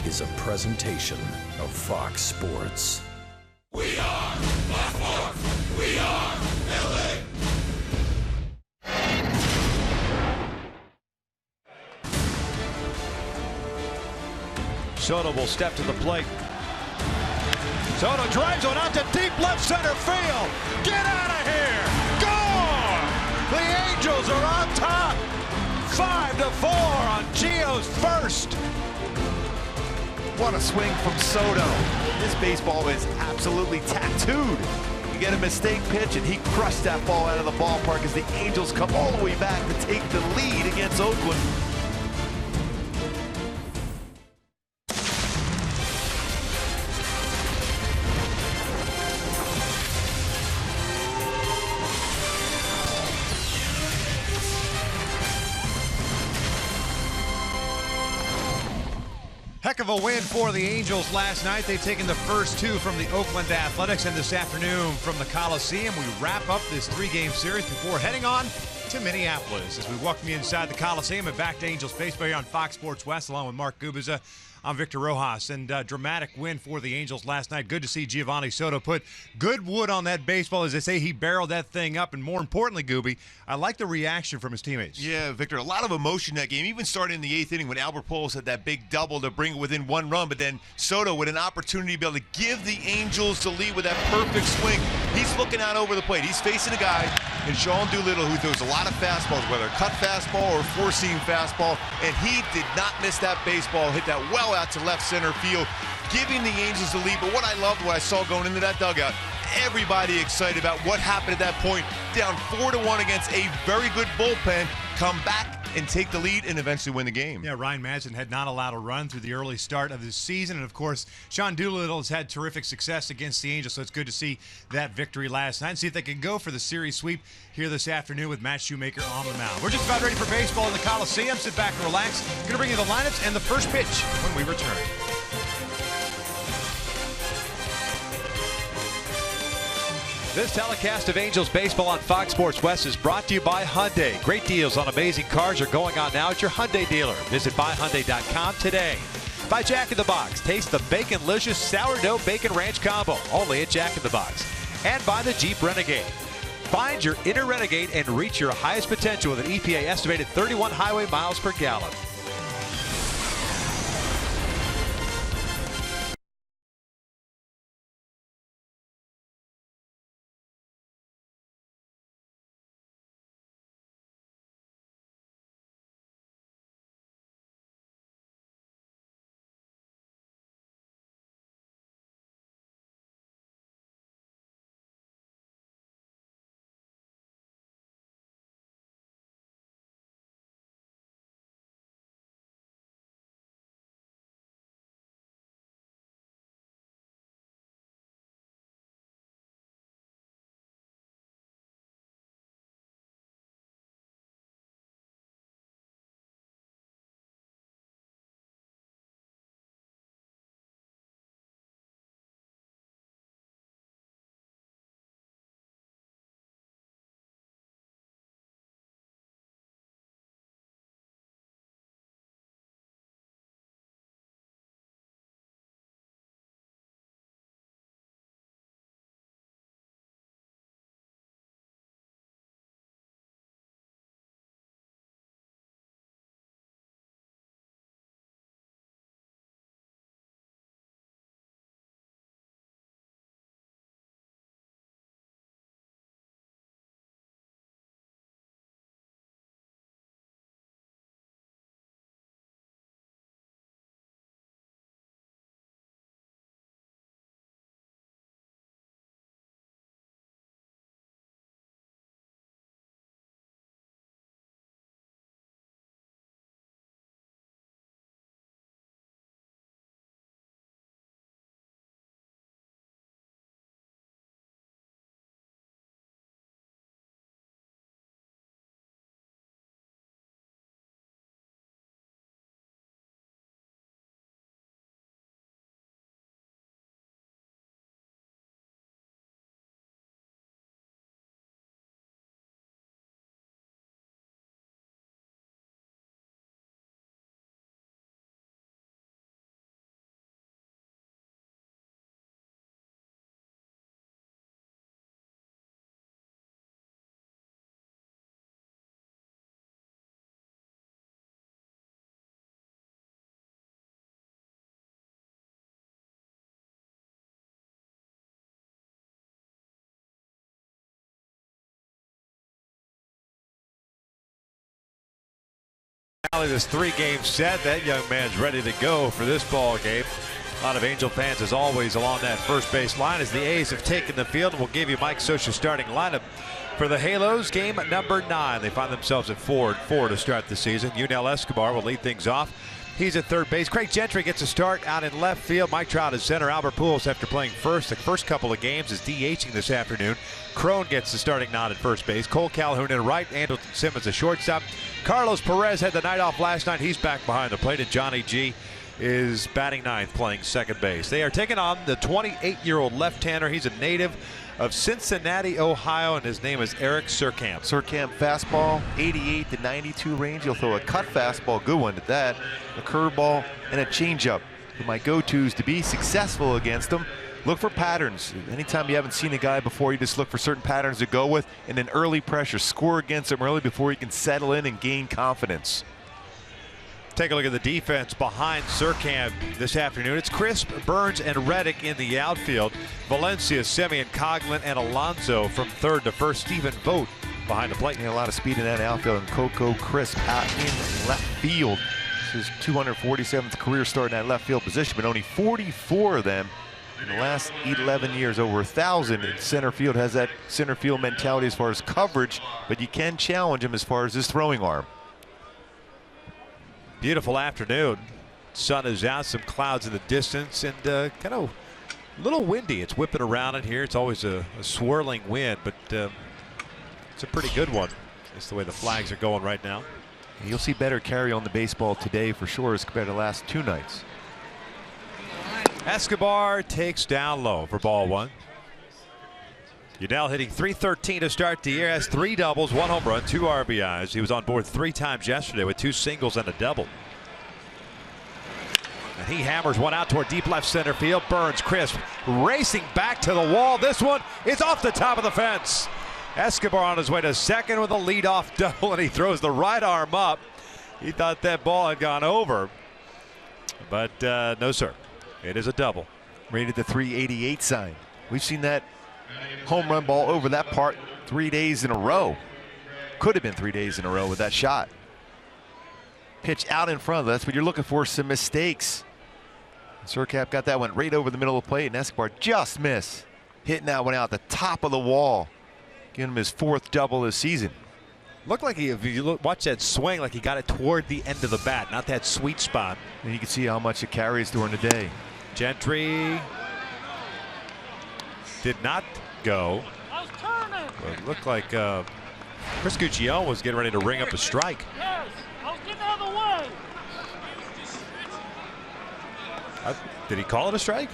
is a presentation of Fox Sports. We are Fox Sports. We are LA. Soto will step to the plate. Soto drives one out to deep left center field. Get out of here. Gone! The Angels are on top. 5-4 on Gio's first. What a swing from Soto. This baseball is absolutely tattooed. You get a mistake pitch, and he crushed that ball out of the ballpark as the Angels come all the way back to take the lead against Oakland. Heck of a win for the Angels last night. They've taken the first two from the Oakland Athletics, and this afternoon from the Coliseum, we wrap up this three-game series before heading on to Minneapolis as we welcome you inside the Coliseum and back to Angels Baseball here on Fox Sports West, along with Mark Gubiza. I'm Victor Rojas, and dramatic win for the Angels last night. Good to see Giovanni Soto put good wood on that baseball. As they say, he barreled that thing up, and more importantly, Gooby, I like the reaction from his teammates. Yeah, Victor, a lot of emotion in that game, even starting in the eighth inning when Albert Pujols had that big double to bring it within one run, but then Soto with an opportunity to be able to give the Angels the lead with that perfect swing. He's looking out over the plate. He's facing a guy in Sean Doolittle who throws a lot of fastballs, whether cut fastball or four-seam fastball, and he did not miss that baseball, hit that well out to left center field, giving the Angels the lead. But what I loved, what I saw going into that dugout, everybody excited about what happened at that point. Down 4-1 against a very good bullpen, come back and take the lead and eventually win the game. Yeah, Ryan Madsen had not allowed a run through the early start of the season. And, of course, Sean Doolittle has had terrific success against the Angels, so it's good to see that victory last night and see if they can go for the series sweep here this afternoon with Matt Shoemaker on the mound. We're just about ready for baseball in the Coliseum. Sit back and relax. Going to bring you the lineups and the first pitch when we return. This telecast of Angels baseball on Fox Sports West is brought to you by Hyundai. Great deals on amazing cars are going on now at your Hyundai dealer. Visit buyhyundai.com today. By Jack in the Box. Taste the Bacon-licious Sourdough Bacon Ranch Combo. Only at Jack in the Box. And by the Jeep Renegade. Find your inner Renegade and reach your highest potential with an EPA estimated 31 highway miles per gallon. This 3-game set. That young man's ready to go for this ball game. A lot of Angel fans, as always, along that first base line as the A's have taken the field. We'll give you Mike Scioscia's starting lineup for the Halos. Game number 9. They find themselves at 4-4 to start the season. YUNEL Escobar will lead things off. He's at third base. Craig Gentry gets a start out in left field. Mike Trout is center. Albert Pujols, after playing the first couple of games, is DHing this afternoon. Crone gets the starting nod at first base. Cole Calhoun in right. Andrelton Simmons a shortstop. Carlos Perez had the night off last night. He's back behind the plate, and Johnny G is batting ninth, playing second base. They are taking on the 28-year-old left-hander. He's a native of Cincinnati, Ohio, and his name is Eric Surkamp. Surkamp fastball, 88 to 92 range. He'll throw a cut fastball, good one at that, a curveball, and a changeup. My go-tos to be successful against him. Look for patterns. Anytime you haven't seen a guy before, you just look for certain patterns to go with, and then early pressure. Score against him early before he can settle in and gain confidence. Take a look at the defense behind Surkamp this afternoon. It's Crisp, Burns, and Reddick in the outfield. Valencia, Semien, COGHLAN, and Alonso from third to first. Stephen Vogt behind the plate. A lot of speed in that outfield, and COCO Crisp out in left field. This is 247th career start in that left field position, but only 44 of them in the last 11 years, over 1,000 in center field. Has that center field mentality as far as coverage, but you can challenge him as far as his throwing arm. Beautiful afternoon. Sun is out, some clouds in the distance, and kind of a little windy. It's whipping around in here. It's always a swirling wind, but it's a pretty good one. That's the way the flags are going right now. You'll see better carry on the baseball today for sure as compared to the last 2 nights. Escobar takes down low for ball 1. YUNEL hitting .313 to start the year, has 3 doubles, 1 home run, 2 RBIs. He was on board 3 times yesterday with 2 singles and a double. And he hammers one out toward deep left center field. Burns, Crisp, racing back to the wall. This one is off the top of the fence. Escobar on his way to second with a leadoff double, and he throws the right arm up. He thought that ball had gone over, but no, sir. It is a double. Rated the .388 sign. We've seen that home run ball over that part 3 days in a row. Could have been 3 days in a row with that shot. Pitch out in front. That's what you're looking for, some mistakes. Surkamp got that one right over the middle of the plate, and Escobar just missed. Hitting that one out the top of the wall. Giving him his 4th double this season. Looked like if you watch that swing, like he got it toward the end of the bat, not that sweet spot. And you can see how much it carries during the day. Gentry did not go. Well, it looked like Chris Guccione was getting ready to ring up a strike. Yes, I was getting out of the way. Did he call it a strike?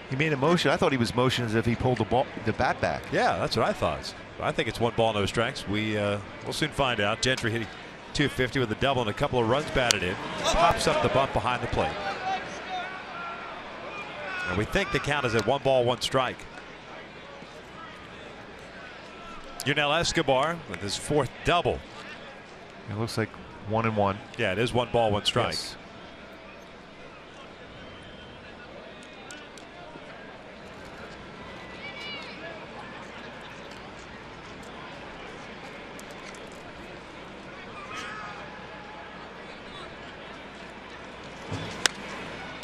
He made a motion. I thought he was motioning as if he pulled the bat back. Yeah, that's what I thought. I think it's 1 ball, no strikes. We'll soon find out. Gentry hitting .250 with a double and a couple of runs batted in. Pops up the bump behind the plate. And we think the count is at 1 ball, 1 strike. YUNEL Escobar with his 4th double. It looks like 1-1. Yeah, it is 1 ball, 1 strike. Yes.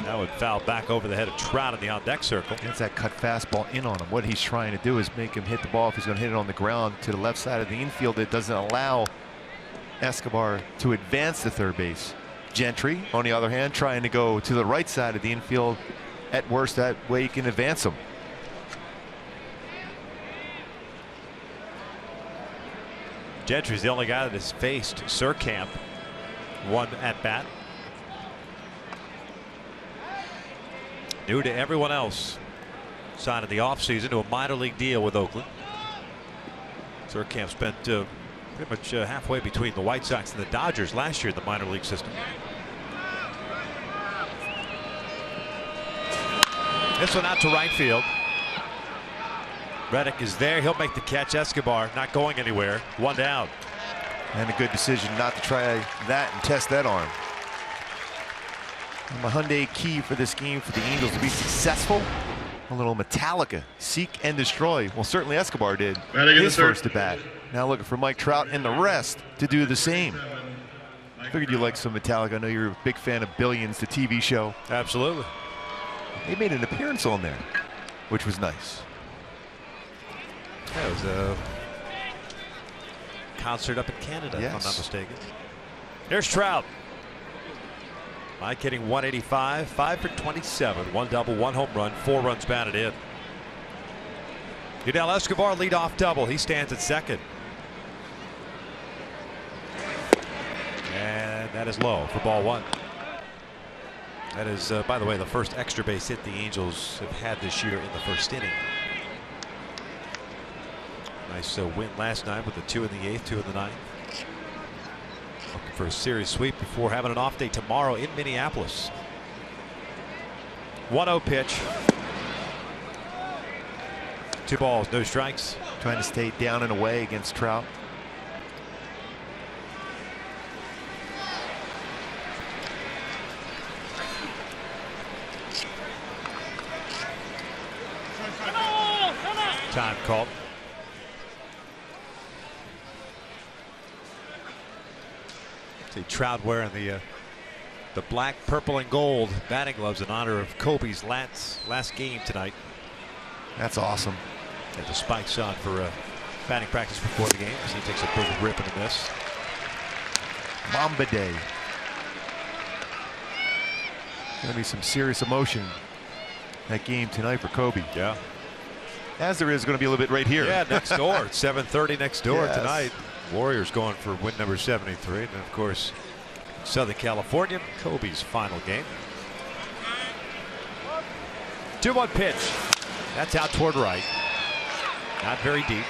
That would foul back over the head of Trout in the on-deck circle. That's that cut fastball in on him. What he's trying to do is make him hit the ball if he's going to hit it on the ground to the left side of the infield. It doesn't allow Escobar to advance to third base. Gentry, on the other hand, trying to go to the right side of the infield. At worst, that way he can advance him. Gentry's the only guy that has faced Surkamp 1 at bat. New to everyone else. Signed in the offseason to a minor league deal with Oakland. Surkamp spent pretty much halfway between the White Sox and the Dodgers last year in the minor league system. This one out to right field. Reddick is there. He'll make the catch. Escobar not going anywhere. 1 down. And a good decision not to try that and test that arm. And the Hyundai key for this game for the Angels to be successful. A little Metallica, seek and destroy. Well, certainly Escobar did his first at bat. Now looking for Mike Trout and the rest to do the same. Figured you liked some Metallica. I know you're a big fan of Billions, the TV show. Absolutely. They made an appearance on there, which was nice. That was a concert up in Canada, if I'm not mistaken. Here's Trout. Mike hitting 185, 5 for 27, 1 double, 1 home run, 4 runs batted in. YUNEL Escobar leadoff double. He stands at second. And that is low for ball 1. That is, by the way, the first extra base hit the Angels have had this year in the first inning. Nice win last night with the 2 in the 8th, 2 in the 9th. Looking for a series sweep before having an off day tomorrow in Minneapolis. 1-0 pitch. 2 balls, no strikes. Trying to stay down and away against Trout. Time called. See Trout wearing the black, purple, and gold batting gloves in honor of Kobe's last game tonight. That's awesome. Had the spikes on for batting practice before the game as he takes a big rip into this. Mamba Day. Gonna be some serious emotion that game tonight for Kobe. Yeah. As there is going to be a little bit right here. Yeah, next door. It's 7:30 next door tonight. Warriors going for win number 73. And of course, Southern California, Kobe's final game. 2-1 pitch. That's out toward right. Not very deep.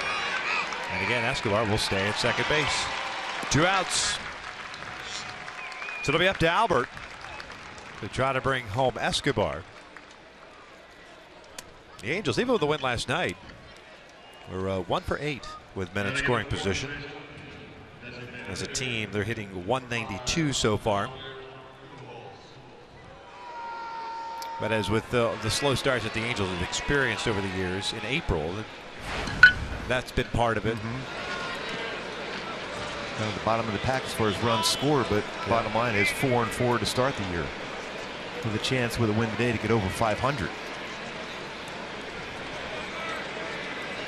And again, Escobar will stay at second base. 2 outs. So it'll be up to Albert to try to bring home Escobar. The Angels, even with the win last night, were 1 for 8 with men in scoring position. As a team, they're hitting 192 so far. But as with the slow starts that the Angels have experienced over the years, in April, that's been part of it. At the bottom of the pack as far as runs scored, but bottom line is 4-4 to start the year, with a chance with a win today to get over 500.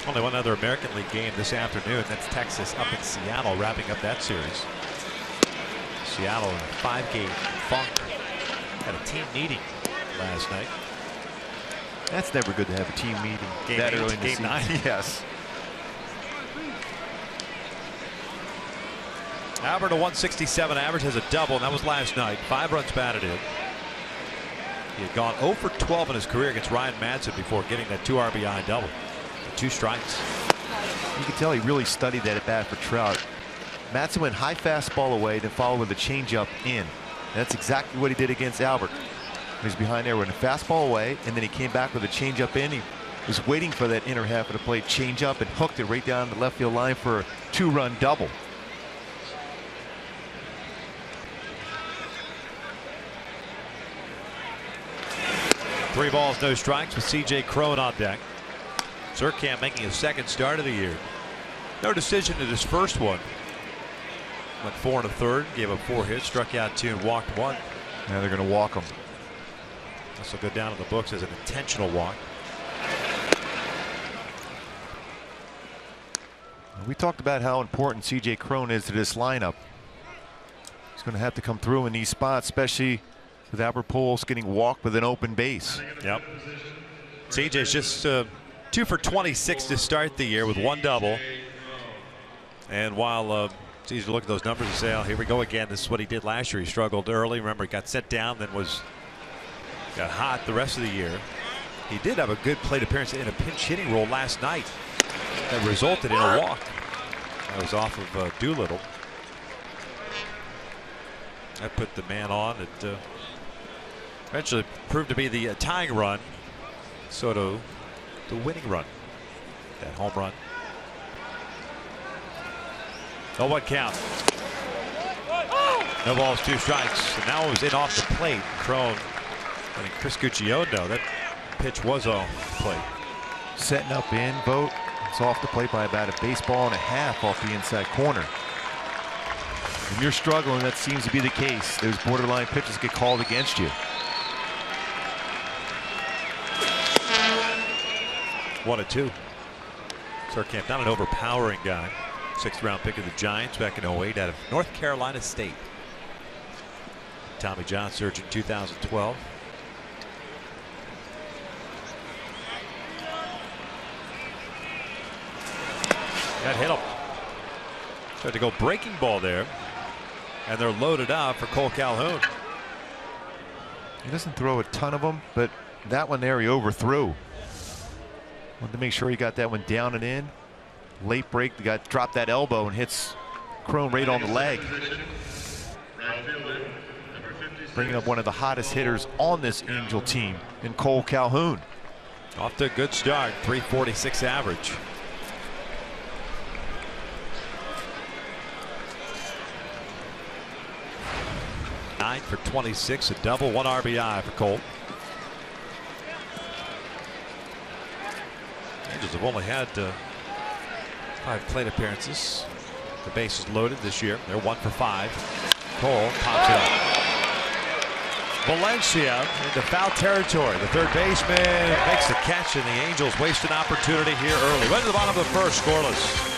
Only one other American League game this afternoon. That's Texas up in Seattle, wrapping up that series. Seattle in a 5-game funk. Had a team meeting last night. That's never good to have a team meeting Game that 8, early in the game season. 9. Yes. Albert, a 167 average, has a double, and that was last night. 5 runs batted in. He had gone 0 for 12 in his career against Ryan Madsen before getting that 2 RBI double. 2 strikes. You can tell he really studied that at bat for Trout. Madsen went high fastball away, then followed with a changeup in. And that's exactly what he did against Albert. He was behind there with a fastball away, and then he came back with a changeup in. He was waiting for that inner half of the plate changeup and hooked it right down the left field line for a 2-run double. Three balls, no strikes with C.J. Cron on deck. Surkamp making his second start of the year. No decision in his first one. Went 4 1/3, gave up 4 hits, struck out 2 and walked 1. Now they're going to walk him. This will go down in the books as an intentional walk. We talked about how important C.J. Cron is to this lineup. He's going to have to come through in these spots, especially with Albert Pujols getting walked with an open base. Yep. C.J.'s just 2 for 26 to start the year with 1 double. And while it's easy to look at those numbers and say, oh, here we go again. This is what he did last year. He struggled early. Remember, he got set down, then got hot the rest of the year. He did have a good plate appearance in a pinch hitting role last night that resulted in a walk. That was off of Doolittle. That put the man on. It eventually proved to be the tying run. Soto, the winning run. That home run. 0-1 count. No balls, 2 strikes. And now it was in off the plate. Cron and Chris Gucciono. That pitch was off the plate. Setting up in, Vogt. It's off the plate by about a baseball and a half off the inside corner. When you're struggling, that seems to be the case. Those borderline pitches get called against you. 1-2. Surkamp, not an overpowering guy. 6th round pick of the Giants back in 08 out of North Carolina State. Tommy John surgery in 2012. That hit him. Tried to go breaking ball there. And they're loaded up for Cole Calhoun. He doesn't throw a ton of them, but that one there he overthrew. Wanted to make sure he got that one down and in. Late break, the guy dropped that elbow and hits Crone right on the leg. Bringing up one of the hottest hitters on this Angel team in Cole Calhoun. Off to a good start, 346 average. Nine for 26, a double, 1 RBI for Cole. Angels have only had 5 plate appearances. The bases loaded this year. They're 1 for 5. Cole pops it up. Valencia into foul territory. The third baseman makes the catch, and the Angels waste an opportunity here early. Right to the bottom of the first, scoreless.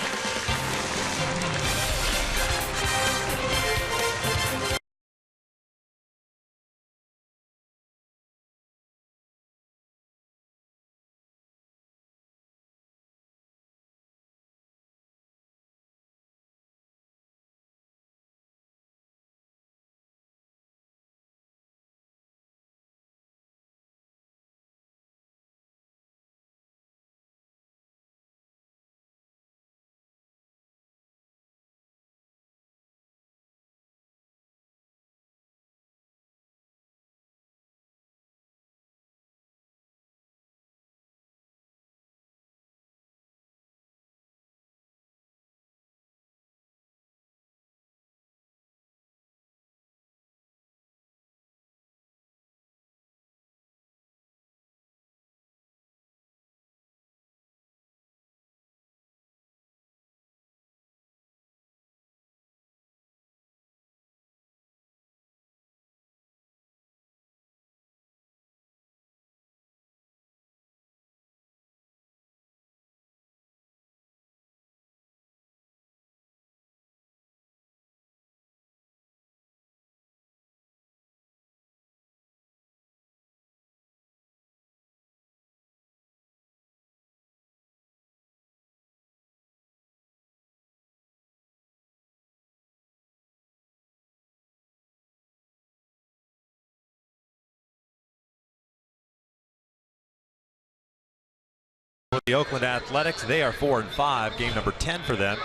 The Oakland Athletics, they are 4-5. Game number 10 for them.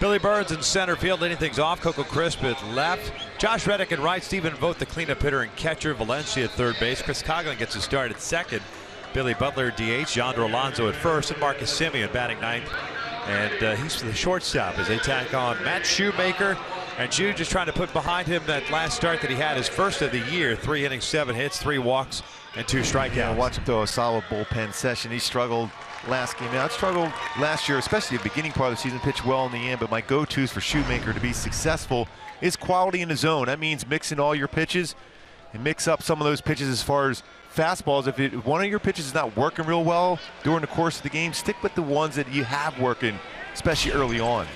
Billy Burns in center field leading things off. Coco Crisp at left. Josh Reddick at right. Stephen Vogt the cleanup hitter and catcher. Valencia at third base. Chris Coghlan gets a start at second. Billy Butler DH. Yonder Alonso at first. And Marcus Semien batting ninth. And he's the shortstop as they tack on Matt Shoemaker. And Jude just trying to put behind him that last start that he had, his first of the year. 3 innings, 7 hits, 3 walks, and 2 strikeouts. Yeah, watch him throw a solid bullpen session. He struggled last game out. Struggled last year, especially the beginning part of the season, pitched well in the end, but my go-tos for Shoemaker to be successful is quality in the zone. That means mixing all your pitches and mix up some of those pitches as far as fastballs. If one of your pitches is not working real well during the course of the game, stick with the ones that you have working, especially early on.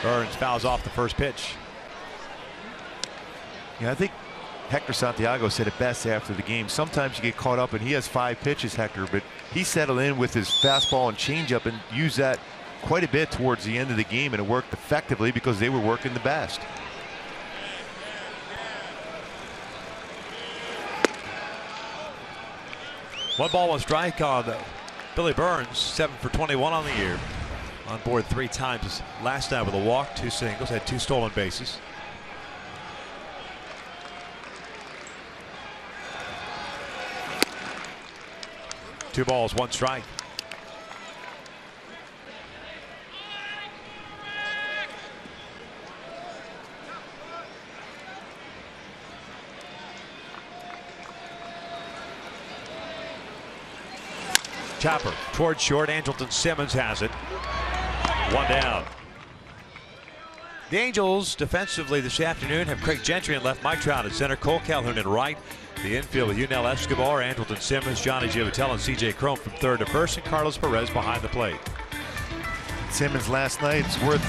Burns fouls off the first pitch. Yeah, I think Hector Santiago said it best after the game. Sometimes you get caught up, and he has 5 pitches, Hector, but he settled in with his fastball and changeup and used that quite a bit towards the end of the game, and it worked effectively because they were working the best. One ball, 1 strike on Billy Burns. 7 for 21 on the year. On board 3 times last night with a walk, 2 singles, had 2 stolen bases. Two balls, 1 strike. Chopper towards short. Andrelton Simmons has it. 1 down. The Angels defensively this afternoon have Craig Gentry in left, Mike Trout at center, COCHLAN in right. The infield with YUNEL, ESCOBAR, Andrelton Simmons, Johnny GIAVOTELLA, and CJ Cron from third to first, and Carlos Perez behind the plate. Simmons last night, it's worth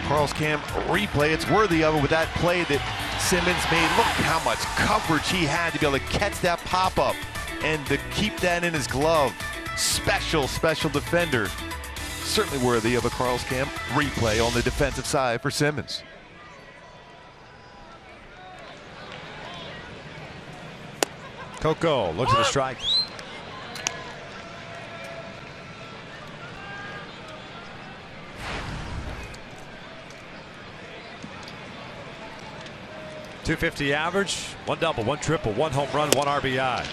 Carl's Cam replay. It's worthy of it with that play that Simmons made. Look how much coverage he had to be able to catch that pop-up and to keep that in his glove. Special defender. Certainly worthy of a Carl's Cam replay on the defensive side for Simmons. COCO looks at the strike. .250 average, 1 double, 1 triple, 1 home run, 1 RBI.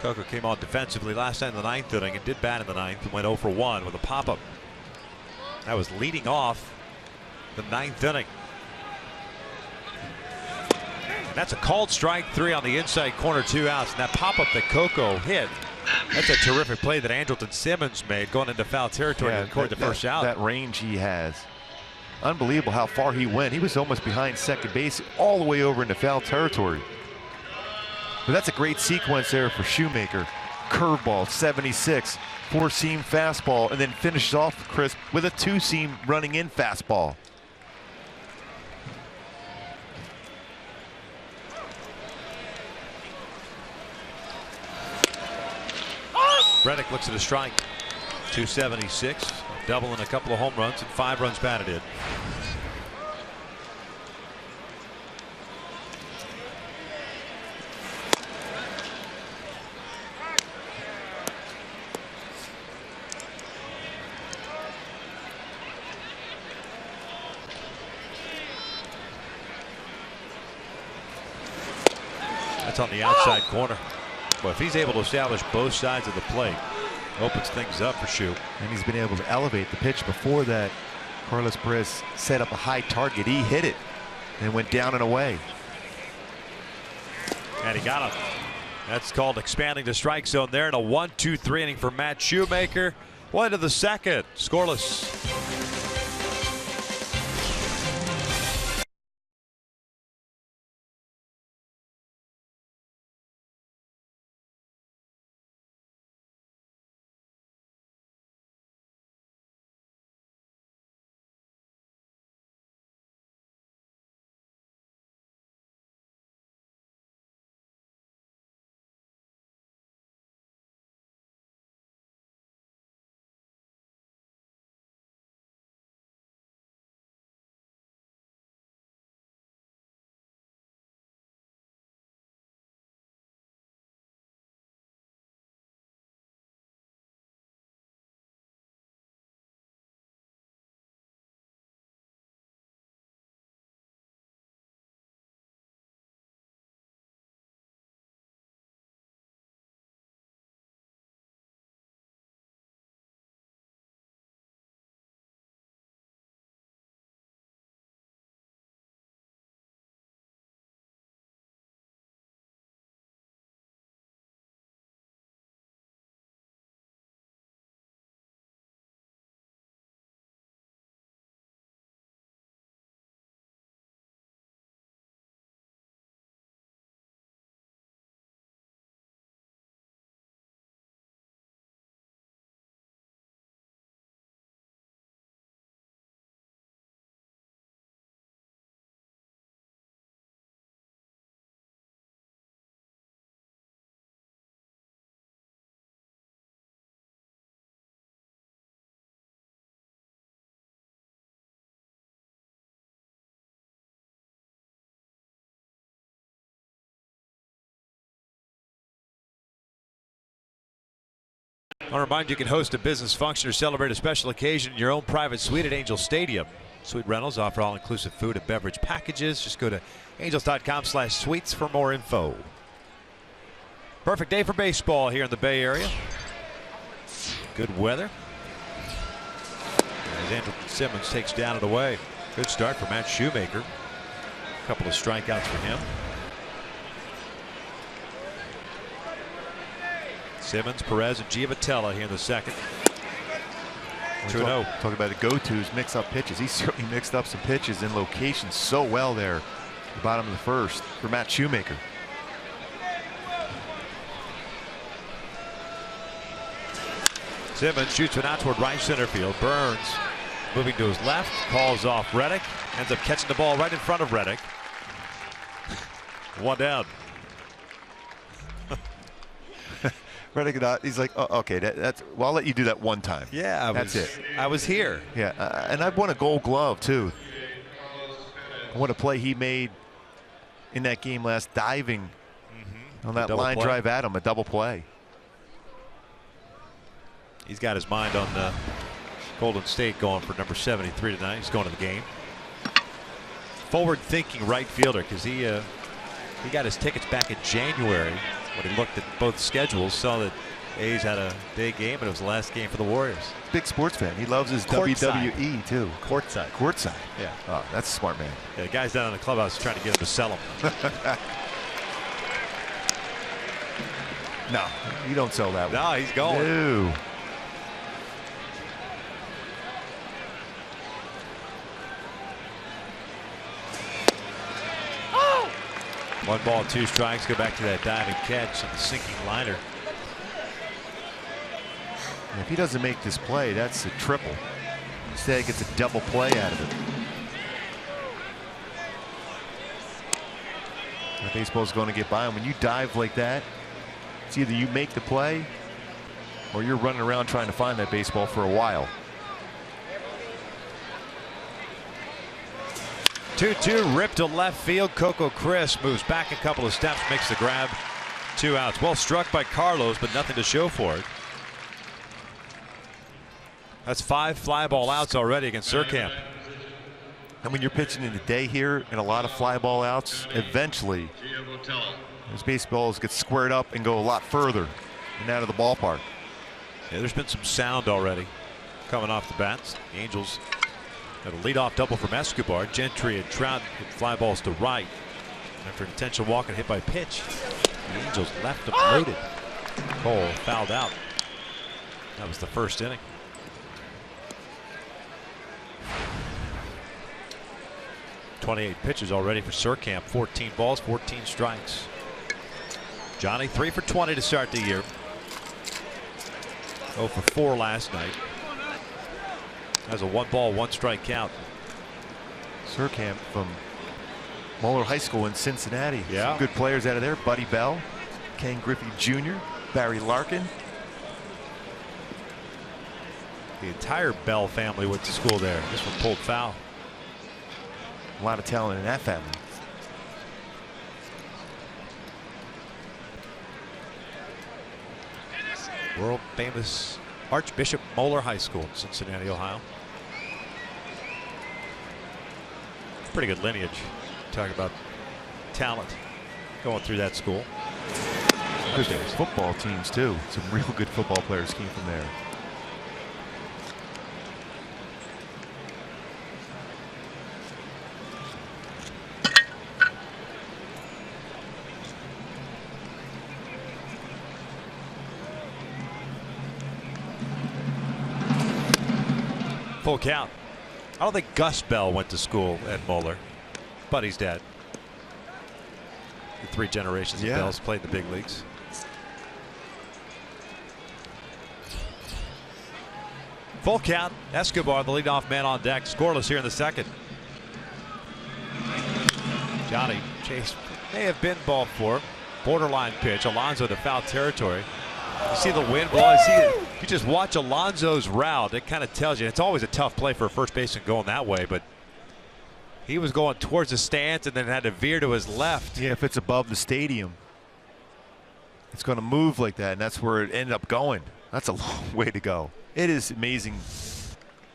COCO came on defensively last night in the 9th inning and did bad in the 9th and went 0 for 1 with a pop-up. That was leading off the 9th inning. And that's a called strike 3 on the inside corner, 2 outs. And that pop-up that COCO hit, that's a terrific play that Andrelton Simmons made going into foul territory to record the first out. That range he has. Unbelievable how far he went. He was almost behind second base all the way over into foul territory. But that's a great sequence there for Shoemaker. Curveball, 76, 4-seam fastball, and then finishes off Chris with a 2-seam running in fastball. Reddick looks at a strike. 276, double and a couple of home runs and 5 runs batted in. That's on the outside corner. But if he's able to establish both sides of the plate, opens things up for Shoe. And he's been able to elevate the pitch. Before that, Carlos Perez set up a high target. He hit it and went down and away. And he got him. That's called expanding the strike zone there in a 1-2-3 inning for Matt Shoemaker. 1 to the second, scoreless. I want to remind you, you can host a business function or celebrate a special occasion in your own private suite at Angel Stadium. Suite rentals offer all-inclusive food and beverage packages. Just go to angels.com/suites for more info. Perfect day for baseball here in the Bay Area. Good weather. As Andrelton Simmons takes down and away. Good start for Matt Shoemaker. A couple of strikeouts for him. Simmons, Perez, and GIAVOTELLA here in the second. 2-0. Talk about the go-tos, mix up pitches. He certainly mixed up some pitches and locations so well there. The bottom of the first for Matt Shoemaker. Simmons shoots one out toward right center field. Burns moving to his left, calls off Reddick, ends up catching the ball right in front of Reddick. One down. Reddick, he's like, oh, okay, that's. Well, I'll let you do that one time. Yeah, that's it. I was here. Yeah, and I've won a Gold Glove too. What a play he made in that game last, diving on that line drive at him, a double play. He's got his mind on the Golden State going for number 73 tonight. He's going to the game. Forward-thinking right fielder, because he got his tickets back in January when he looked at both schedules, saw that A's had a big game, and it was the last game for the Warriors. Big sports fan. He loves his WWE too. Courtside. Courtside. Yeah. Oh, that's a smart man. Yeah, the guys down in the clubhouse trying to get him to sell them. No, you don't sell that one. No, he's going. No. One ball, two strikes. Go back to that diving catch and the sinking liner. If he doesn't make this play, that's a triple. Instead, he gets a double play out of it. That baseball's going to get by him. When you dive like that, it's either you make the play or you're running around trying to find that baseball for a while. 2-2 ripped to left field. COCO Chris moves back a couple of steps, makes the grab. 2 outs. Well struck by Carlos, but nothing to show for it. That's 5 fly ball outs already against Surkamp. And when you're pitching in the day here and a lot of fly ball outs, eventually those baseballs get squared up and go a lot further and out of the ballpark. Yeah, there's been some sound already coming off the bats. The Angels had a leadoff double from ESCOBAR. Gentry and Trout hit fly balls to right after an intentional walk and hit by pitch. The Angels left them loaded. Cole fouled out. That was the first inning. .28 pitches already for Surkamp. 14 balls, 14 strikes. Johnny 3 for 20 to start the year. 0 for 4 last night. Has a 1 ball, 1 strike count. Surkamp from Moeller High School in Cincinnati. Yeah. Some good players out of there. Buddy Bell, Ken Griffey Jr., Barry Larkin. The entire Bell family went to school there. This one pulled foul. A lot of talent in that family. World famous Archbishop Moeller High School in Cincinnati, Ohio. Pretty good lineage. Talk about talent going through that school. Good football teams too. Some real good football players came from there. Full count. I don't think Gus Bell went to school at Moeller. Buddy's dad. The 3 generations of Bells played in the big leagues. Full count. ESCOBAR, the leadoff man on deck. Scoreless here in the second. Johnny Chase may have been ball 4. Borderline pitch. Alonso to foul territory. You see the wind blowing. You just watch Alonso's route. It kind of tells you. It's always a tough play for a first baseman going that way, but he was going towards the stands and then had to veer to his left. Yeah, if it's above the stadium, it's going to move like that, and that's where it ended up going. That's a long way to go. It is amazing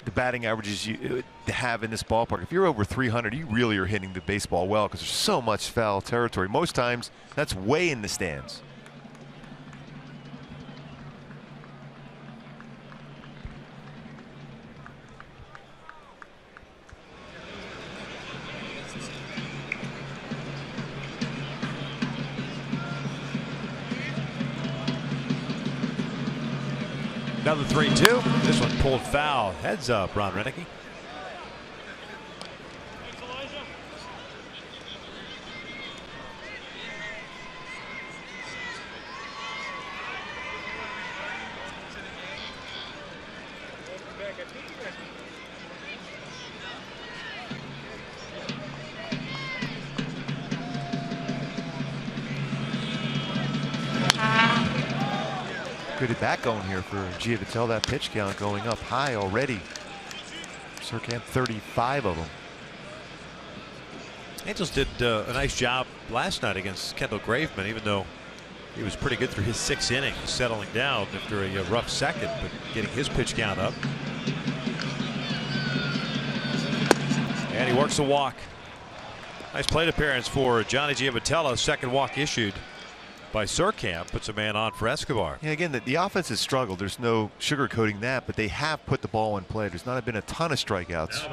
the batting averages you have in this ballpark. If you're over 300, you really are hitting the baseball well because there's so much foul territory. Most times, that's way in the stands. Another 3-2. This one pulled foul. Heads up, Ron Renicky. Good at bat going here for GIAVOTELLA. That pitch count going up high already. Surkamp 35 of them. Angels did a nice job last night against Kendall Graveman, even though he was pretty good through his 6 innings, settling down after a rough second, but getting his pitch count up. And he works a walk. Nice plate appearance for Johnny GIAVOTELLA. Second walk issued by Surkamp. Puts a man on for Escobar. Yeah, again, the offense has struggled. There's no sugarcoating that, but they have put the ball in play. There's not been a ton of strikeouts.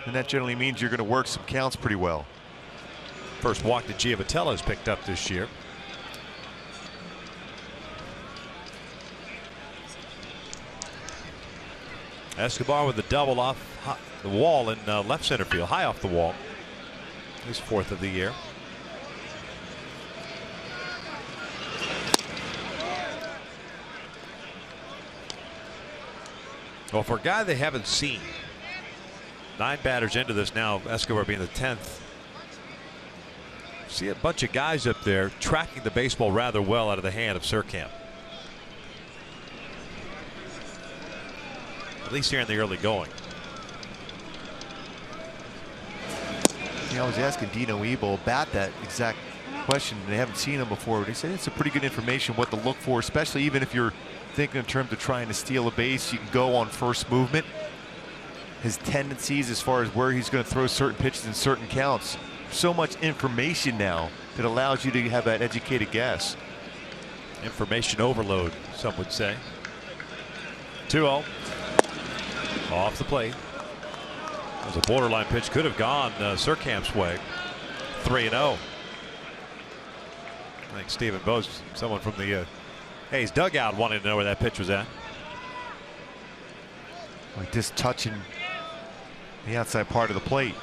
And that generally means you're going to work some counts pretty well. First walk that GIAVOTELLA has picked up this year. Escobar with a double off the wall in left center field, high off the wall. His 4th of the year. Well, for a guy they haven't seen, 9 batters into this now, Escobar being the 10th. See a bunch of guys up there tracking the baseball rather well out of the hand of Surkamp. At least here in the early going. I was asking Dino Ebel about that exact question. They haven't seen him before. They said it's a pretty good information what to look for, especially even if you're thinking in terms of trying to steal a base. You can go on first movement. His tendencies as far as where he's going to throw certain pitches in certain counts. So much information now that allows you to have that educated guess. Information overload, some would say. 2-0. Off the plate. That was a borderline pitch. Could have gone Surkamp's way. 3-0. I think Stephen Bose, someone from the Hayes dugout, wanted to know where that pitch was at. Like just touching the outside part of the plate.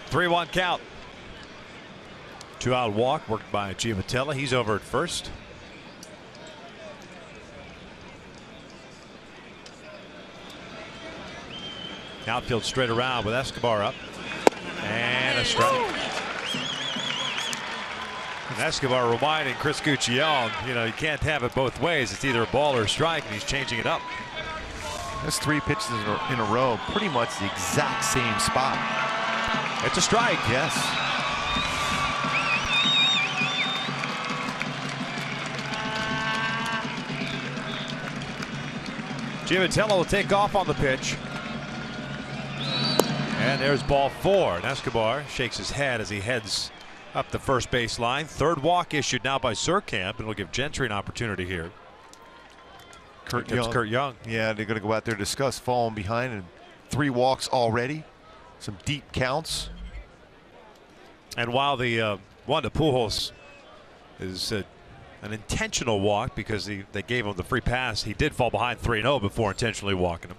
Three-one count. 2-out walk worked by GIAVOTELLA. He's over at first. Outfield straight around with Escobar up. And a strike. And Escobar reminding Chris Guccione, you know, you can't have it both ways. It's either a ball or a strike, and he's changing it up. That's 3 pitches in a row, pretty much the exact same spot. It's a strike. Yes. GIAVOTELLA will take off on the pitch. And there's ball 4. And Escobar shakes his head as he heads up the first base line. 3rd walk issued now by Surkamp, and it'll give Gentry an opportunity here. Kurt Young. Yeah, they're going to go out there, discuss falling behind, and 3 walks already. Some deep counts. And while the one to PUJOLS is an intentional walk because they gave him the free pass, he did fall behind 3-0 before intentionally walking him.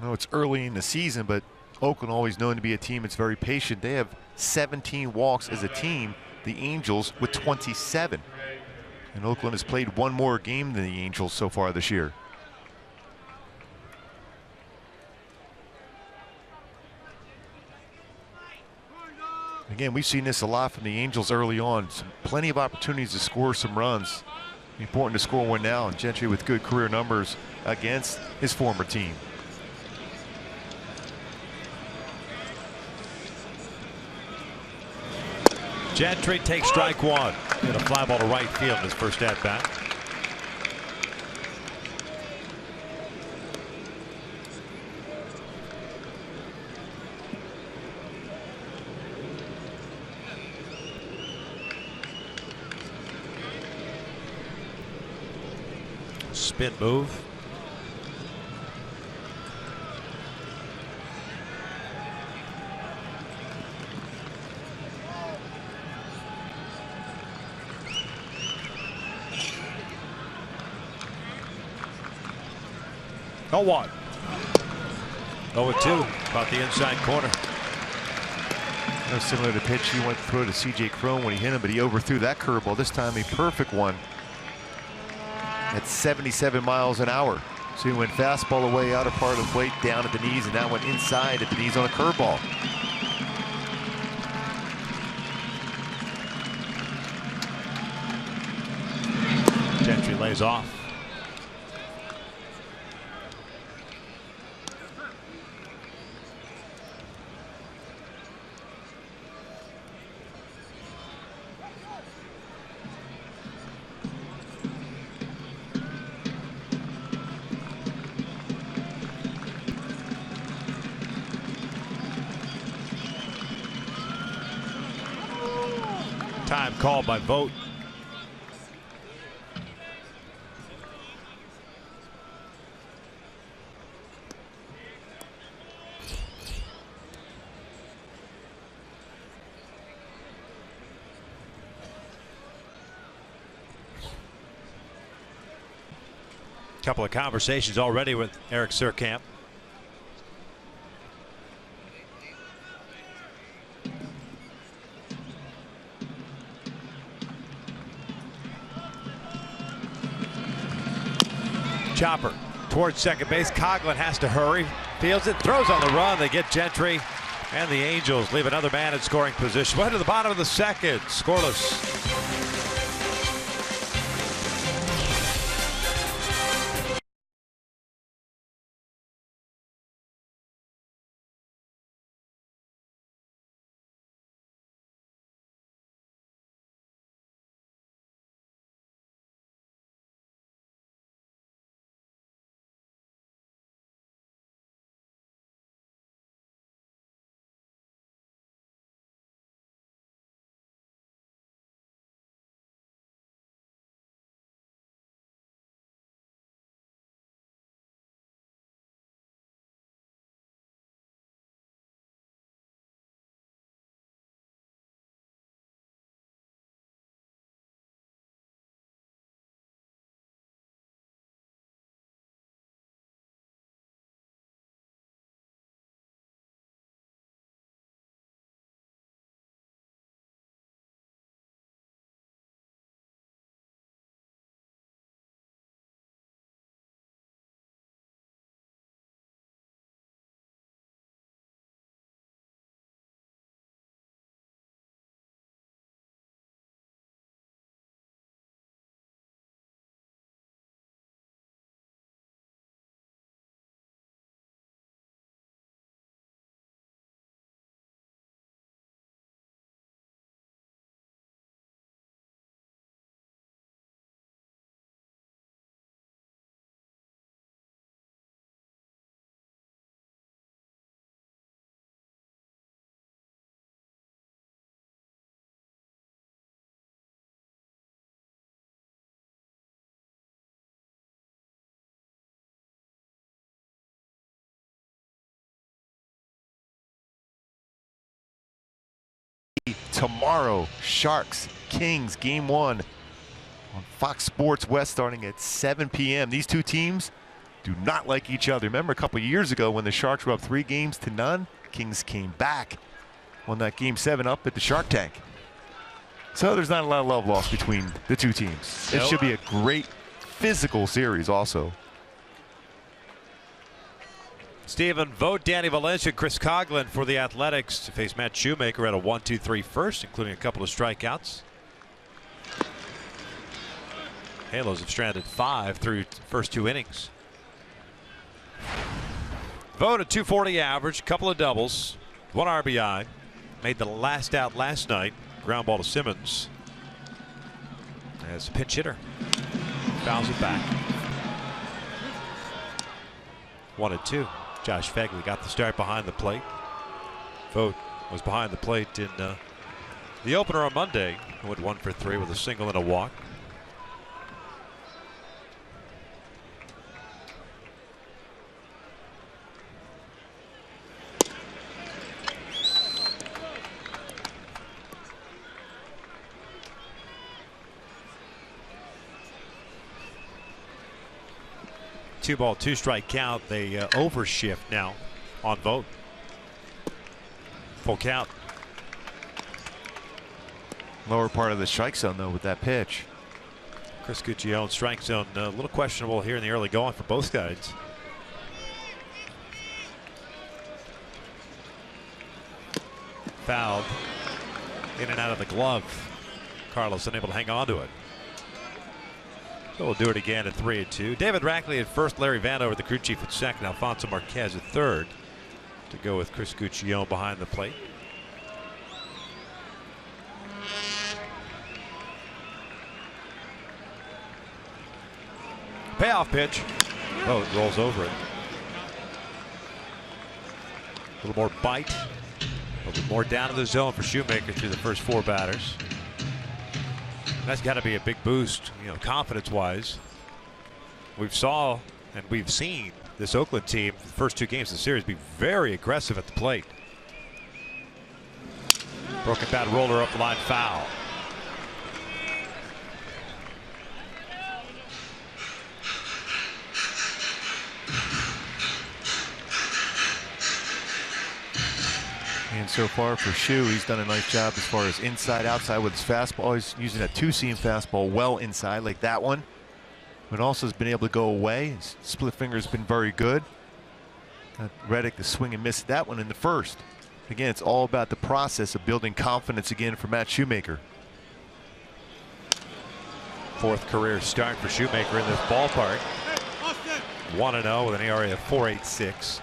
No, it's early in the season, but Oakland always known to be a team that's very patient. They have 17 walks as a team. The Angels with 27. And Oakland has played 1 more game than the Angels so far this year. Again, we've seen this a lot from the Angels early on. Plenty of opportunities to score some runs. Important to score one now, and Gentry with good career numbers against his former team. Gentry takes strike 1. Hit a fly ball to right field in his first at bat. Spin move. 0-1. 0-2. About the inside corner. That was similar to the pitch he went to throw to C.J. Cron when he hit him, but he overthrew that curveball. This time a perfect one at 77 miles an hour. So he went fastball away, outer part of the plate, down at the knees, and that went inside at the knees on a curveball. Gentry lays off. Time called by VOGT. Couple of conversations already with Eric Surkamp. Chopper towards second base. COGHLAN has to hurry. Fields it, throws on the run. They get Gentry, and the Angels leave another man in scoring position. We're to the bottom of the second. Scoreless. Tomorrow, Sharks, Kings, Game 1 on Fox Sports West starting at 7 p.m. These two teams do not like each other. Remember a couple years ago when the Sharks were up 3-0, Kings came back, won that Game 7 up at the Shark Tank. So there's not a lot of love lost between the two teams. It should be a great physical series also. Stephen VOGT, Danny Valencia, Chris COGHLAN for the Athletics to face Matt Shoemaker at a 1-2-3 first, including a couple of strikeouts. Halos have stranded 5 through first 2 innings. VOGT a 240 average, couple of doubles, 1 RBI. Made the last out last night. Ground ball to Simmons. As a pinch hitter. Fouls it back. 1-2. Josh Phegley got the start behind the plate. VOGT was behind the plate in the opener on Monday. Went 1 for 3 with a single and a walk. 2-ball, 2-strike count. They overshift now on Vogt. Full count. Lower part of the strike zone, though, with that pitch. Chris Guccione, strike zone. A little questionable here in the early going for both sides. Fouled. In and out of the glove. Carlos unable to hang on to it. So we'll do it again at 3-2. David Rackley at first, Larry Vanover, the crew chief, at second, Alfonso Marquez at third, to go with Chris Guccione behind the plate. Payoff pitch. Oh, it rolls over it. A little more bite. A little more down to the zone for Shoemaker through the first 4 batters. That's got to be a big boost, you know, confidence-wise. We've seen this Oakland team, the first 2 games of the series, be very aggressive at the plate. Broken bat roller up the line, foul. And so far for Shu, he's done a nice job as far as inside, outside with his fastball. He's using a 2-seam fastball well inside like that one. But also has been able to go away. His split finger has been very good. Got Reddick to swing and miss that one in the first. Again, it's all about the process of building confidence again for Matt Shoemaker. 4th career start for Shoemaker in this ballpark. 1-0 with an ERA of 4.86.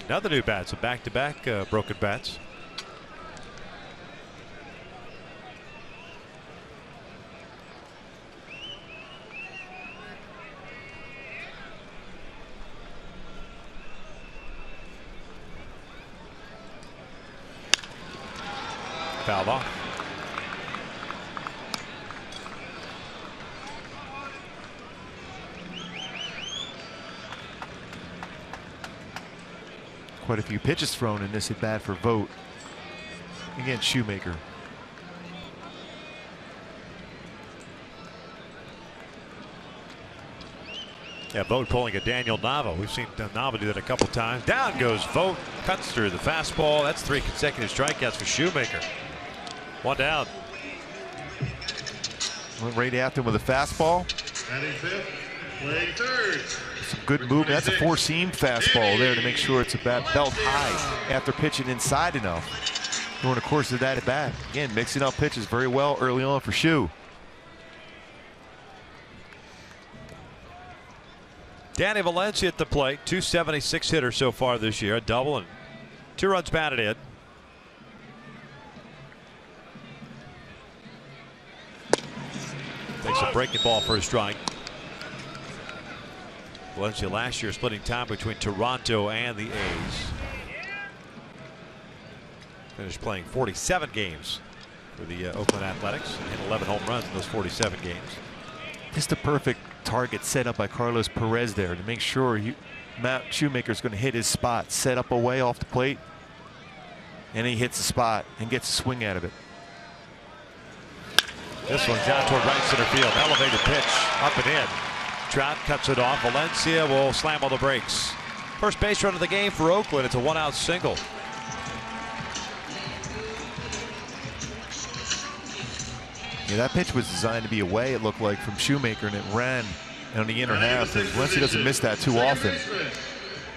Another new bat, so back-to-back broken bats. Fouled off. Quite a few pitches thrown in this at bat for Vogt against Shoemaker. Yeah, Vogt pulling a Daniel Nava. We've seen Nava do that a couple times. Down goes Vogt, cuts through the fastball. That's 3 consecutive strikeouts for Shoemaker. 1 down. Went right after him with a fastball. Batting 5th, playing 3rd. Some good movement. That's a 4-seam fastball there to make sure it's about belt high after pitching inside enough during the course of that at bat. Again, mixing up pitches very well early on for Shu. Danny Valencia at the plate, 276 hitter so far this year, a double and 2 runs batted in. Takes a breaking ball for a strike. Valencia last year splitting time between Toronto and the A's. Finished playing 47 games for the Oakland Athletics and hit 11 home runs in those 47 games. Just the perfect target set up by Carlos Perez there to make sure Matt Shoemaker's going to hit his spot. Set up away off the plate, and he hits the spot and gets a swing out of it. This one's out toward right center field. Elevated pitch up and in. Trout cuts it off. Valencia will slam all the brakes. First base run of the game for Oakland. It's a 1-out single. Yeah, that pitch was designed to be away, it looked like, from Shoemaker, and it ran on the inner half. And Valencia doesn't miss that too often.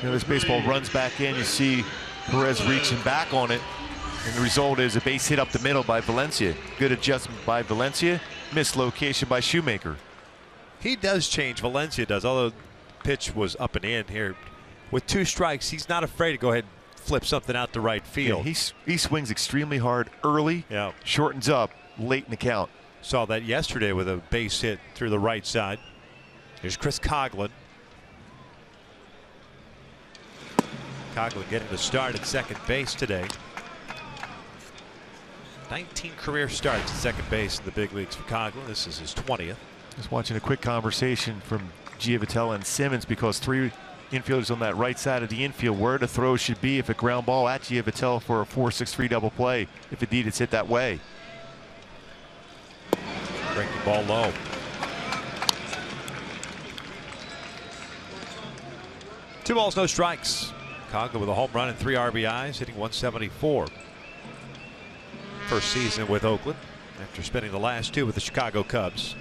You know, this baseball runs back in. You see Perez reaching back on it, and the result is a base hit up the middle by Valencia. Good adjustment by Valencia. Missed location by Shoemaker. He does change. Valencia does, although pitch was up and in here. With 2 strikes, he's not afraid to go ahead and flip something out to right field. Yeah, he swings extremely hard early, shortens up late in the count. Saw that yesterday with a base hit through the right side. Here's Chris COGHLAN. COGHLAN getting the start at second base today. 19 career starts at second base in the big leagues for COGHLAN. This is his 20th. Just watching a quick conversation from GIAVOTELLA and Simmons, because 3 infielders on that right side of the infield, where the throw should be if a ground ball at GIAVOTELLA for a 4-6-3 double play, if indeed it's hit that way. Breaking ball low. Two balls, no strikes. COGHLAN with a home run and 3 RBIs, hitting 174. First season with Oakland after spending the last 2 with the Chicago Cubs.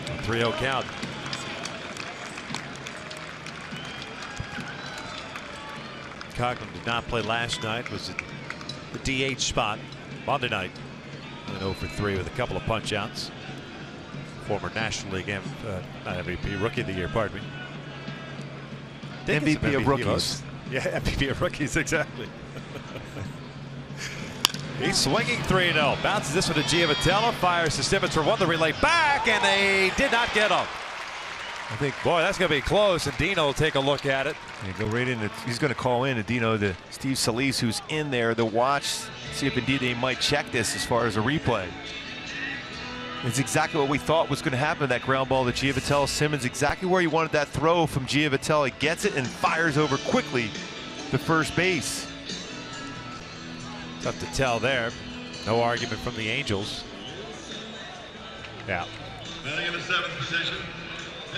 A 3-0 count. COGHLAN did not play last night. Was at the DH spot Monday night. Went 0 for 3 with a couple of punch outs. Former National League not MVP, Rookie of the Year, pardon me. MVP of rookies. Votes. Yeah, MVP of rookies, exactly. He's swinging 3-0. Bounces this one to GIAVOTELLA. Fires to Simmons for 1. The relay back, and they did not get him. I think, boy, that's going to be close, and Dino will take a look at it. Go right in. He's going to call in to Dino, to Steve Solis, who's in there to watch, see if indeed they might check this as far as a replay. It's exactly what we thought was going to happen. That ground ball to GIAVOTELLA. Simmons exactly where he wanted that throw from GIAVOTELLA. Gets it and fires over quickly to first base. Tough to tell there. No argument from the Angels. Yeah. Batting in the 7th position.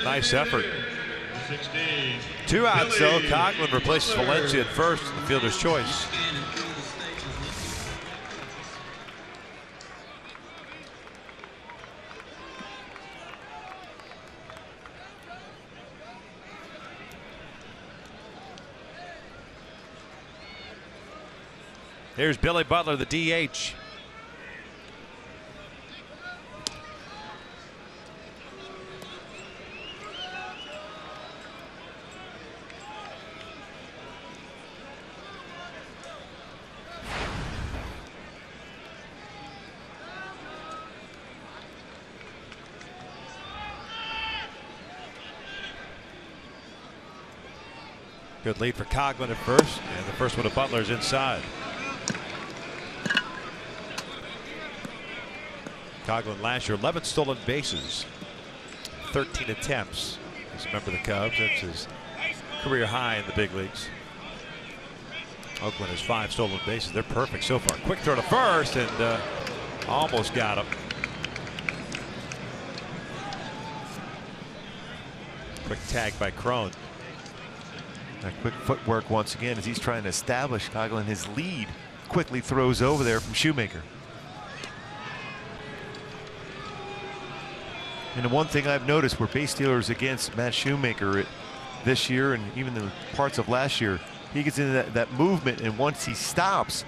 Nice effort. 16. 2 outs though. COGHLAN replaces Valencia at first in the fielder's choice. Here's Billy Butler, the DH. Good lead for COGHLAN at first, and the first one to Butler is inside. COGHLAN last year, 11 stolen bases, 13 attempts. He's a member of the Cubs. That's his career high in the big leagues. Oakland has 5 stolen bases. They're perfect so far. Quick throw to first, and almost got him. Quick tag by Crone. That quick footwork once again as he's trying to establish COGHLAN his lead. Quickly throws over there from Shoemaker. And the one thing I've noticed where base stealers against Matt Shoemaker this year and even the parts of last year, he gets into that movement, and once he stops,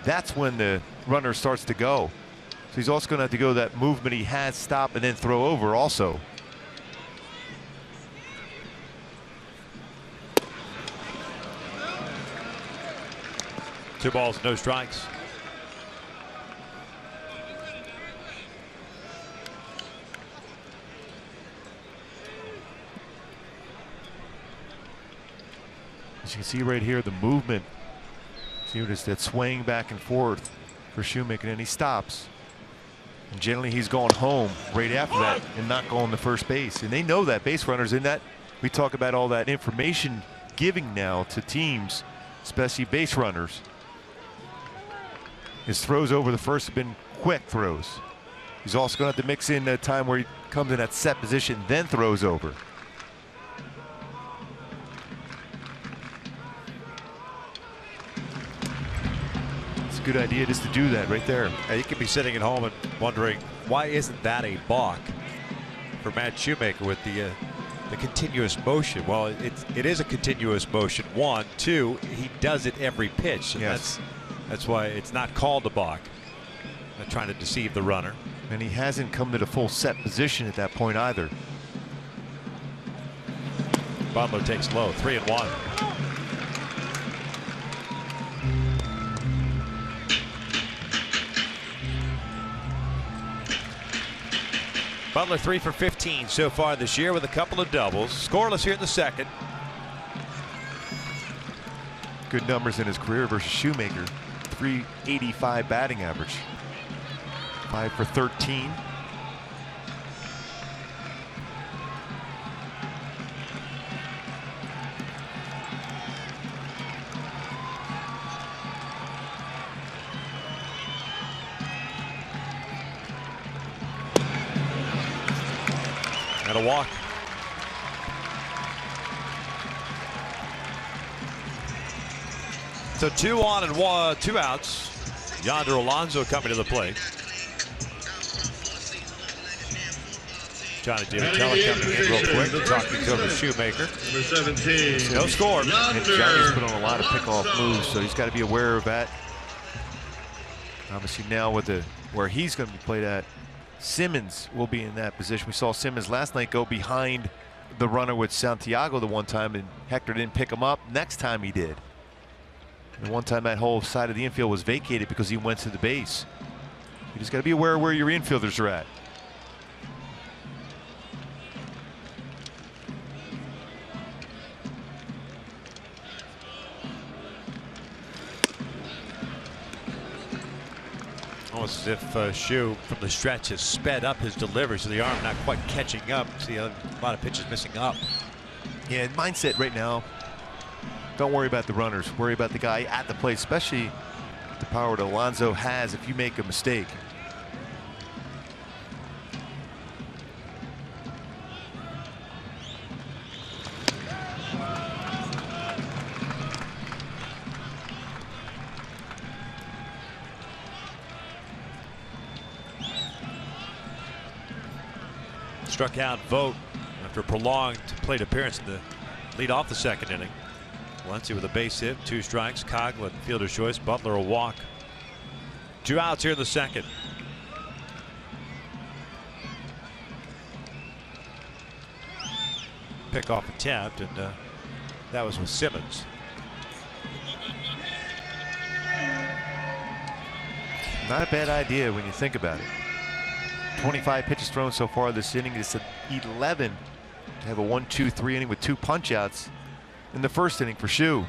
that's when the runner starts to go. So he's also going to have to go that movement he has, stop, and then throw over also. Two balls, no strikes. As you can see right here, the movement. See what is that swaying back and forth for Shoemaker, and he stops. And generally he's going home right after that and not going to first base. And they know that, base runners, in that we talk about all that information giving now to teams, especially base runners. His throws over the first have been quick throws. He's also going to have to mix in that time where he comes in that set position, then throws over. It's a good idea just to do that right there. You could be sitting at home and wondering, why isn't that a balk for Matt Shoemaker with the continuous motion? Well, it is a continuous motion. 1, 2, he does it every pitch. And yes. That's why it's not called a balk. Not trying to deceive the runner. And he hasn't come to the full set position at that point either. Butler takes low, 3-1. Butler 3 for 15 so far this year with a couple of doubles. Scoreless here in the second. Good numbers in his career versus Shoemaker. .385 batting average. 5 for 13. and a walk. So 2 on and 2 outs. Yonder Alonso coming to the plate. Johnny GIAVOTELLA coming in real quick, talking to the Shoemaker. Number 17. No score. And Johnny's put on a lot of pickoff moves, so he's got to be aware of that. Obviously now with where he's going to be played at, Simmons will be in that position. We saw Simmons last night go behind the runner with Santiago the one time, and Hector didn't pick him up. Next time he did. And one time that whole side of the infield was vacated because he went to the base. You just got to be aware of where your infielders are at. Almost as if Shu from the stretch has sped up his delivery, so the arm not quite catching up. See a lot of pitches missing up. Yeah, mindset right now, don't worry about the runners. Worry about the guy at the plate, especially the power that Alonso has if you make a mistake. Struck out Vogt after a prolonged plate appearance in the lead off the second inning. Valencia with a base hit, 2 strikes. COGHLAN fielder's choice. Butler a walk. 2 outs here in the second. Pickoff attempt, and that was with Simmons. Not a bad idea when you think about it. 25 pitches thrown so far this inning. It's 11 to have a 1-2-3 inning with 2 punch outs in the first inning for Shu.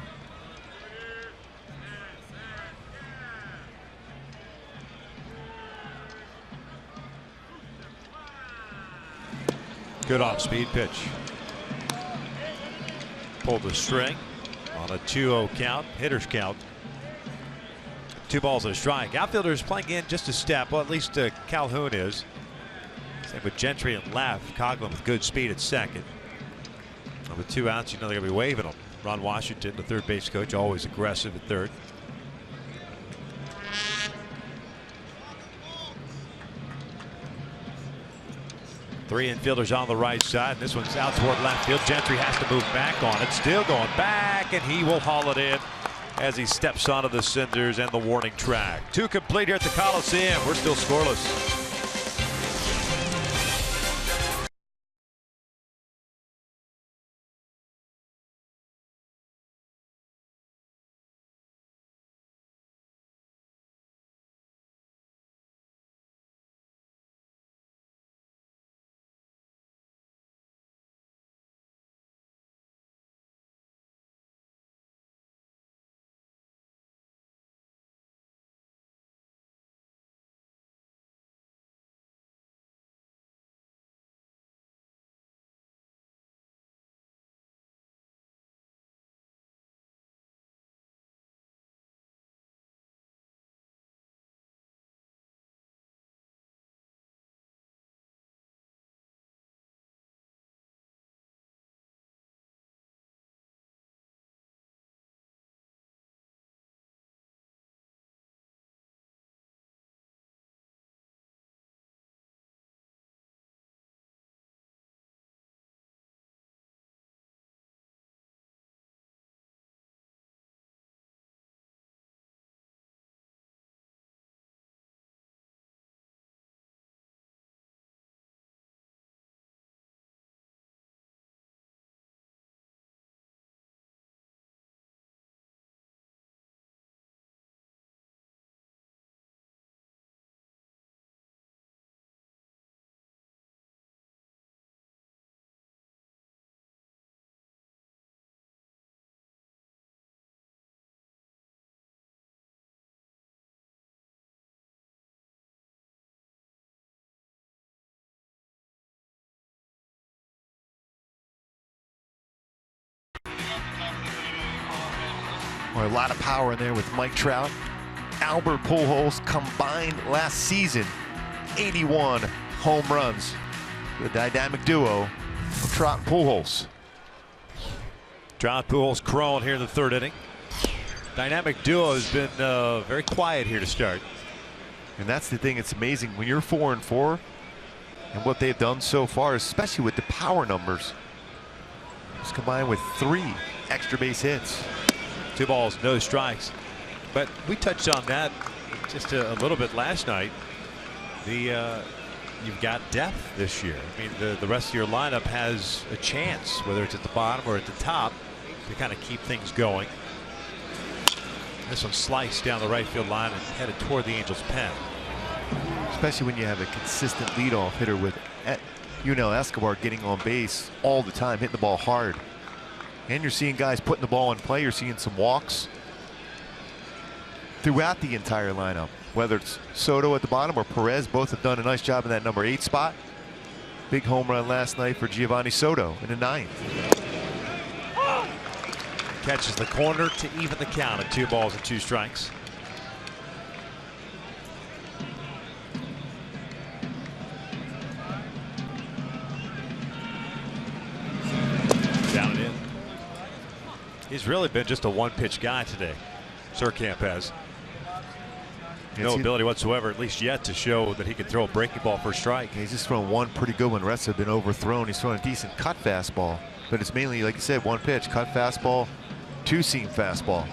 Good off-speed pitch. Pulled the string on a 2-0 count, hitter's count. 2 balls and a strike. Outfielders playing in just a step. Well, at least Calhoun is. Same with Gentry and left. COGHLAN with good speed at second. And with 2 outs, you know they're going to be waving them. Ron Washington, the third base coach, always aggressive at third. Three infielders on the right side. And this one's out toward left field. Gentry has to move back on it. Still going back, and he will haul it in as he steps onto the cinders and the warning track. 2 complete here at the Coliseum. We're still scoreless. Or a lot of power in there with Mike Trout. Albert Pujols combined last season 81 home runs. The dynamic duo Trout and Pujols. Trout, Pujols, Cron here in the third inning. Dynamic duo has been very quiet here to start. And that's the thing, it's amazing when you're 4-4 and what they've done so far, especially with the power numbers. It's combined with 3 extra base hits. 2 balls, no strikes. But we touched on that just a little bit last night. You've got depth this year. I mean, the rest of your lineup has a chance, whether it's at the bottom or at the top, to kind of keep things going. This one sliced down the right field line and headed toward the Angels' pen. Especially when you have a consistent leadoff hitter with YUNEL ESCOBAR getting on base all the time, hitting the ball hard. And you're seeing guys putting the ball in play. You're seeing some walks throughout the entire lineup. Whether it's Soto at the bottom or Perez, both have done a nice job in that number 8 spot. Big home run last night for Giovanni Soto in the 9th. Catches the corner to even the count at 2 balls and 2 strikes. Down and in. He's really been just a one-pitch guy today. Surkamp has. No ability whatsoever, at least yet, to show that he can throw a breaking ball for a strike. He's just thrown one pretty good one. Rest have been overthrown. He's throwing a decent cut fastball, but it's mainly, like you said, one pitch, cut fastball, 2-seam fastball.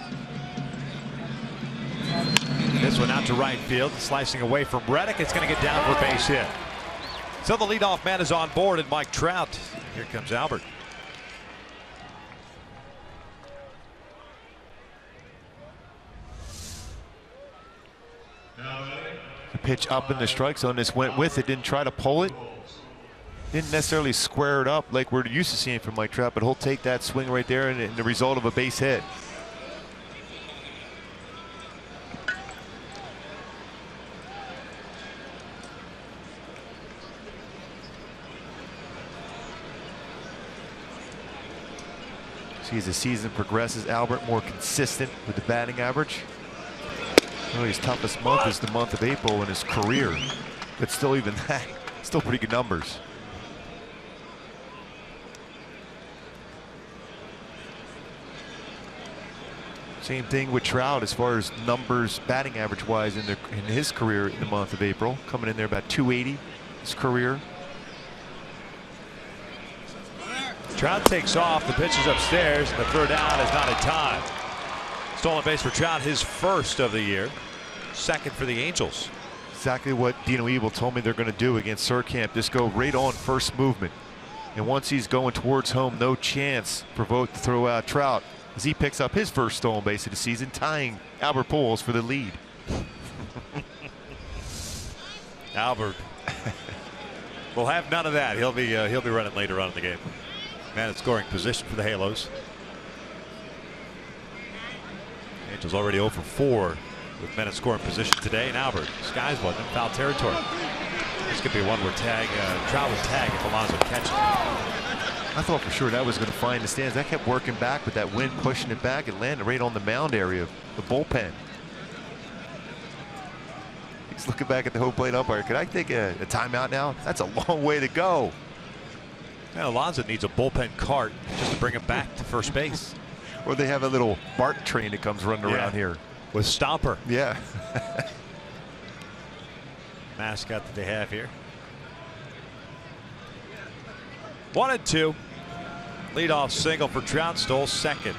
This one out to right field, slicing away from Reddick. It's going to get down for a base hit. So the leadoff man is on board, and Mike Trout. Here comes Albert. The pitch up in the strike zone. This went with it, didn't try to pull it. Didn't necessarily square it up like we're used to seeing from Mike Trout, but he'll take that swing right there and the result of a base hit. See, as the season progresses, Albert more consistent with the batting average. His toughest month is the month of April in his career, but still, even that, still pretty good numbers. Same thing with Trout as far as numbers, batting average wise in his career in the month of April, coming in there about 280 his career. Trout takes off. The pitch is upstairs, and the throw down is not in time. Stolen base for Trout, his first of the year, second for the Angels. Exactly what Dino Evil told me they're going to do against Surkamp. Just go right on first movement. And once he's going towards home, no chance for VOGT to throw out Trout as he picks up his first stolen base of the season, tying Albert Pujols for the lead. Albert will have none of that. He'll be running later on in the game. Man in scoring position for the Halos. Angels already 0 for 4 with men in scoring position today. And Albert skies one in foul territory. This could be one where Trout would tag if Alonso catches it. I thought for sure that was going to find the stands. That kept working back with that wind pushing it back and landed right on the mound area of the bullpen. He's looking back at the home plate umpire. Could I take a timeout now? That's a long way to go. Yeah, Alonso needs a bullpen cart just to bring him back to first base. Or they have a little BART train that comes running around here. With Stomper. Yeah. Mascot that they have here. 1-2. Leadoff single for Trout, stole second.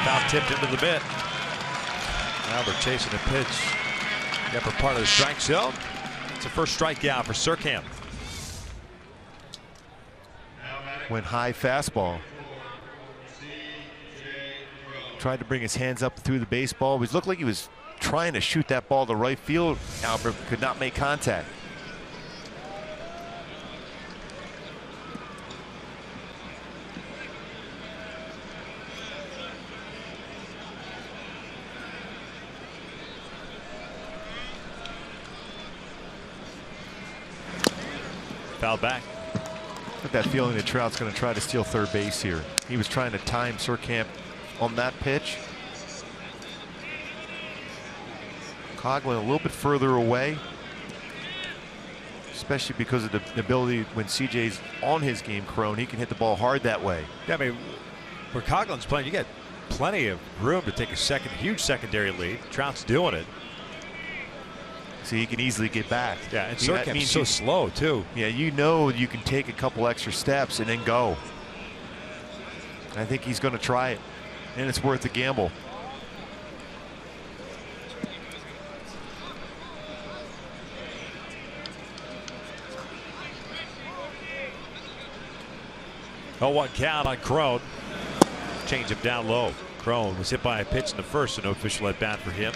Foul tipped into the mitt. Albert chasing a pitch. The upper part of the strike zone. It's a first strikeout for Surkamp. Went high fastball. Tried to bring his hands up through the baseball. It looked like he was trying to shoot that ball to right field. Albert could not make contact. Foul back. Got that feeling that Trout's going to try to steal third base here. He was trying to time Surkamp on that pitch. Coghlan a little bit further away, especially because of the ability when CJ's on his game, Crone, he can hit the ball hard that way. Yeah, I mean, where Coghlan's playing, you get plenty of room to take a huge secondary lead. Trout's doing it. So he can easily get back. Yeah, and Surkamp's so slow too. Yeah, you know you can take a couple extra steps and then go. I think he's going to try it, and it's worth the gamble. Oh, 1 count on Crone. Change him down low. Crone was hit by a pitch in the first, so no official at bat for him.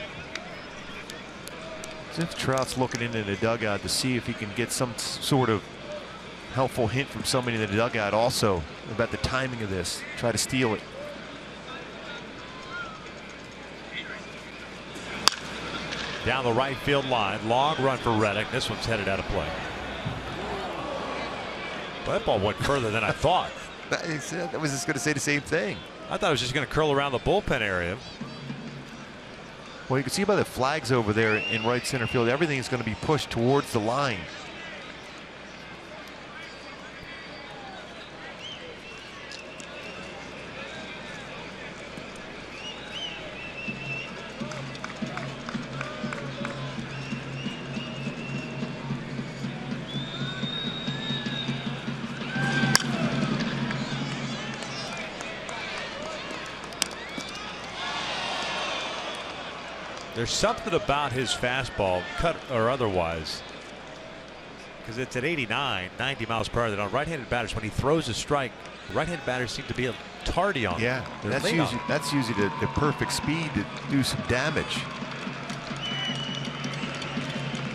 As if Trout's looking into the dugout to see if he can get some sort of helpful hint from somebody in the dugout also about the timing of this. Try to steal it. Down the right field line. Long run for Reddick. This one's headed out of play. Well, that ball went further than I thought. I was just going to say the same thing. I thought it was just going to curl around the bullpen area. Well, you can see by the flags over there in right center field, everything is going to be pushed towards the line. There's something about his fastball, cut or otherwise, because it's at 89, 90 miles per hour, that on right-handed batters, when he throws a strike, right-handed batters seem to be a tardy on. Yeah, that's usually the perfect speed to do some damage.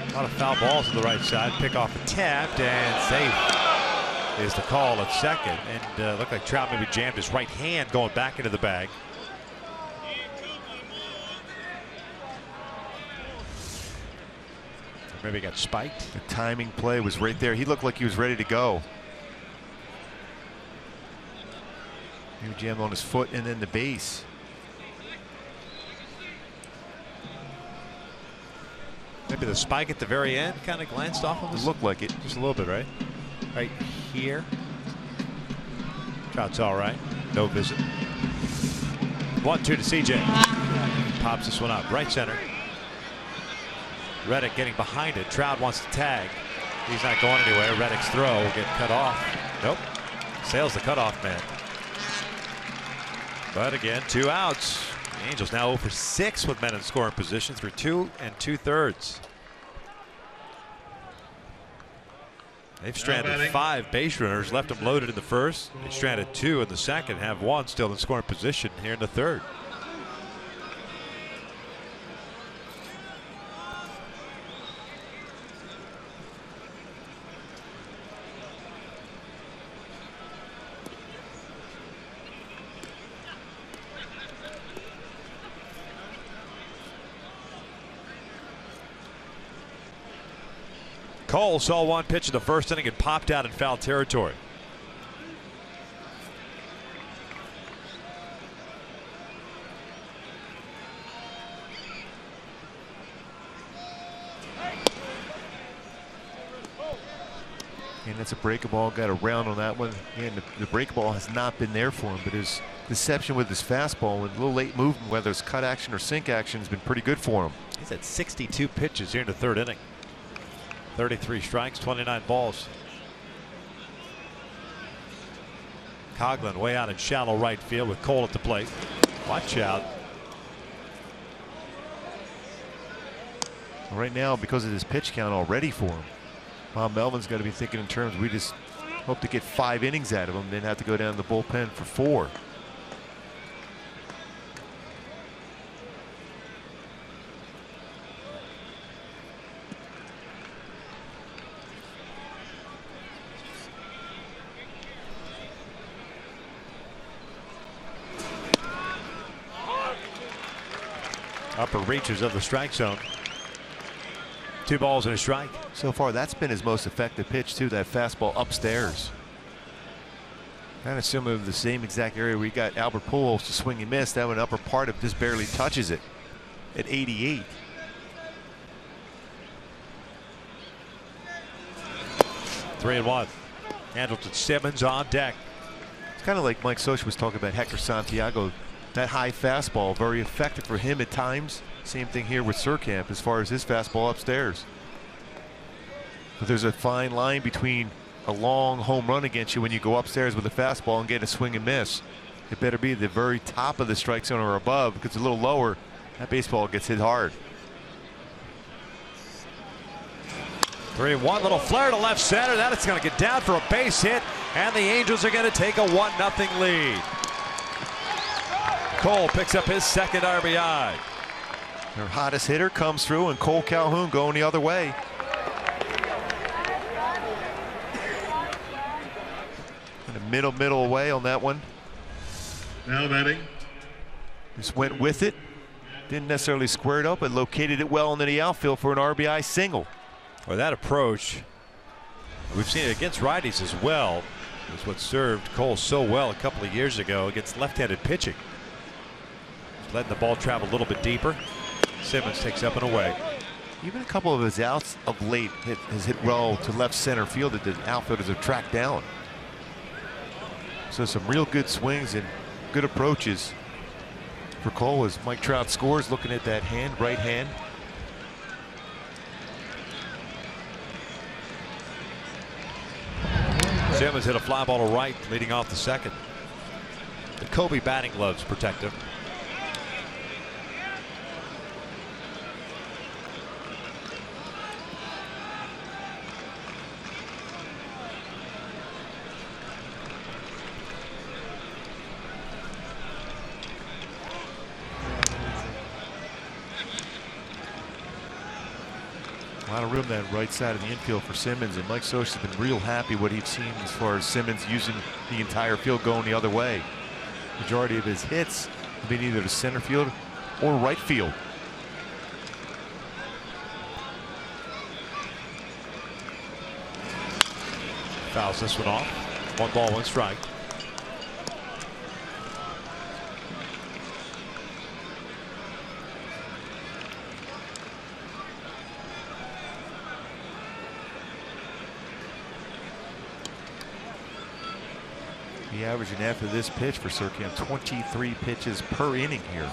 A lot of foul balls to the right side. Pick off a tapped and safe is the call at second. And looked like Trout maybe jammed his right hand going back into the bag. Maybe got spiked. The timing play was right there. He looked like he was ready to go. He jammed on his foot and then the base. Maybe the spike at the very end kind of glanced off of us. It looked like it. Just a little bit, right? Right here. Trout's all right. No visit. 1-2 to CJ. Pops this one up. Right center. Reddick getting behind it. Trout wants to tag. He's not going anywhere. Reddick's throw will get cut off. Nope. Sale's the cutoff man. But again, 2 outs. The Angels now 0 for 6 with men in scoring position through 2 2/3. They've stranded 5 base runners, left them loaded in the first. They stranded 2 in the second, have 1 still in scoring position here in the third. Cole saw 1 pitch in the first inning and popped out in foul territory. And that's a breaking ball. Got around on that one. And the break ball has not been there for him, but his deception with his fastball and a little late movement, whether it's cut action or sink action, has been pretty good for him. He's at 62 pitches here in the third inning. 33 strikes, 29 balls. Coghlan way out in shallow right field with Cole at the plate. Watch out. Right now, because of this pitch count already for him, Bob Melvin's got to be thinking in terms, we just hope to get 5 innings out of him, then have to go down to the bullpen for 4. Upper reaches of the strike zone. 2 balls and a strike. So far, that's been his most effective pitch, too, that fastball upstairs. Kind of similar to the same exact area we got Albert Pujols to swing and miss. That one upper part of just barely touches it at 88. 3-1. Andrelton Simmons on deck. It's kind of like Mike Socha was talking about Hector Santiago. That high fastball, very effective for him at times. Same thing here with Surkamp as far as his fastball upstairs. But there's a fine line between a long home run against you when you go upstairs with a fastball and get a swing and miss. It better be the very top of the strike zone or above, because a little lower, that baseball gets hit hard. 3-1, little flare to left center. That is going to get down for a base hit, and the Angels are going to take a 1-0 lead. Cole picks up his second RBI. Their hottest hitter comes through, and Cole Calhoun going the other way. And a middle away on that one. Now batting. Just went with it. Didn't necessarily square it up, but located it well into the outfield for an RBI single. Well, that approach, we've seen it against righties as well. Is what served Cole so well a couple of years ago against left-handed pitching. Letting the ball travel a little bit deeper. Simmons takes up and away. Even a couple of his outs of late has hit well to left center field that the outfielders have tracked down. So some real good swings and good approaches for Cole as Mike Trout scores, looking at that hand, right hand. Simmons hit a fly ball to right, leading off the second. The Kobe batting gloves protect him. A lot of room that right side of the infield for Simmons, and Mike Socha has been real happy what he's seen as far as Simmons using the entire field going the other way. Majority of his hits have been either to center field or right field. Fouls this one off. 1 ball, 1 strike. The averaging after this pitch for Surkamp, 23 pitches per inning here.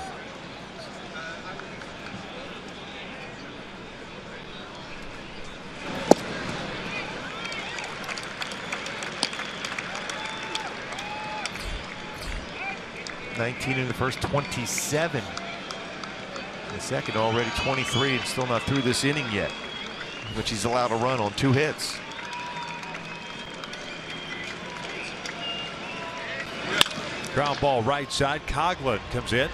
$19 in the first, 27 in the second, already 23 and still not through this inning yet, which he's allowed to run on 2 hits. Ground ball right side. COGHLAN comes in.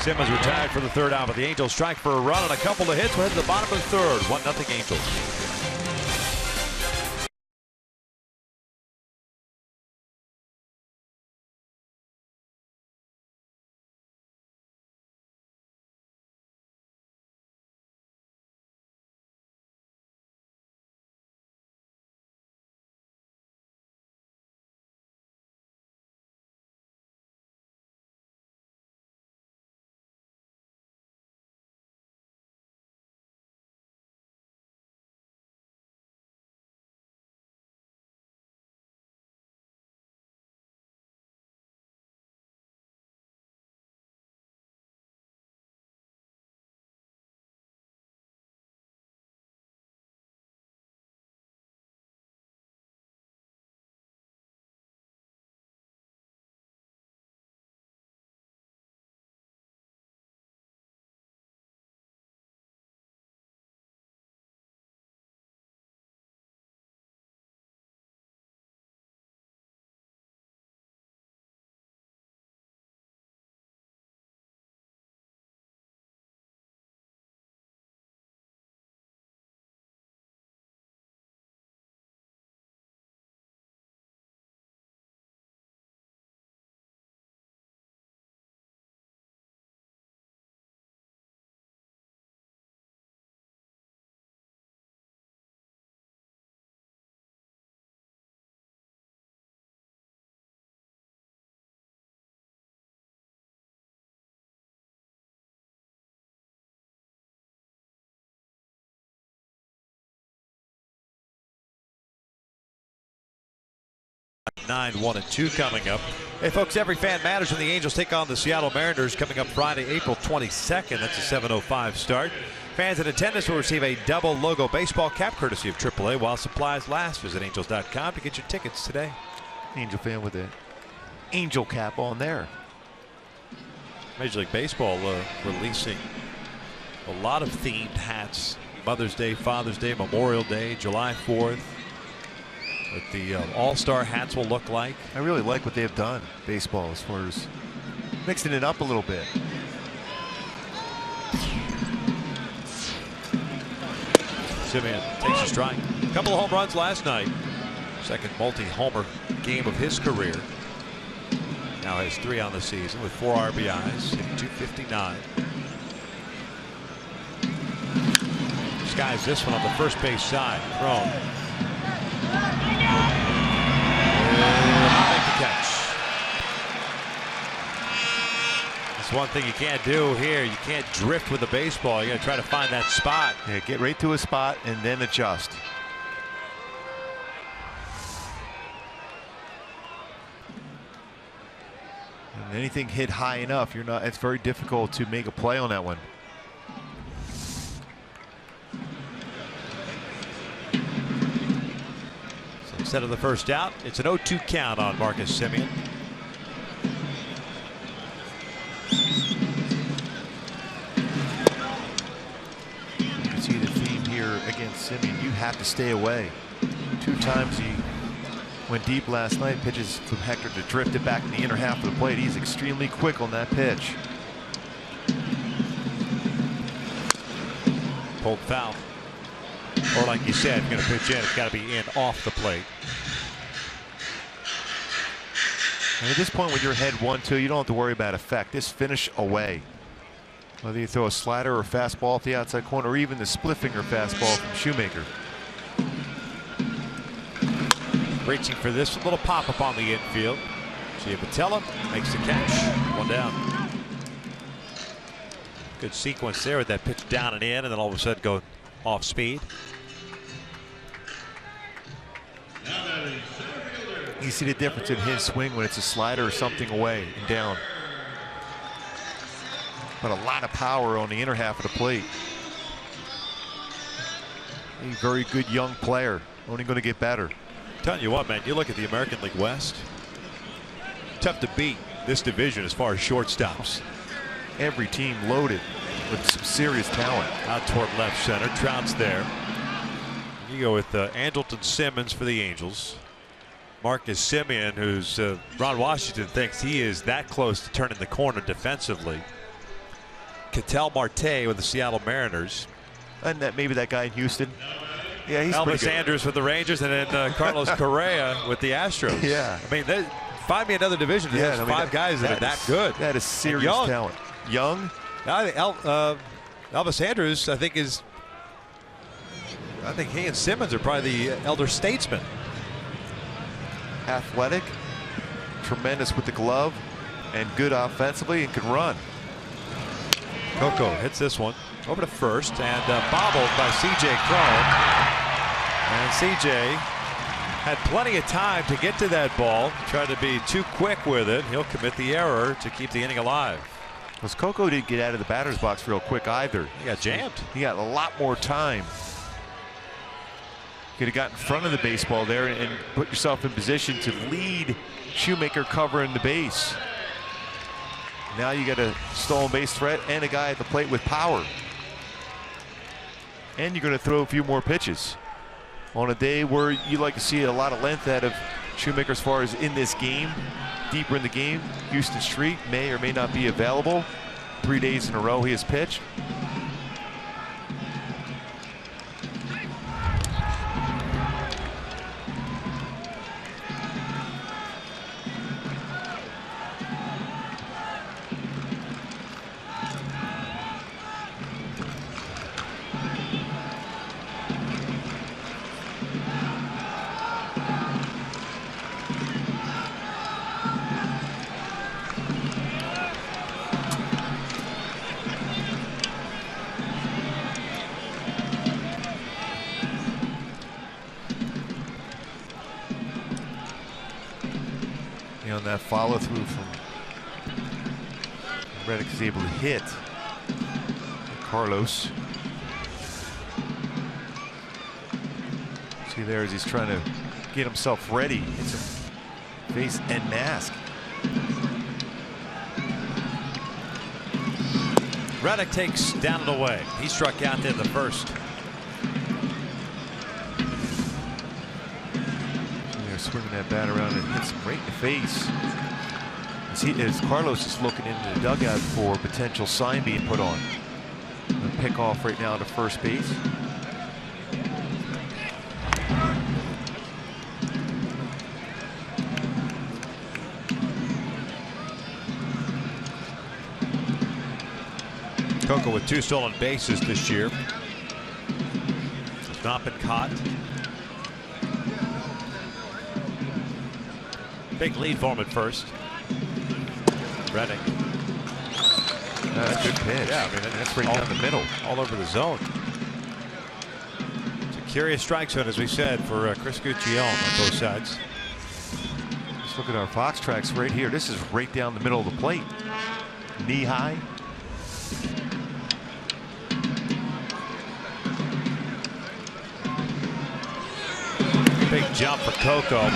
Simmons retired for the 3rd out, but the Angels strike for a run and a couple of hits. We're headed to the bottom of the 3rd. 1-0 Angels. 9, 1-2 coming up. Hey folks, every fan matters when the Angels take on the Seattle Mariners coming up Friday, April 22nd. That's a 7:05 start. Fans in attendance will receive a double logo baseball cap courtesy of AAA while supplies last. Visit angels.com to get your tickets today. Angel fan with an angel cap on there. Major League Baseball releasing a lot of themed hats. Mother's Day, Father's Day, Memorial Day, July 4th. What the all-star hats will look like. I really like what they have done, baseball, as far as mixing it up a little bit. Simeon takes a strike. A couple of home runs last night. Second multi-homer game of his career. Now has 3 on the season with 4 RBIs, hitting .259. Skies this one on the first base side. Thrown. Make the catch. That's one thing you can't do here. You can't drift with the baseball. You got to try to find that spot. Yeah, get right to a spot and then adjust. And anything hit high enough, you're not. It's very difficult to make a play on that one. Instead of the first out, it's an 0-2 count on Marcus Simeon. You can see the theme here against Simeon. You have to stay away. 2 times he went deep last night. Pitches from Hector to drift it back in the inner half of the plate. He's extremely quick on that pitch. Pulled foul. Or like you said, you're going to pitch in, it's got to be in off the plate. And at this point, when you're ahead 1-2, you don't have to worry about effect. Just finish away. Whether you throw a slider or a fastball off the outside corner, or even the split finger fastball from Shoemaker. Reaching for this little pop up on the infield. GIAVOTELLA makes the catch. 1 down. Good sequence there with that pitch down and in, and then all of a sudden go off speed. You see the difference in his swing when it's a slider or something away and down. But a lot of power on the inner half of the plate. A very good young player, only going to get better. Telling you what, man, you look at the American League West. Tough to beat this division as far as shortstops. Every team loaded with some serious talent. Out toward left center, Trout's there. You go with Andrelton Simmons for the Angels. Marcus Simeon, who's Ron Washington thinks he is that close to turning the corner defensively. Ketel Marte with the Seattle Mariners. And that maybe that guy in Houston. Yeah, he's Elvis Andrus with the Rangers, and then Carlos Correa with the Astros. Yeah. I mean, find me another division that has 5 guys that are that good. That is serious talent. Young. I think Elvis Andrus, I think he and Simmons are probably the elder statesmen. Athletic, tremendous with the glove, and good offensively, and can run. COCO hits this one over to first, and bobbled by C.J. Cron. And C.J. had plenty of time to get to that ball. Tried to be too quick with it. He'll commit the error to keep the inning alive. Because COCO didn't get out of the batter's box real quick either. He got jammed. He got a lot more time. Could have got in front of the baseball there and put yourself in position to lead Shoemaker covering the base. Now you got a stolen base threat and a guy at the plate with power. And you're going to throw a few more pitches. On a day where you like to see a lot of length out of Shoemaker as far as in this game, deeper in the game, Houston Street may or may not be available. 3 days in a row he has pitched. On that follow through from Reddick is able to hit Carlos. See there as he's trying to get himself ready. It's a face and mask. Reddick takes down and away. He struck out there in the first. Swinging that bat around and hits him right in the face. As Carlos is looking into the dugout for a potential sign being put on. A pick off right now to first base. COCO with 2 stolen bases this year. Has not been caught. Big lead for him at first. Reddick. That's a good pitch. Yeah, I mean, that's right down the middle. All over the zone. It's a curious strike zone, as we said, for Chris Guccione on both sides. Let's look at our Fox tracks right here. This is right down the middle of the plate. Knee high. Big jump for COCO.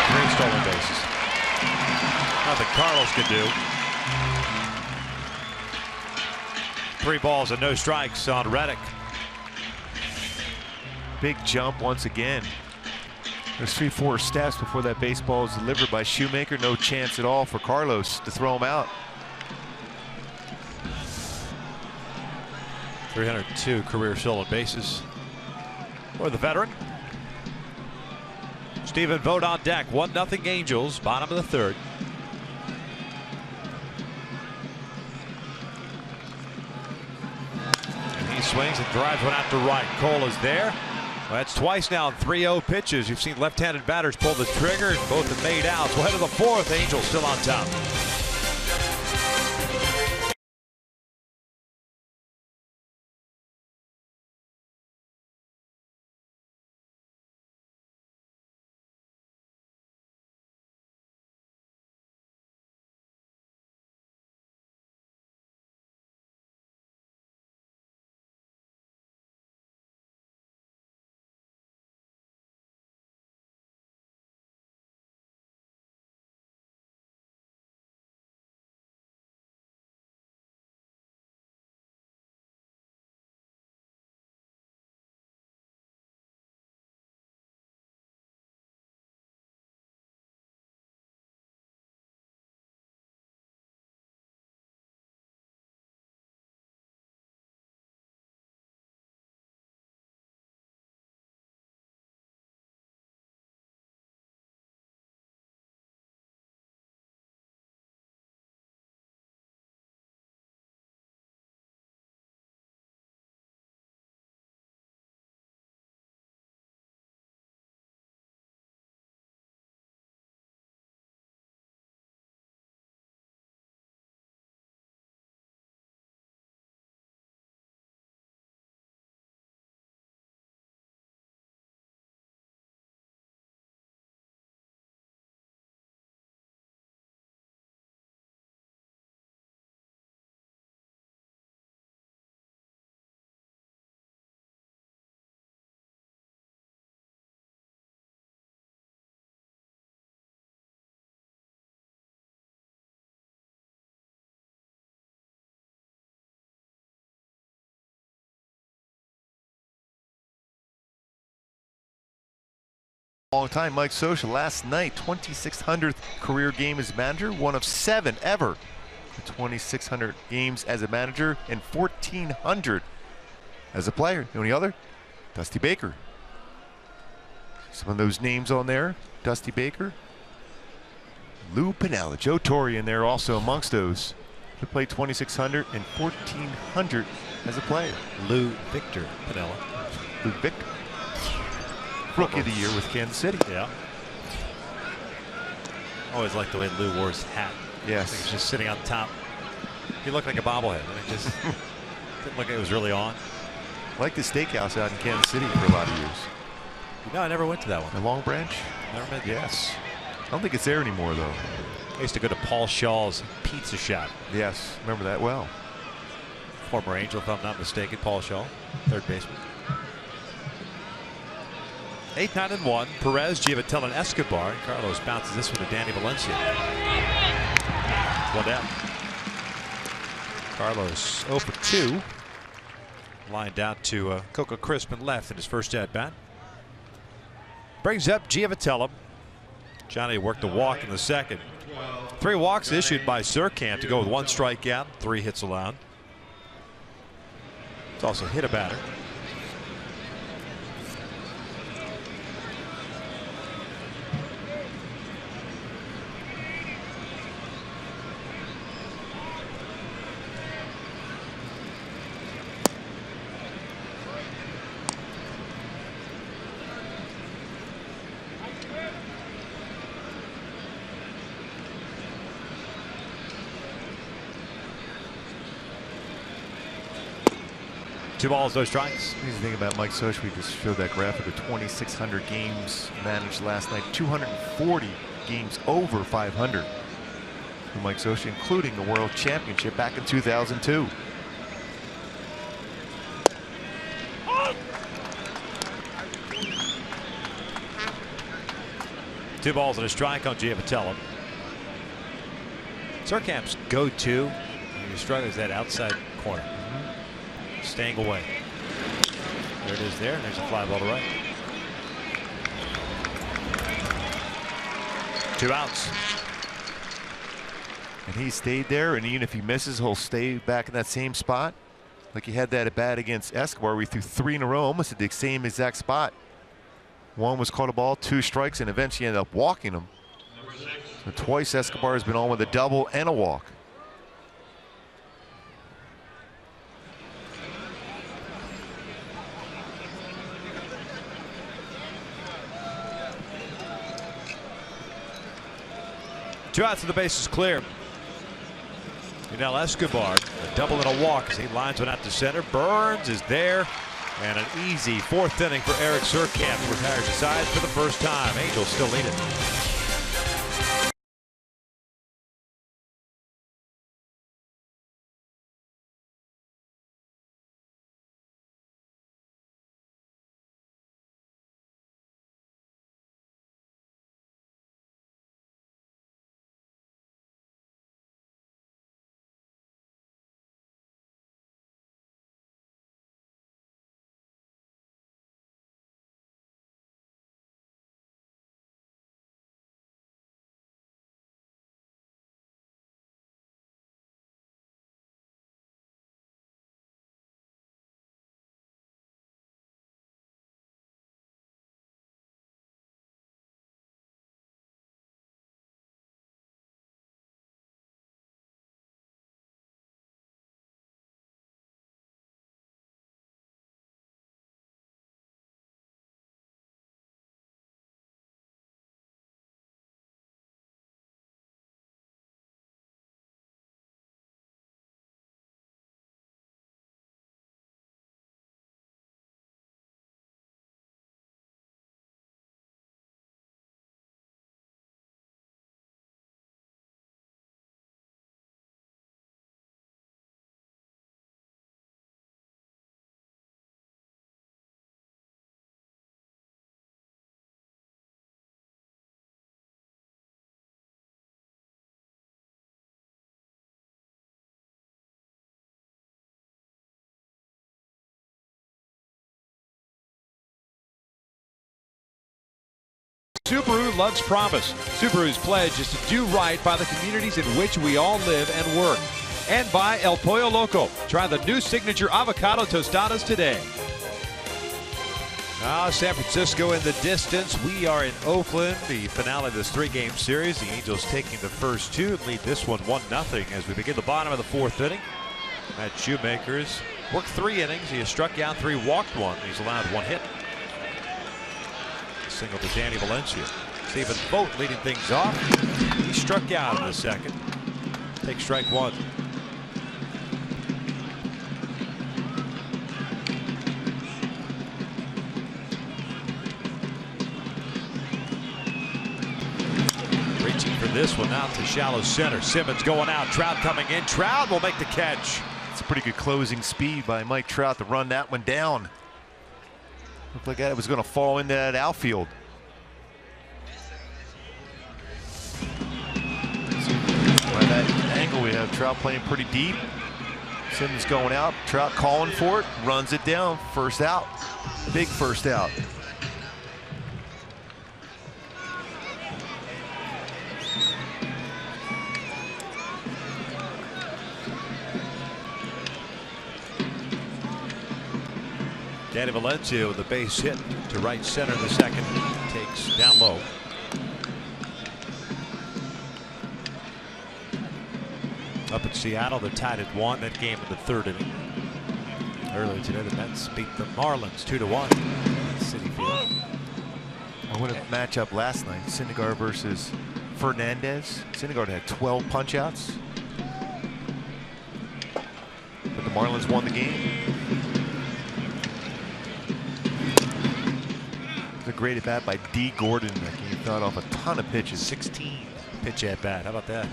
3 stolen bases. Nothing Carlos could do. 3 balls and no strikes on Reddick. Big jump once again. There's 3-4 steps before that baseball is delivered by Shoemaker. No chance at all for Carlos to throw him out. 302 career stolen bases for the veteran. Stephen Vogt on deck. 1-0 Angels, bottom of the 3rd. And he swings and drives one out to right. Cole is there. Well, that's twice now in 3-0 pitches. You've seen left-handed batters pull the trigger, and both have made outs. We'll head to the 4th. Angels still on top. Long time Mike Scioscia last night, 2,600th career game as manager, one of 7 ever. 2,600 games as a manager and 1,400 as a player. The only other, Dusty Baker. Some of those names on there, Dusty Baker, Lou Piniella, Joe Torre in there also amongst those. He played 2,600 and 1,400 as a player. Lou Victor Piniella. Lou Victor. Rookie of the year with Kansas City. Yeah. Always liked the way Lou wore his hat. Yes. He was just sitting on top. He looked like a bobblehead. It just didn't look like it was really on. Like the steakhouse out in Kansas City for a lot of years. No, I never went to that one. The Long Branch? Never met. Yes. I don't think it's there anymore, though. I used to go to Paul Shaw's Pizza Shop. Yes, remember that well. Former Angel, if I'm not mistaken, Paul Shaw, third baseman. 8, 9, and 1. Perez, GIAVOTELLA, and ESCOBAR. And Carlos bounces this one to Danny Valencia. One down. Carlos 0 for 2. Line down to COCO Crispin left in his first at bat. Brings up GIAVOTELLA. Johnny worked the walk in the second. 3 walks issued by Surkamp to go with 1 strikeout, 3 hits allowed. It's also hit a batter. Two balls, no strikes. Easy thing about Mike Soch, we just showed that graphic of 2,600 games managed last night, 240 games over 500 for Mike Soch, including the World Championship back in 2002. Two balls and a strike on GIAVOTELLA. Surkamp's go-to when he struggles that outside corner. Staying away. There it is there. And there's a fly ball to right. 2 outs. And he stayed there, and even if he misses, he'll stay back in that same spot. Like he had that at bat against ESCOBAR. We threw 3 in a row, almost at the same exact spot. 1 was caught a ball, 2 strikes, and eventually ended up walking him. So twice ESCOBAR has been on with a double and a walk. Two outs and the base is clear. YUNEL ESCOBAR, a double and a walk as he lines one out to center. Burns is there, and an easy 4th inning for Eric Surkamp, who retires the side for the first time. Angels still lead it. Subaru loves promise. Subaru's pledge is to do right by the communities in which we all live and work. And by El Pollo Loco. Try the new signature avocado tostadas today. San Francisco in the distance. We are in Oakland, the finale of this 3-game series. The Angels taking the first 2 and lead this one 1-0 as we begin the bottom of the 4th inning. Matt Shoemaker's worked 3 innings. He has struck out 3, walked 1. He's allowed 1 hit. Single to Danny Valencia. Stephen Vogt leading things off. He struck out in the second. Take strike 1. in this one. Out to shallow center. Simmons going out. Trout coming in. Trout will make the catch. It's a pretty good closing speed by Mike Trout to run that one down. Looked like that was going to fall into that outfield. By that angle, we have Trout playing pretty deep. Simmons going out. Trout calling for it. Runs it down. First out. Big first out. Danny Valencia with a base hit to right center in the second. Takes down low. Up in Seattle, they're tied at 1. That game in the 3rd inning. Earlier today, the Mets beat the Marlins 2-1 at Citi Field. What a matchup last night. Syndergaard versus Fernandez. Syndergaard had 12 punch-outs. But the Marlins won the game. A great at bat by D. Gordon. That game thought off a ton of pitches. 16 pitch at bat. How about that?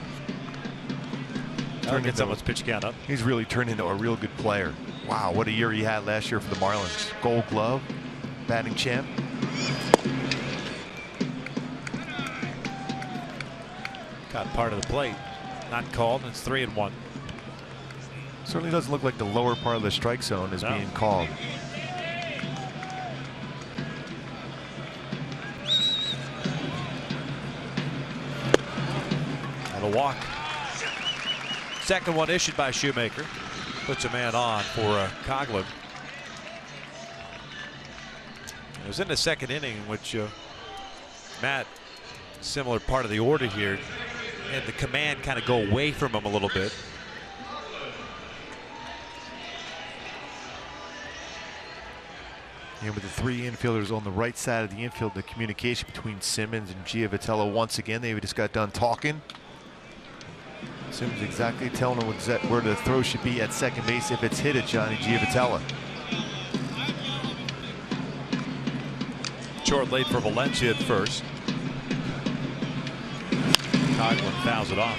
Turn get someone's pitch count up. He's really turned into a real good player. Wow, what a year he had last year for the Marlins. Gold Glove, batting champ. Caught part of the plate. Not called. It's 3-1. Certainly doesn't look like the lower part of the strike zone is being called. A walk. Second one issued by Shoemaker. Puts a man on for COGHLAN. It was in the second inning in which Matt, similar part of the order here, had the command kind of go away from him a little bit. And with the 3 infielders on the right side of the infield, the communication between Simmons and GIAVOTELLA once again, they just got done talking. Simmons exactly telling him where the throw should be at second base if it's hit at Johnny GIAVOTELLA. Short lead for Valencia at first. COGHLAN fouls it off.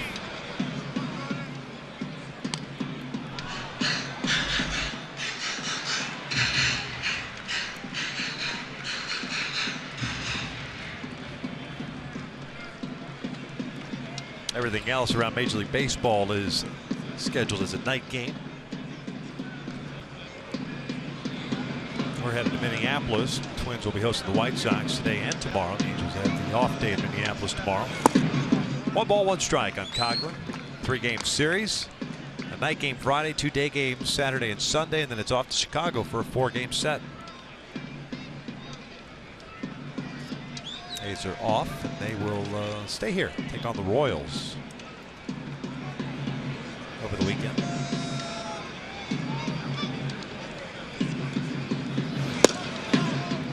Everything else around Major League Baseball is scheduled as a night game. We're headed to Minneapolis. Twins will be hosting the White Sox today and tomorrow. The Angels have the off day in Minneapolis tomorrow. 1 ball, 1 strike on COGHLAN. 3-game series. A night game Friday, 2 day games Saturday and Sunday, and then it's off to Chicago for a 4-game set. A's are off, and they will stay here, take on the Royals over the weekend.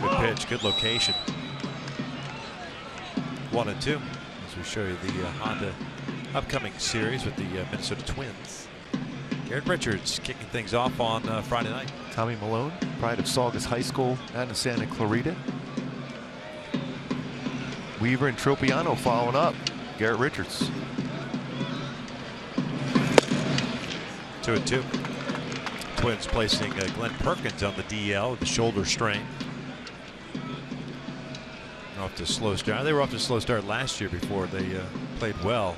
Good pitch, good location. 1-2 as we show you the Honda upcoming series with the Minnesota Twins. Garrett Richards kicking things off on Friday night. Tommy Malone, pride of Saugus High School out in Santa Clarita. Weaver and Tropiano following up. Garrett Richards. 2-2. Twins placing Glenn Perkins on the DL with the shoulder strain. Off to a slow start. They were off to a slow start last year before they played well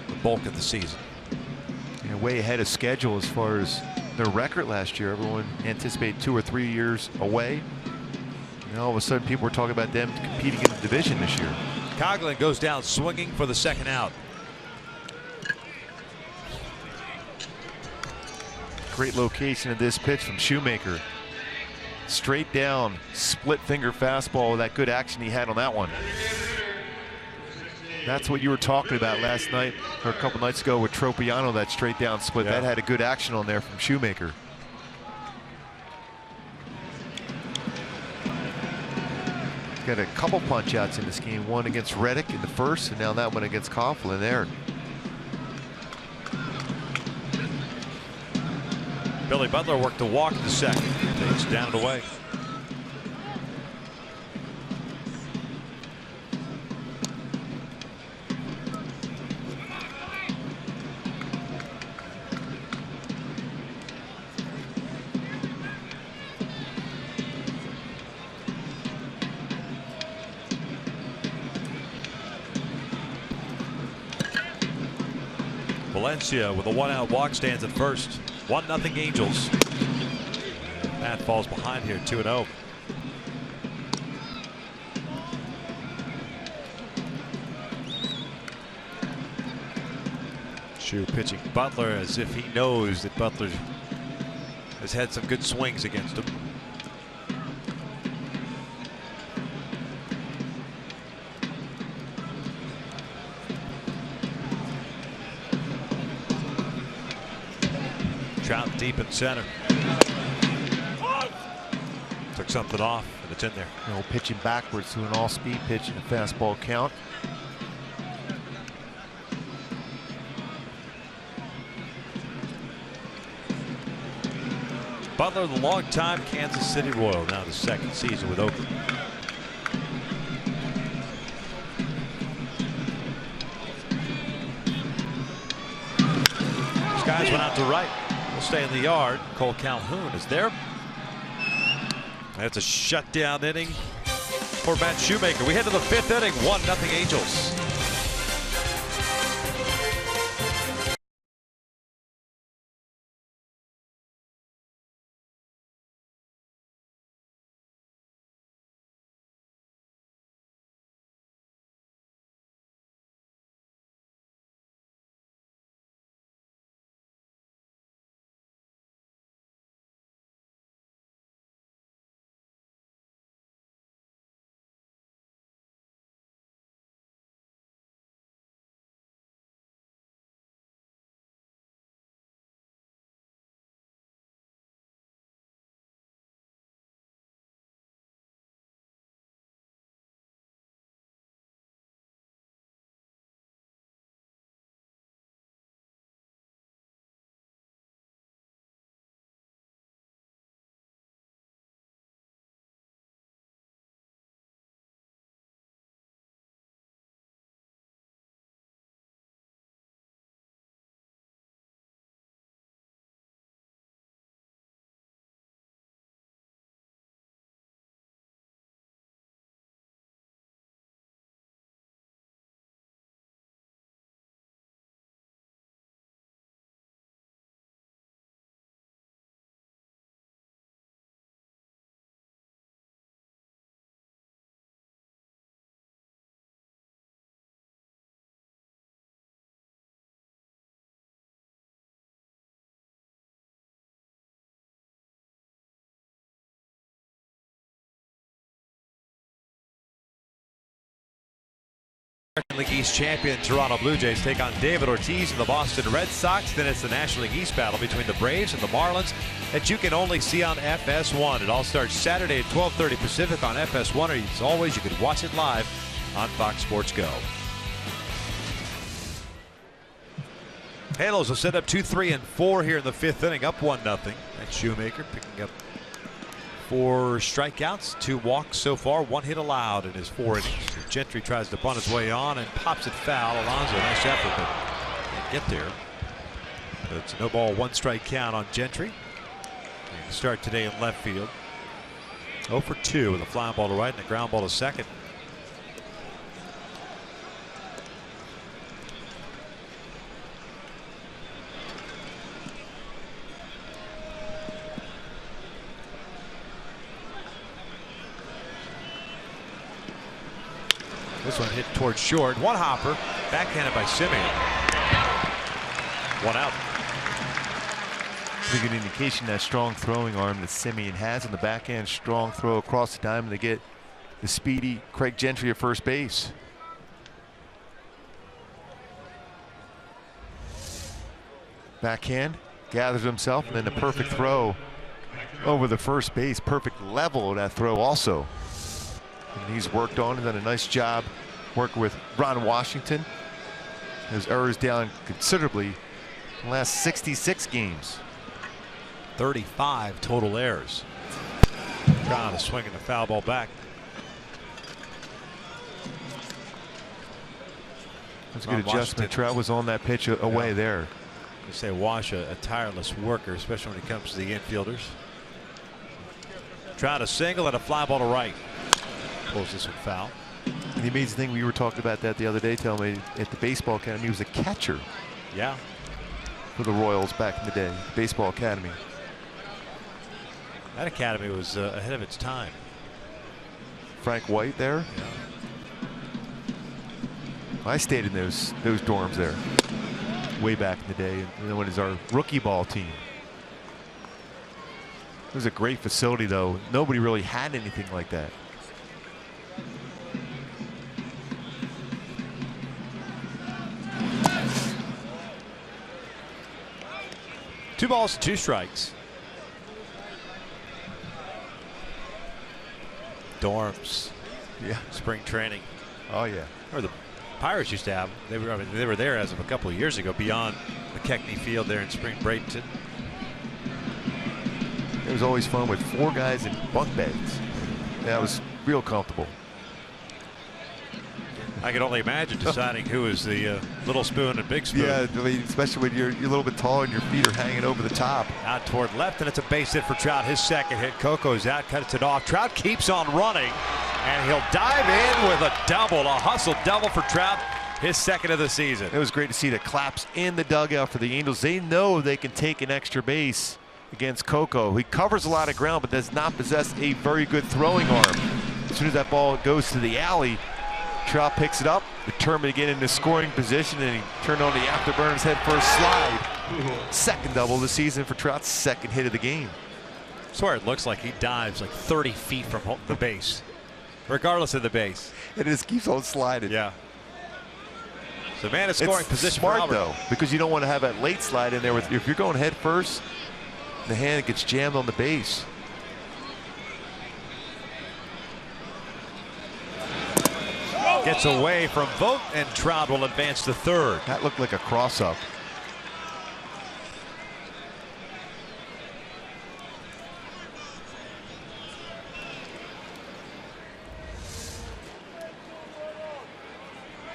the bulk of the season. Yeah, way ahead of schedule as far as their record last year. Everyone anticipated 2 or 3 years away. And all of a sudden people were talking about them competing in the division this year. COGHLAN goes down swinging for the second out. Great location of this pitch from Shoemaker. Straight down, split finger fastball with that good action he had on that one. That's what you were talking about last night or a couple nights ago with Tropiano, that straight down split. Yeah. That had a good action on there from Shoemaker. Got a couple punch outs in this game. One against Reddick in the first, and now that one against Coughlin there. Billy Butler worked the walk in the second. Takes down and away. Valencia with a 1-out walk stands at first. 1-0 Angels. Matt falls behind here, 2-0. Shu pitching Butler as if he knows that Butler has had some good swings against him. Trout deep in center. Took something off, and it's in there. You know, pitching backwards to an all-speed pitch and a fastball count. Butler, the longtime Kansas City Royal, now the second season with Oakland. These guys went out to right. Will stay in the yard. Cole Calhoun is there. That's a shutdown inning for Matt Shoemaker. We head to the 5th inning. 1-0 Angels. League East champion Toronto Blue Jays take on David Ortiz and the Boston Red Sox. Then it's the National League East battle between the Braves and the Marlins that you can only see on FS1. It all starts Saturday at 12:30 Pacific on FS1, or as always, you can watch it live on Fox Sports Go. Halos will set up 2, 3, and 4 here in the 5th inning, up 1-0. And Shoemaker picking up 4 strikeouts, 2 walks so far, 1 hit allowed in his 4 innings. Gentry tries to bunt his way on and pops it foul. Alonso, nice effort, but can't get there. So it's a no ball, 1 strike count on Gentry. And start today in left field. 0 for 2 with a fly ball to right and a ground ball to second. This one hit towards short. 1 hopper, backhanded by Simeon. 1 out. Pretty good indication that strong throwing arm that Simeon has in the backhand. Strong throw across the diamond to get the speedy Craig Gentry at first base. Backhand, gathers himself, and then the perfect throw over the first base. Perfect level of that throw also. And he's worked on and done a nice job working with Ron Washington. His errors down considerably in the last 66 games. 35 total errors. Trying to swing the foul ball back. That's a good adjustment. Trout was on that pitch away there. You say Wash a tireless worker, especially when it comes to the infielders. Trying to single and a fly ball to right. Pulls this one foul. And the amazing thing, we were talking about that the other day, tell me at the baseball academy, he was a catcher. Yeah. for the Royals back in the day, baseball academy. That academy was ahead of its time. Frank White there. Yeah. I stayed in those dorms there way back in the day, and when it was our rookie ball team. It was a great facility, though. Nobody really had anything like that. Two balls and 2 strikes. Dorms. Yeah. Spring training. Oh yeah. Or the Pirates used to have. They were there as of a couple of years ago beyond McKechnie Field there in Spring Bradenton. It was always fun with 4 guys in bunk beds. Yeah, it was real comfortable. I can only imagine deciding who is the little spoon and big spoon. Yeah, I mean, especially when you're a little bit taller and your feet are hanging over the top. Out toward left, and it's a base hit for Trout. His second hit. Coco's out, cuts it off. Trout keeps on running, and he'll dive in with a double, a hustle double for Trout. His second of the season. It was great to see the claps in the dugout for the Angels. They know they can take an extra base against COCO. He covers a lot of ground, but does not possess a very good throwing arm. As soon as that ball goes to the alley, Trout picks it up, determined to get into scoring position, and he turned on the afterburners head for a slide. Second double of the season for Trout's second hit of the game. I swear it looks like he dives like 30 feet from the base, regardless of the base. It just keeps on sliding. Yeah. So man is scoring It's position smart, for though, because you don't want to have that late slide in there. If you're going head first, the hand gets jammed on the base. Gets away from Vogt, and Trout will advance to third. That looked like a cross-up.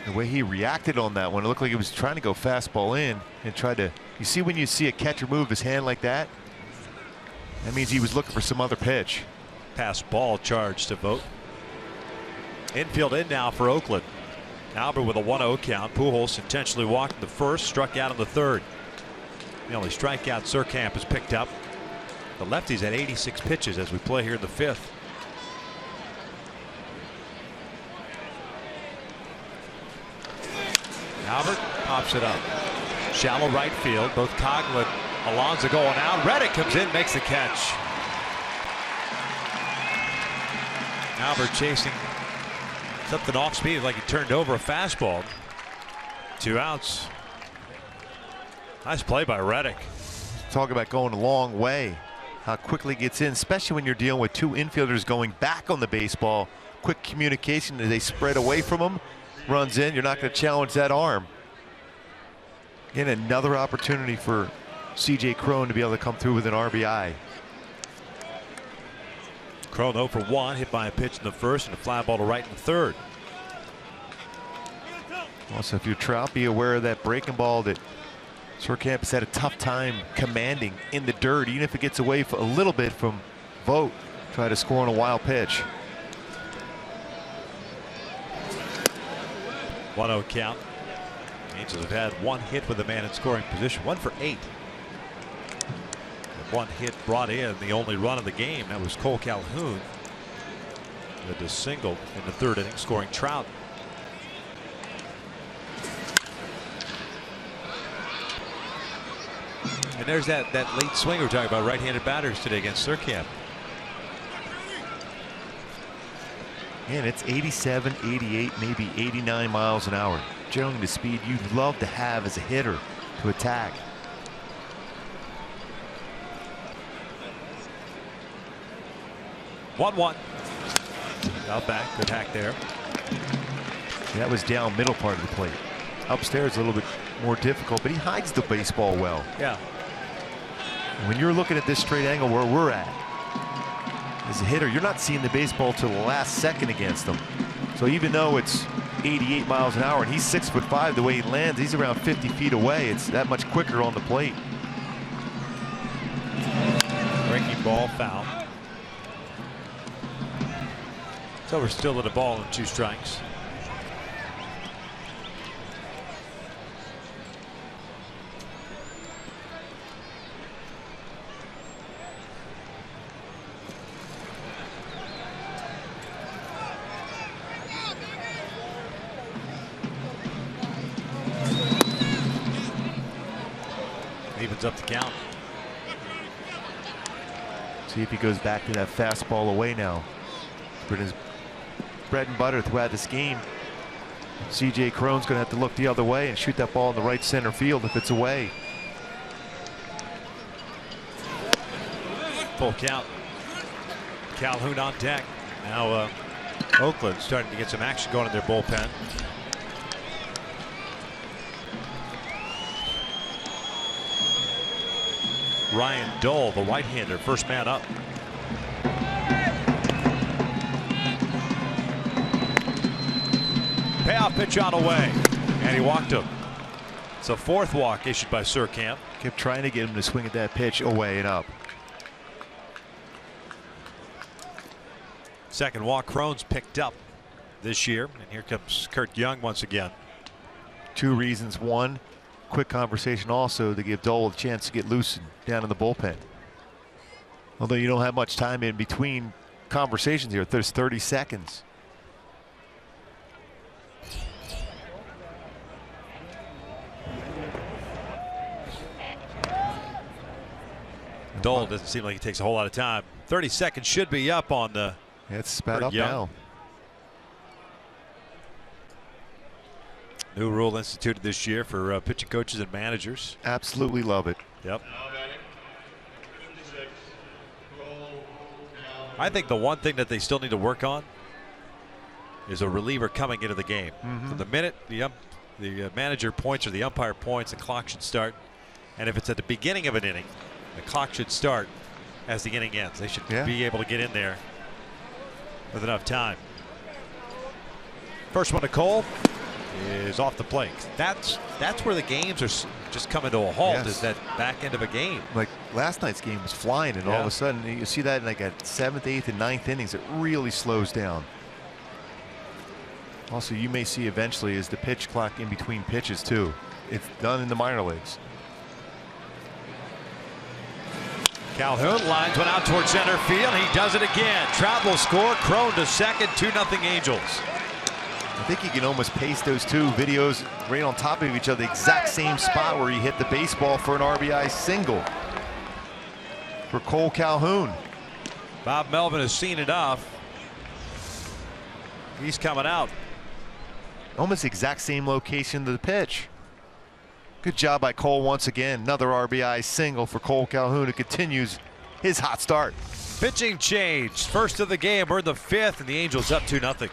The way he reacted on that one, it looked like he was trying to go fastball in and tried to. You see, when you see a catcher move his hand like that, that means he was looking for some other pitch. Pass ball charge to Vogt. Infield in now for Oakland. Albert with a 1-0 count. Pujols intentionally walked in the first, struck out in the third. The only strikeout Surkamp has picked up. The lefties had 86 pitches as we play here in the 5th. Albert pops it up. Shallow right field. Both Coghlan, Alonso going out. Reddick comes in, makes the catch. Albert chasing something off speed, like he turned over a fastball. 2 outs. Nice play by Reddick. Talk about going a long way. How quickly he gets in, especially when you're dealing with 2 infielders going back on the baseball. Quick communication as they spread away from him. Runs in. You're not going to challenge that arm. Again, another opportunity for C.J. Cron to be able to come through with an RBI. Cron 0 for 1, hit by a pitch in the first and a fly ball to right in the third. Also, if you're Trout, be aware of that breaking ball that Surkamp has had a tough time commanding in the dirt, even if it gets away a little bit from Vogt. Try to score on a wild pitch. 1-0 count. Angels have had 1 hit with a man in scoring position, 1 for 8. 1 hit brought in the only run of the game. That was Cole Calhoun with a single in the 3rd inning, scoring Trout. And there's that late swing we're talking about, right-handed batters today against Surkamp. And it's 87, 88, maybe 89 miles an hour. Generally the speed you'd love to have as a hitter to attack. One. Out back, good hack there. That was down middle part of the plate. Upstairs a little bit more difficult, but he hides the baseball well. Yeah. When you're looking at this straight angle where we're at, as a hitter, you're not seeing the baseball till the last second against them. So even though it's 88 miles an hour and he's 6'5", the way he lands, he's around 50 feet away. It's that much quicker on the plate. Breaking ball, foul. So we're still at a ball and 2 strikes. Evens up the count. See if he goes back to that fastball away now. It's been his bread and butter throughout this game. CJ Cron's going to have to look the other way and shoot that ball in the right center field if it's away. Full count. Calhoun on deck. Now Oakland starting to get some action going in their bullpen. Ryan Dole, the right-hander, first man up. Payoff pitch on away, and he walked him. It's a fourth walk issued by Surkamp. Kept trying to get him to swing at that pitch away and up. Second walk, Cron's picked up this year, and here comes Kurt Young once again. Two reasons. One, quick conversation also to give Dole a chance to get loose down in the bullpen. Although you don't have much time in between conversations here. There's 30 seconds. Dole doesn't seem like he takes a whole lot of time. 30 seconds should be up on the. Yeah, it's spat up now. New rule instituted this year for pitching coaches and managers. Absolutely love it. Yep. I think the one thing that they still need to work on is a reliever coming into the game. From the minute the manager points or the umpire points, the clock should start. And if it's at the beginning of an inning, the clock should start as the inning ends. They should be able to get in there with enough time. First one to Cole is off the plate. That's where the games are just coming to a halt. Is that back end of a game. Like last night's game was flying, and all of a sudden you see that in like at 7th, 8th, and 9th innings, it really slows down. Also, you may see eventually is the pitch clock in between pitches too. It's done in the minor leagues. Calhoun lines one out towards center field. He does it again. Trout will score. Cron to second. 2-0 Angels. I think you can almost paste those two videos right on top of each other, the exact same spot where he hit the baseball for an RBI single for Cole Calhoun. Bob Melvin has seen enough. He's coming out. Almost exact same location to the pitch. Good job by Cole once again. Another RBI single for Cole Calhoun, who continues his hot start. Pitching change. First of the game. We're in the 5th, and the Angels up 2-0.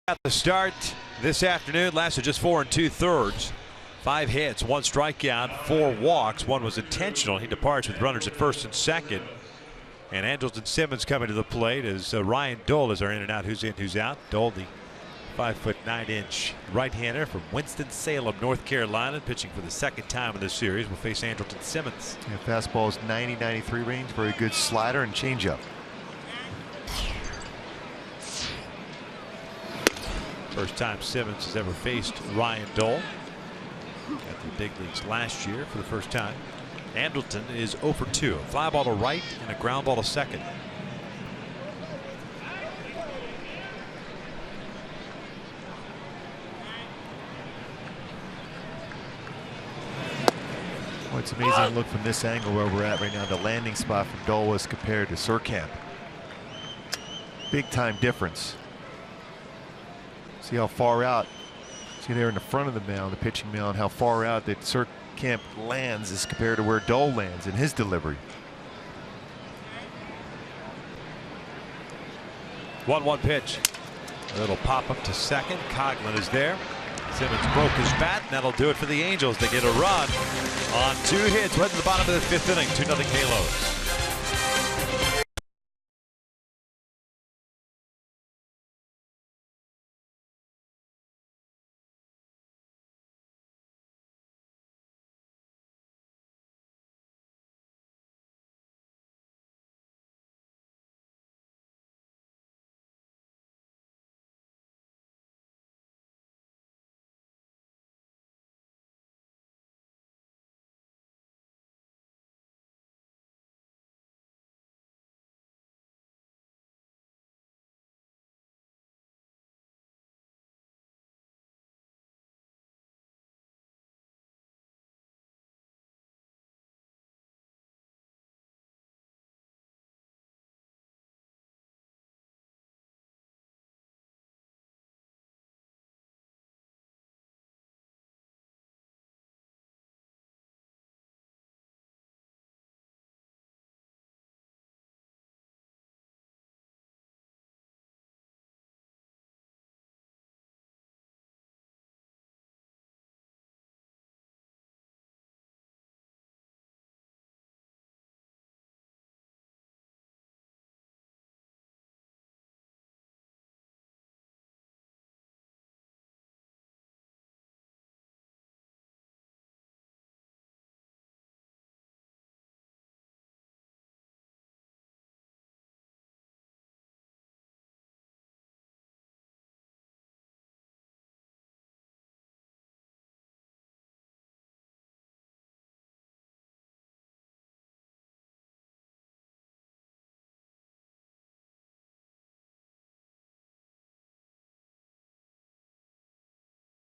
At the start this afternoon, lasted just 4 2/3. 5 hits, 1 strikeout, 4 walks. 1 was intentional. He departs with runners at first and second. And Andrelton Simmons coming to the plate as Ryan Dole is our in and out. Who's in, who's out. Dole, the 5'9" right-hander from Winston-Salem, North Carolina, pitching for the second time in this series. Will face Andrelton Simmons. Yeah, fastball is 90-93 range. Very good slider and changeup. First time Simmons has ever faced Ryan Dole at the big leagues last year for the first time. Andrelton is 0 for 2. A fly ball to right and a ground ball to second. Well, it's amazing to look from this angle where we're at right now. The landing spot from Dole was compared to Surkamp. Big time difference. See how far out. See there in the front of the mound, the pitching mound, how far out that Surkamp lands as compared to where Dole lands in his delivery. 1-1 pitch. A little pop up to second. COGHLAN is there. Simmons broke his bat, and that'll do it for the Angels. They get a run on 2 hits right at the bottom of the 5th inning. 2-0 Halos.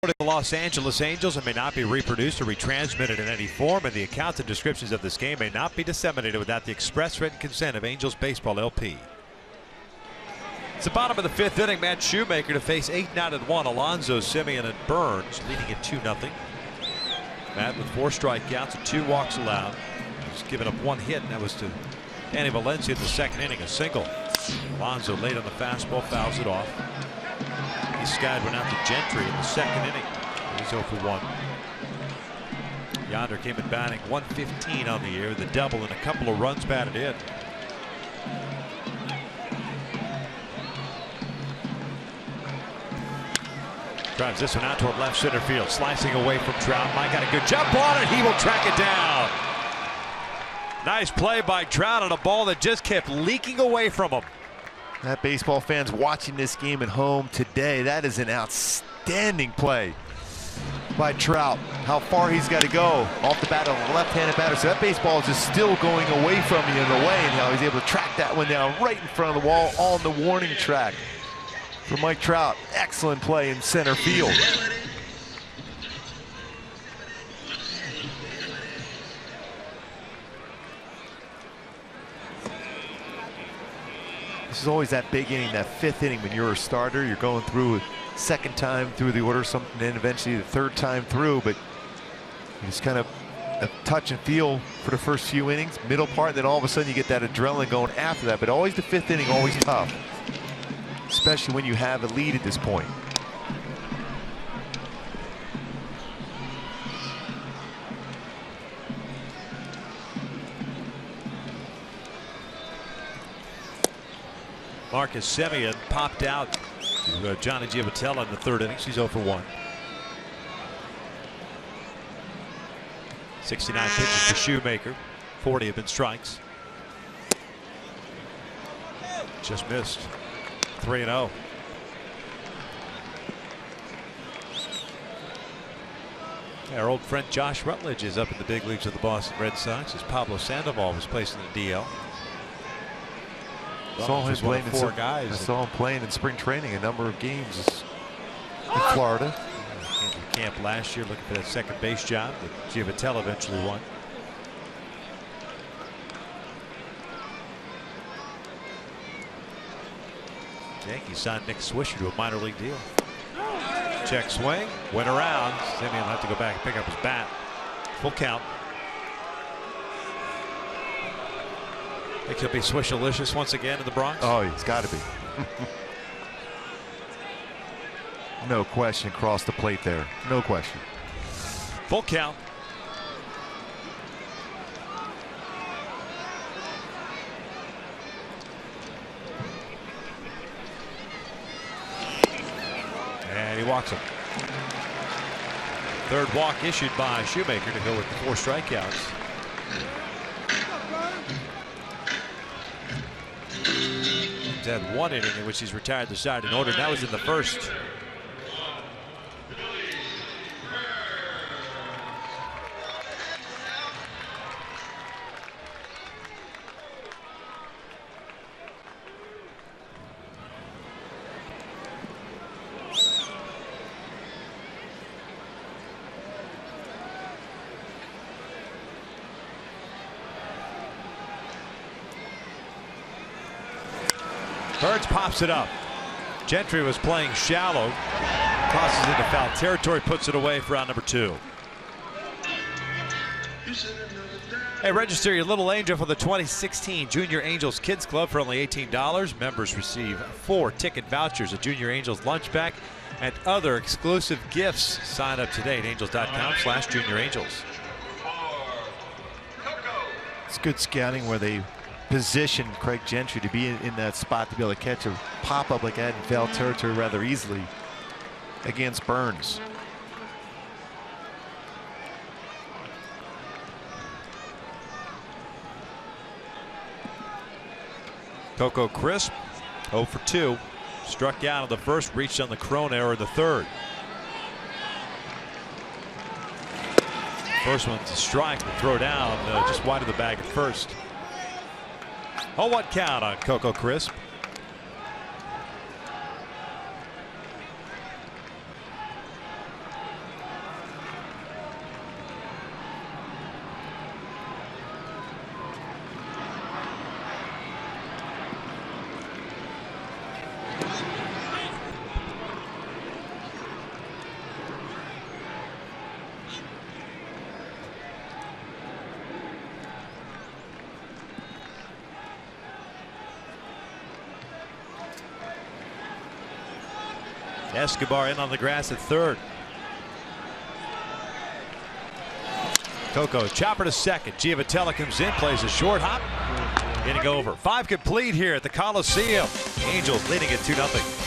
The Los Angeles Angels and may not be reproduced or retransmitted in any form, and the accounts and descriptions of this game may not be disseminated without the express written consent of Angels Baseball LP. It's the bottom of the 5th inning. Matt Shoemaker to face 8-1 Alonso, Simeon, and Burns, leading at 2-0. Matt with 4 strikeouts and 2 walks allowed. He's given up 1 hit, and that was to Danny Valencia in the 2nd inning, a single. Alonso late on the fastball, fouls it off. He skied one out to Gentry in the 2nd inning. He's 0 for 1. Yonder came in batting 115 on the year, the double and a couple of runs batted in. Drives this one out toward left center field, slicing away from Trout. Mike got a good jump on it. He will track it down. Nice play by Trout on a ball that just kept leaking away from him. That baseball fans watching this game at home today, that is an outstanding play by Trout. How far he's got to go off the bat of a left-handed batter. So that baseball is just still going away from you in a way, and how he's able to track that one down right in front of the wall on the warning track. For Mike Trout, excellent play in center field. This is always that big inning, that 5th inning when you're a starter. You're going through a 2nd time through the order, something, then eventually the 3rd time through. But it's kind of a touch and feel for the first few innings, middle part, then all of a sudden you get that adrenaline going after that. But always the 5th inning, always tough, especially when you have a lead at this point. Marcus Semien popped out to Johnny GIAVOTELLA in the third inning. He's 0 for 1. 69 pitches for Shoemaker. 40 have been strikes. Just missed. 3-0. Our old friend Josh Rutledge is up in the big leagues of the Boston Red Sox as Pablo Sandoval was placed in the DL. I saw him playing in spring training a number of games in Florida. Came to camp last year looking for that second base job that GIAVOTELLA eventually won. Yankees signed Nick Swisher to a minor league deal. Check swing, went around. Simeon will have to go back and pick up his bat. Full count. Think he'll be Swishalicious once again in the Bronx? Oh, he's got to be. No question across the plate there. No question. Full count. And he walks him. Third walk issued by Shoemaker to go with 4 strikeouts. He's had 1 inning in which he's retired the side in order. That was in the first. Burns pops it up. Gentry was playing shallow. Crosses into foul territory, puts it away for round number 2. Hey, register your little angel for the 2016 Junior Angels Kids Club for only $18. Members receive 4 ticket vouchers, a Junior Angels lunch bag, and other exclusive gifts. Sign up today at angels.com/juniorangels. It's good scouting where they position Craig Gentry to be in that spot to be able to catch a pop-up like that in foul territory rather easily against Burns. Coco Crisp 0 for 2. Struck out in the first, reached on the Crone error in the third. First one's a strike, the throw down just wide of the bag at first. 0-1 count on Coco Crisp. Escobar in on the grass at third. Coco chopper to second. GIAVOTELLA comes in, plays a short hop. Inning over. 5 complete here at the Coliseum. Angels leading it 2-0.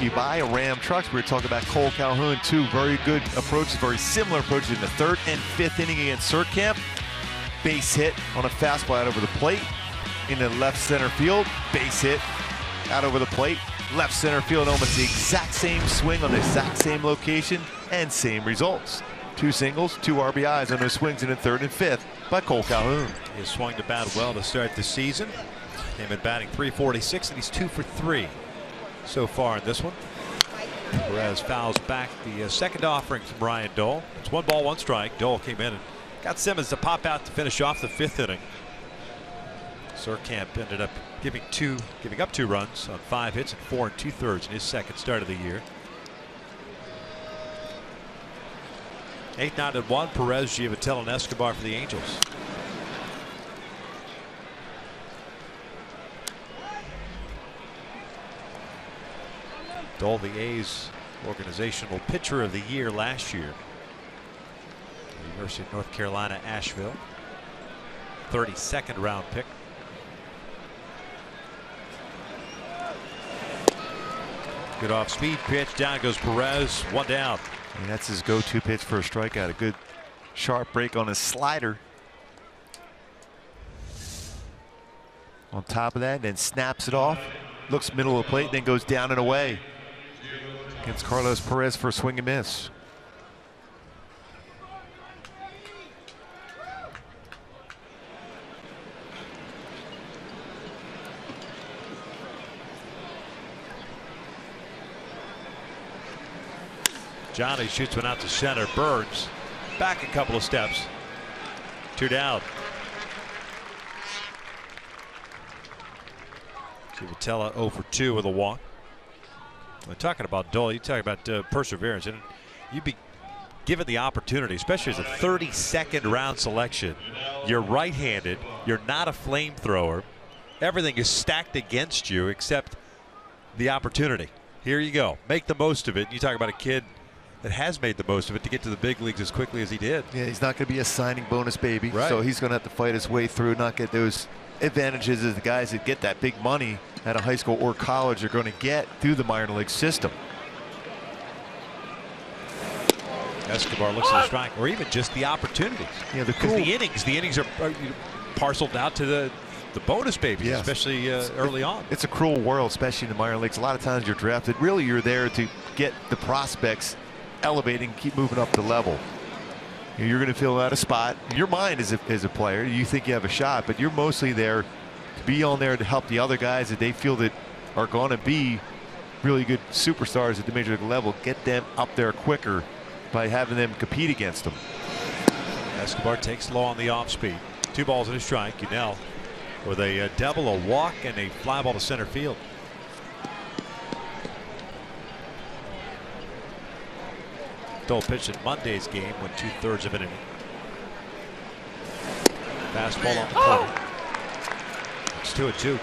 to you by Ram Trucks. We were talking about Cole Calhoun, two very good approaches, very similar approaches in the 3rd and 5th inning against Surkamp. Base hit on a fastball out over the plate in the left center field. Base hit out over the plate, left center field, almost the exact same swing on the exact same location and same results. 2 singles, 2 RBIs on those swings in the 3rd and 5th by Cole Calhoun. He swung the bat well to start the season. Came in batting .346, and he's 2 for 3 so far in this one. Perez fouls back the second offering from Ryan Dole. It's 1 ball, 1 strike. Dole came in and got Simmons to pop out to finish off the 5th inning. Surkamp ended up giving up 2 runs on 5 hits and 4 2/3 in his second start of the year. 8-9-1. Perez, GIAVOTELLA, and ESCOBAR for the Angels. Dole, the A's organizational pitcher of the year last year. University of North Carolina, Asheville. 32nd round pick. Good off-speed pitch. Down goes Perez. 1 down. And that's his go-to pitch for a strikeout. A good sharp break on his slider. On top of that, then snaps it off. Looks middle of the plate, then goes down and away. Against Carlos Perez for a swing and miss. Johnny shoots one out to center. Burns back a couple of steps. 2 down. GIAVOTELLA 0 for 2 with a walk. When talking about Dole, you talk about perseverance, and you'd be given the opportunity, especially as a 32nd round selection. You're right-handed. You're not a flamethrower. Everything is stacked against you except the opportunity. Here you go. Make the most of it. You talk about a kid that has made the most of it to get to the big leagues as quickly as he did. Yeah, he's not going to be a signing bonus baby, right. So he's going to have to fight his way through, not get those advantages as the guys that get that big money at a high school or college are going to get through the minor league system. ESCOBAR looks at the strike, or even just the opportunities. Yeah, the innings are parceled out to the bonus babies, yes. Especially early on. It's a cruel world, especially in the minor leagues. A lot of times you're drafted. Really, you're there to get the prospects elevating, keep moving up the level. You're going to fill out a spot. Your mind as a player, you think you have a shot, but you're mostly there to be on there to help the other guys that they feel that are going to be really good superstars at the major league level, get them up there quicker by having them compete against them. ESCOBAR takes low on the off speed. 2 balls and a strike. YUNEL with a double, a walk, and a fly ball to center field. Dole pitched in Monday's game, went 2/3 of an inning. Fastball on the corner. It's 2-2.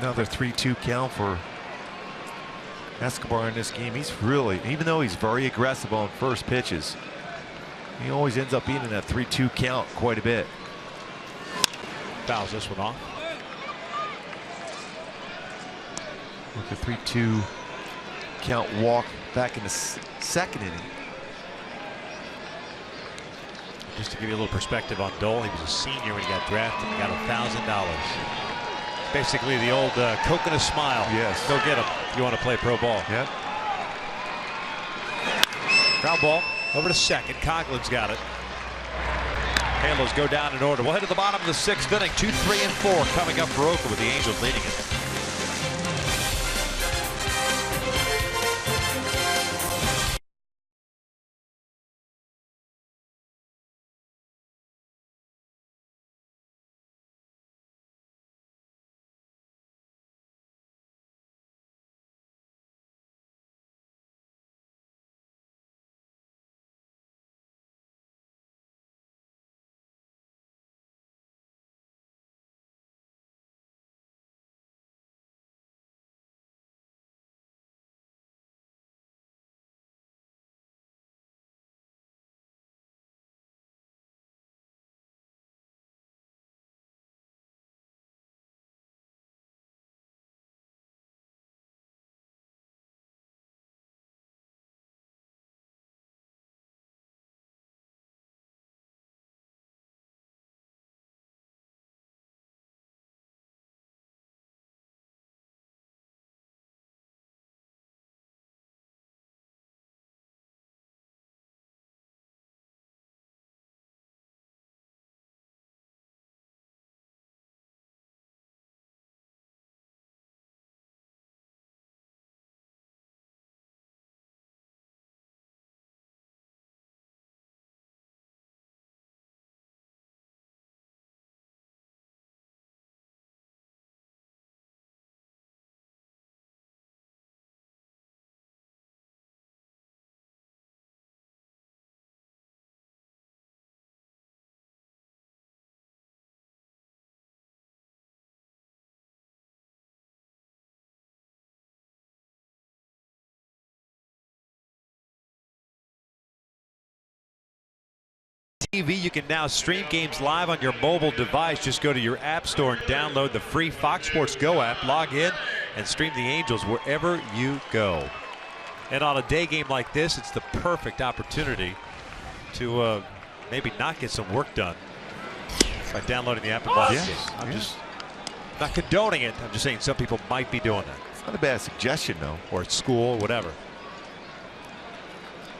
Another 3-2 count for ESCOBAR in this game. He's really, even though he's very aggressive on first pitches, he always ends up being in that 3-2 count quite a bit. Fouls this one off. With the 3-2 count walk back in the 2nd inning. Just to give you a little perspective on Dole, he was a senior when he got drafted. He got $1,000. Basically the old coconut smile. Yes. Go get him. You want to play pro ball. Yep. Ground ball over to second. COGHLAN's got it. Halos go down in order. We'll head to the bottom of the 6th inning. 2, 3, and 4 coming up for Oakland with the Angels leading it. TV, you can now stream games live on your mobile device. Just go to your app store and download the free Fox Sports Go app, log in, and stream the Angels wherever you go. And on a day game like this, it's the perfect opportunity to maybe not get some work done by downloading the app and watching it. I'm just not condoning it. I'm just saying some people might be doing that. It's not a bad suggestion, though. Or at school, whatever.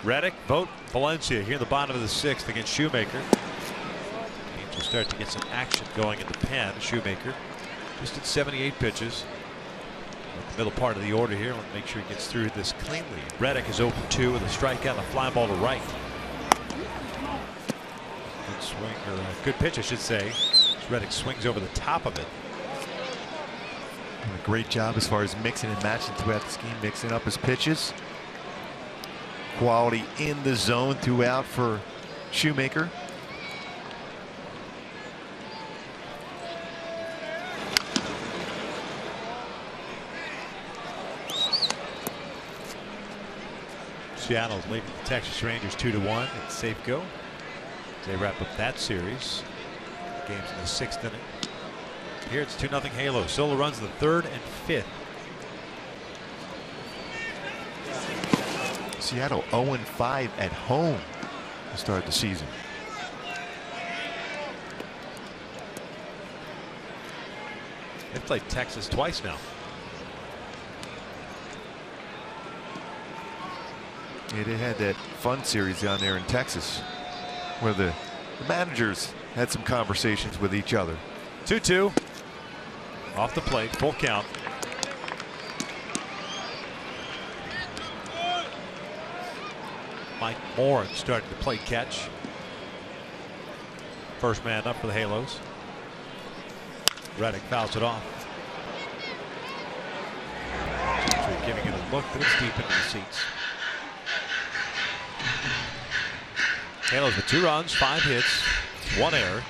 Reddick, Vogt, Valencia here in the bottom of the 6th against Shoemaker. Angels start to get some action going in the pen. Shoemaker just at 78 pitches. At the middle part of the order here. Want to make sure he gets through this cleanly. Reddick is 0-2 with a strikeout and a fly ball to right. Good swing, or a good pitch, I should say. Reddick swings over the top of it. Doing a great job as far as mixing and matching throughout the scheme, mixing up his pitches. Quality in the zone throughout for Shoemaker. Seattle's leading the Texas Rangers 2-1 at Safeco. They wrap up that series. Game's in the 6th inning. Here it's 2-0 Halo. Solo runs the 3rd and 5th. Seattle 0-5 at home to start the season. They've played Texas twice now. Yeah, they had that fun series down there in Texas where the managers had some conversations with each other. 2-2 off the plate, full count. Mike Moore starting to play catch. First man up for the Halos. Reddick fouls it off. Gentry giving it a look, but it's deep into the seats. Halos with 2 runs, 5 hits, 1 error.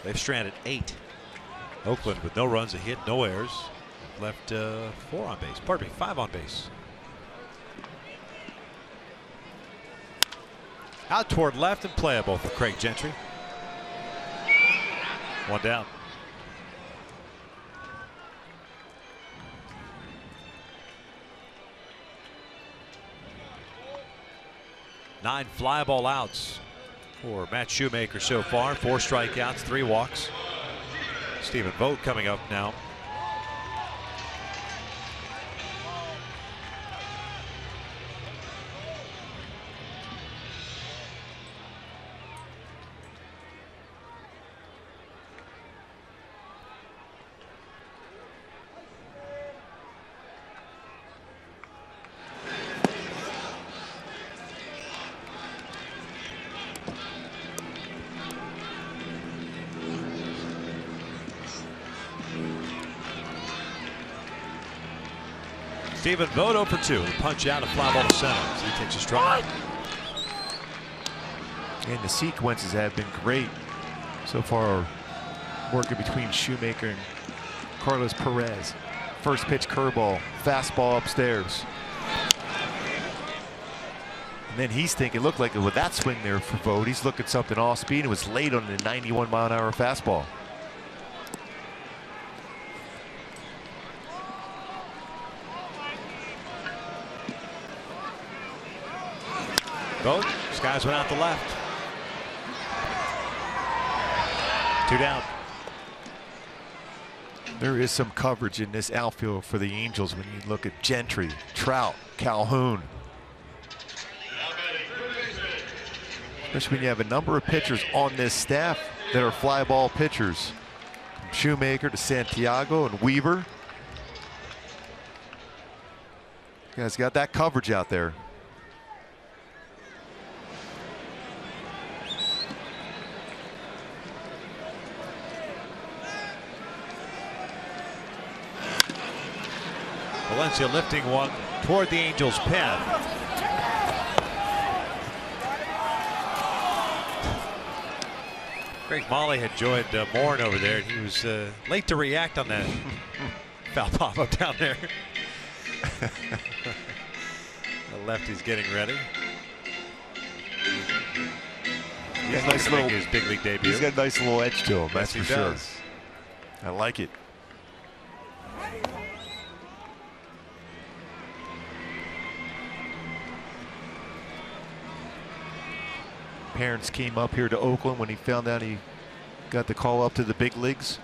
They've stranded 8. Oakland with no runs, a hit, no errors. Left 4 on base. Pardon me, 5 on base. Out toward left and playable for Craig Gentry. 1 down. Nine fly ball outs for Matt Shoemaker so far. 4 strikeouts, 3 walks. Stephen Vogt coming up now. Stephen Vogt 0 for 2. Punch out, a fly ball to center. So he takes a strike. And the sequences have been great so far, working between Shoemaker and Carlos Perez. First pitch curveball, fastball upstairs. And then he's thinking, looked like with that swing there for Vogt, he's looking something off speed. It was late on the 91-mile-an-hour fastball. Vogt, skies went out the left. 2 down. There is some coverage in this outfield for the Angels when you look at Gentry, Trout, Calhoun. Especially when you have a number of pitchers on this staff that are fly ball pitchers. From Shoemaker to Santiago and Weaver. You guys got that coverage out there. Valencia lifting one toward the Angels' pen. Greg Molly had joined Morin over there, and he was late to react on that foul pop-up down there. The lefty's getting ready. He's got a nice little, his big league debut. he's got a nice little edge to him, that's Yes, for he sure. does. I like it. Parents came up here to Oakland when he found out he got the call up to the big leagues.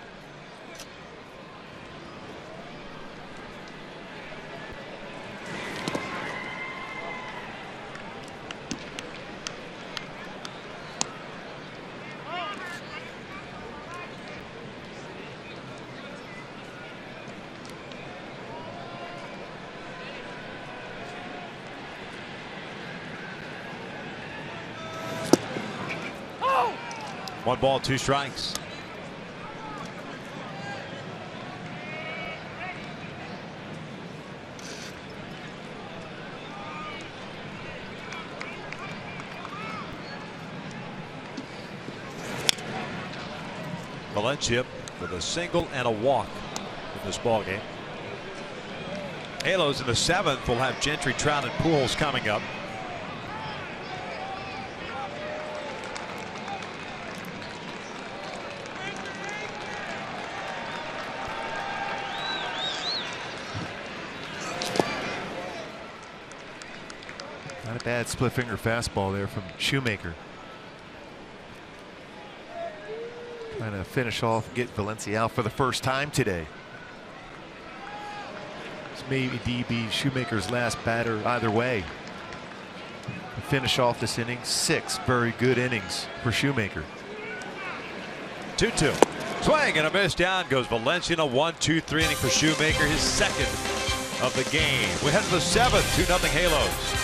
One ball, two strikes. Valencia with a single and a walk in this ball game. Halos in the 7th. We'll have Gentry, Trout, and Pujols coming up. Not a bad split finger fastball there from Shoemaker. Trying to finish off, get Valencia out for the first time today. This may be Shoemaker's last batter either way. To finish off this inning, 6 very good innings for Shoemaker. 2-2. Swing and a miss. Down goes Valencia in a 1-2-3 inning for Shoemaker, his 2nd of the game. We head to the 7th, 2-0 Halos.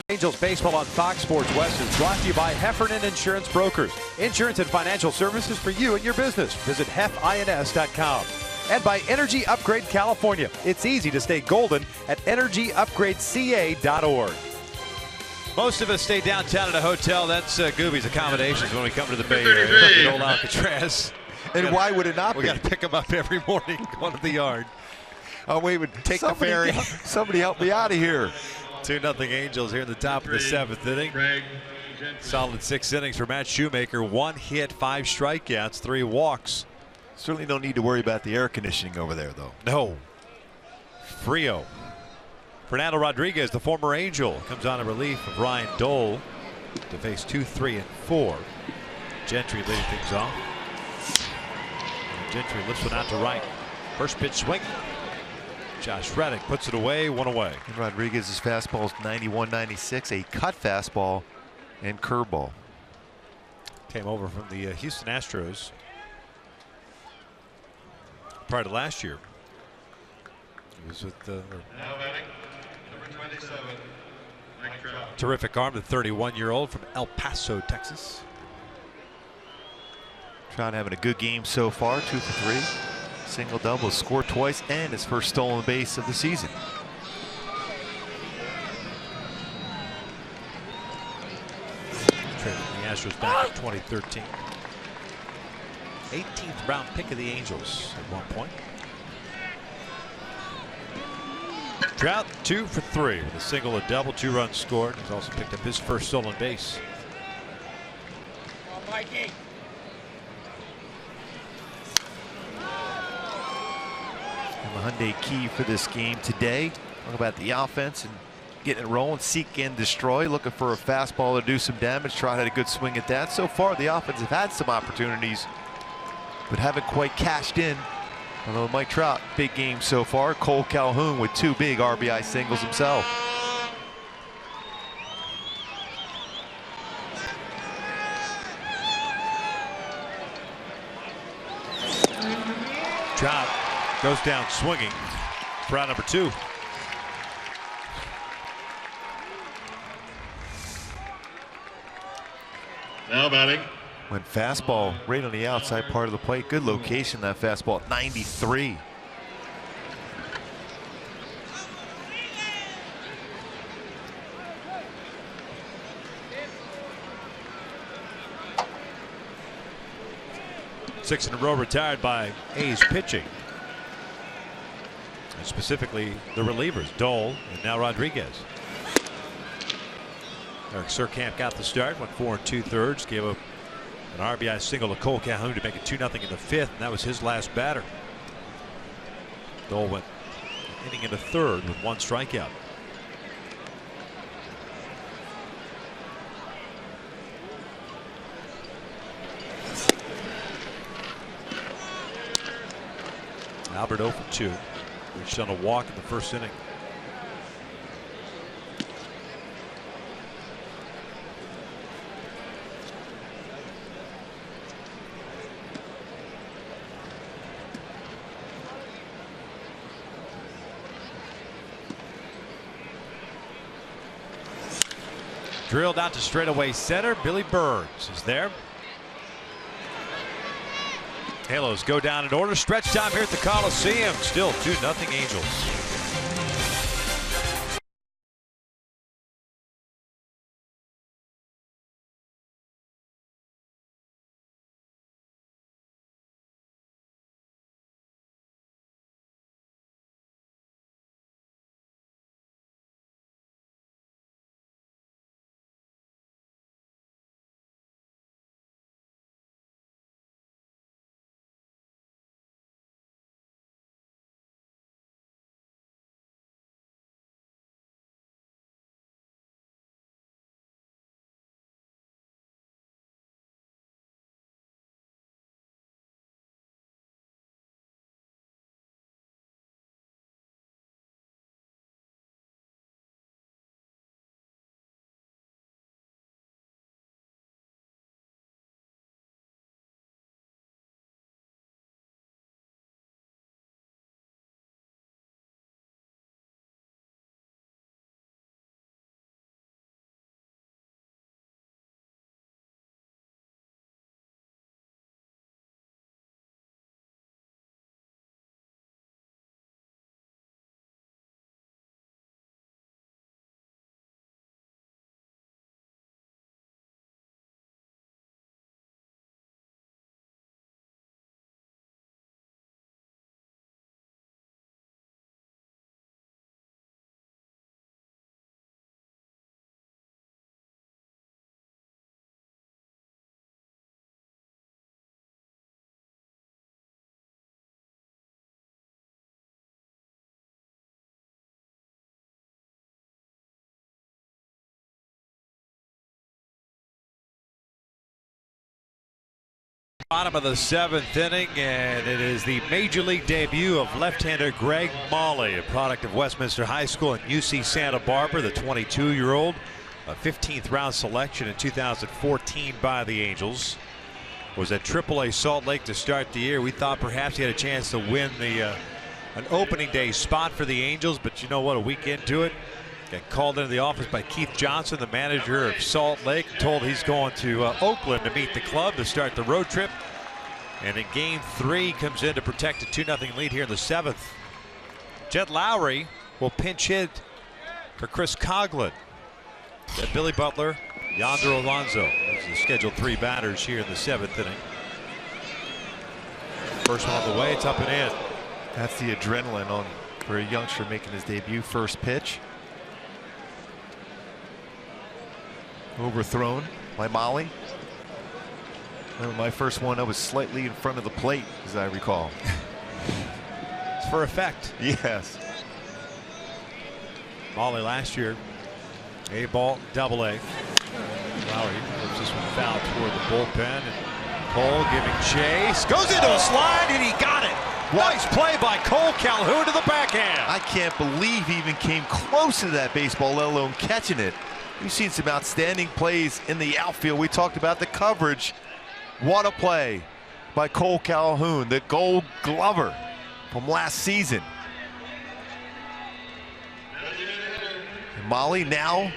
Angels baseball on Fox Sports West is brought to you by Heffernan Insurance Brokers. Insurance and financial services for you and your business. Visit hefins.com. And by Energy Upgrade California. It's easy to stay golden at energyupgradeca.org. Most of us stay downtown at a hotel. That's Gooby's accommodations when we come to the Bay Area. In old Alcatraz. And why would it not We be? got to pick them up every morning going to the yard. Oh, wait, take the ferry. Somebody help me out of here. 2-0 Angels here in the top of the 7th inning. Solid 6 innings for Matt Shoemaker. 1 hit, 5 strikeouts, 3 walks. Certainly don't need to worry about the air conditioning over there, though. No. Frio. Fernando Rodriguez, the former Angel, comes on in relief of Ryan Dole to face 2, 3, and 4. Gentry leading things off. And Gentry lifts one out to right. First pitch swing. Josh Reddick puts it away, 1 away. And Rodriguez's fastball is 91-96, a cut fastball and curveball. Came over from the Houston Astros prior to last year. He was with the terrific arm, the 31-year-old from El Paso, Texas. Trout having a good game so far, 2 for 3. Single double, scored twice, and his first stolen base of the season. Traded the Astros back in 2013. 18th round pick of the Angels at one point. Trout 2 for 3 with a single, a double, 2 runs scored. He's also picked up his first stolen base. Mikey. And the Hyundai key for this game today. Talk about the offense and getting it rolling, seek and destroy, looking for a fastball to do some damage. Trout had a good swing at that. So far, the offense have had some opportunities, but haven't quite cashed in. Although Mike Trout, big game so far. Cole Calhoun with 2 big RBI singles himself. Trout goes down swinging for out number 2. Now batting. When fastball right on the outside part of the plate. Good location, that fastball at 93. Six in a row retired by A's pitching. And specifically the relievers, Dole and now Rodriguez. Eric Surkamp got the start, went 4 2/3, gave up an RBI single to Cole Calhoun to make it 2-0 in the 5th, and that was his last batter. Dole went inning in the 3rd with 1 strikeout. Albert 0 for 2. Reached on a walk in the 1st inning. Drilled out to straightaway center. Billy Burns is there. Halos go down in order. Stretch time here at the Coliseum. Still 2-0 Angels. Bottom of the 7th inning, and it is the major league debut of left-hander Greg Mahle, a product of Westminster High School and UC Santa Barbara, the 22-year-old, a 15th round selection in 2014 by the Angels. Was at AAA Salt Lake to start the year. We thought perhaps he had a chance to win an opening day spot for the Angels, but you know what, a week into it, got called into the office by Keith Johnson, the manager of Salt Lake, told he's going to Oakland to meet the club to start the road trip. And in game 3 comes in to protect a 2-0 lead here in the 7th. Jed Lowry will pinch hit for Chris Coghlan. Got Billy Butler, Yonder Alonso. Those are the scheduled 3 batters here in the 7th inning. First one on the way, it's up and in. That's the adrenaline on for a youngster making his debut. First pitch. Overthrown by Molly. Remember my first one, I was slightly in front of the plate, as I recall. It's for effect. Yes. Molly last year, A ball, double A. Lowry flips this one foul toward the bullpen, and Cole giving chase. Goes into a slide, and he got it. Nice play by Cole Calhoun to the backhand. I can't believe he even came close to that baseball, let alone catching it. We've seen some outstanding plays in the outfield. We talked about the coverage. What a play by Cole Calhoun, the Gold Glover from last season. And Molly now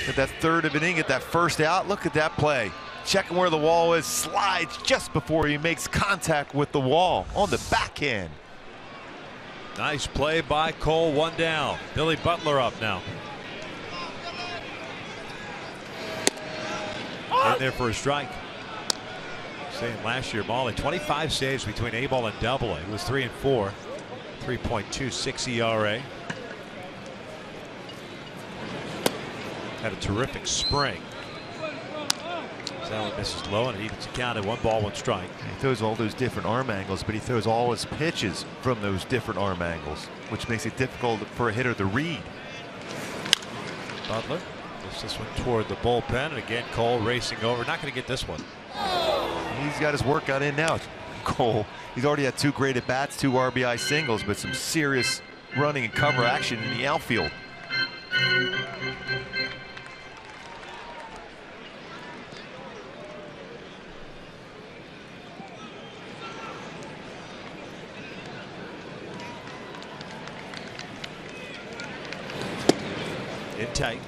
at that 3rd of inning, at that first out. Look at that play. Checking where the wall is, slides just before he makes contact with the wall on the backhand. Nice play by Cole, 1 down. Billy Butler up now. In there for a strike. Saying last year, Molly 25 saves between A ball and double A. It was 3 and 4, 3.26 ERA. Had a terrific spring. That one misses low, and he evens the count at 1 ball, 1 strike. He throws all those different arm angles, but he throws all his pitches from those different arm angles, which makes it difficult for a hitter to read. Butler lifts this one toward the bullpen, and again Cole racing over. Not going to get this one. He's got his workout in now. Cole, he's already had 2 great at-bats, 2 RBI singles, but some serious running and cover action in the outfield. In tight.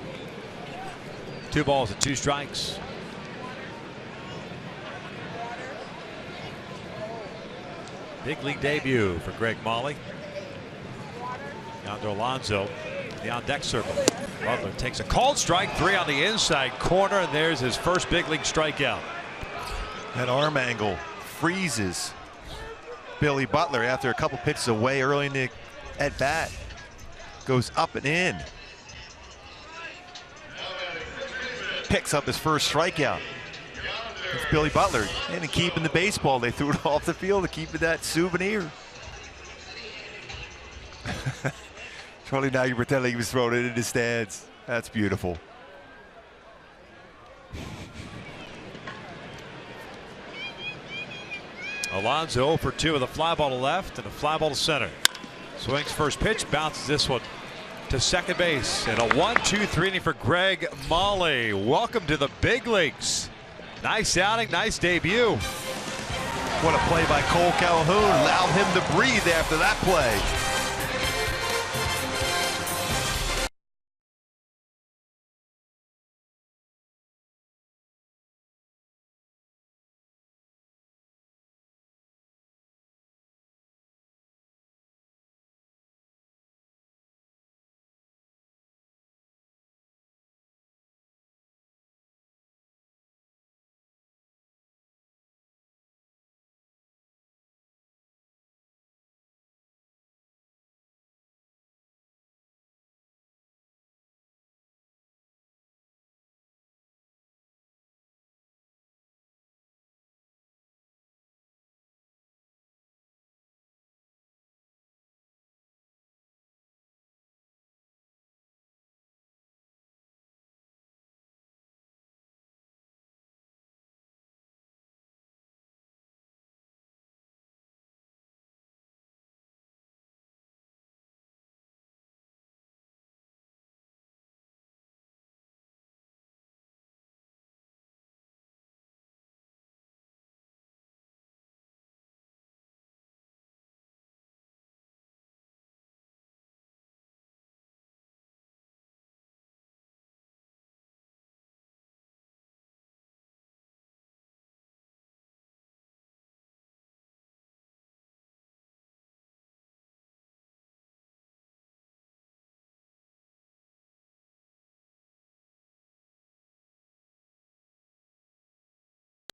2 balls and 2 strikes. Big league debut for Greg Molly. Yonder Alonso in the on-deck circle. Butler takes a called strike, 3 on the inside corner, and there's his first big league strikeout. That arm angle freezes Billy Butler after a couple pitches away early in the at-bat. Goes up and in. Picks up his first strikeout. It's Billy Butler, and keeping the baseball. They threw it off the field to keep it that souvenir. Charlie, now you're pretending he was throwing it in the stands. That's beautiful. Alonso for 2 with a fly ball to left and a fly ball to center. Swings first pitch, bounces this one to second base, and a 1-2-3 inning for Greg Molly. Welcome to the big leagues. Nice outing, nice debut. What a play by Cole Calhoun. Allowed him to breathe after that play.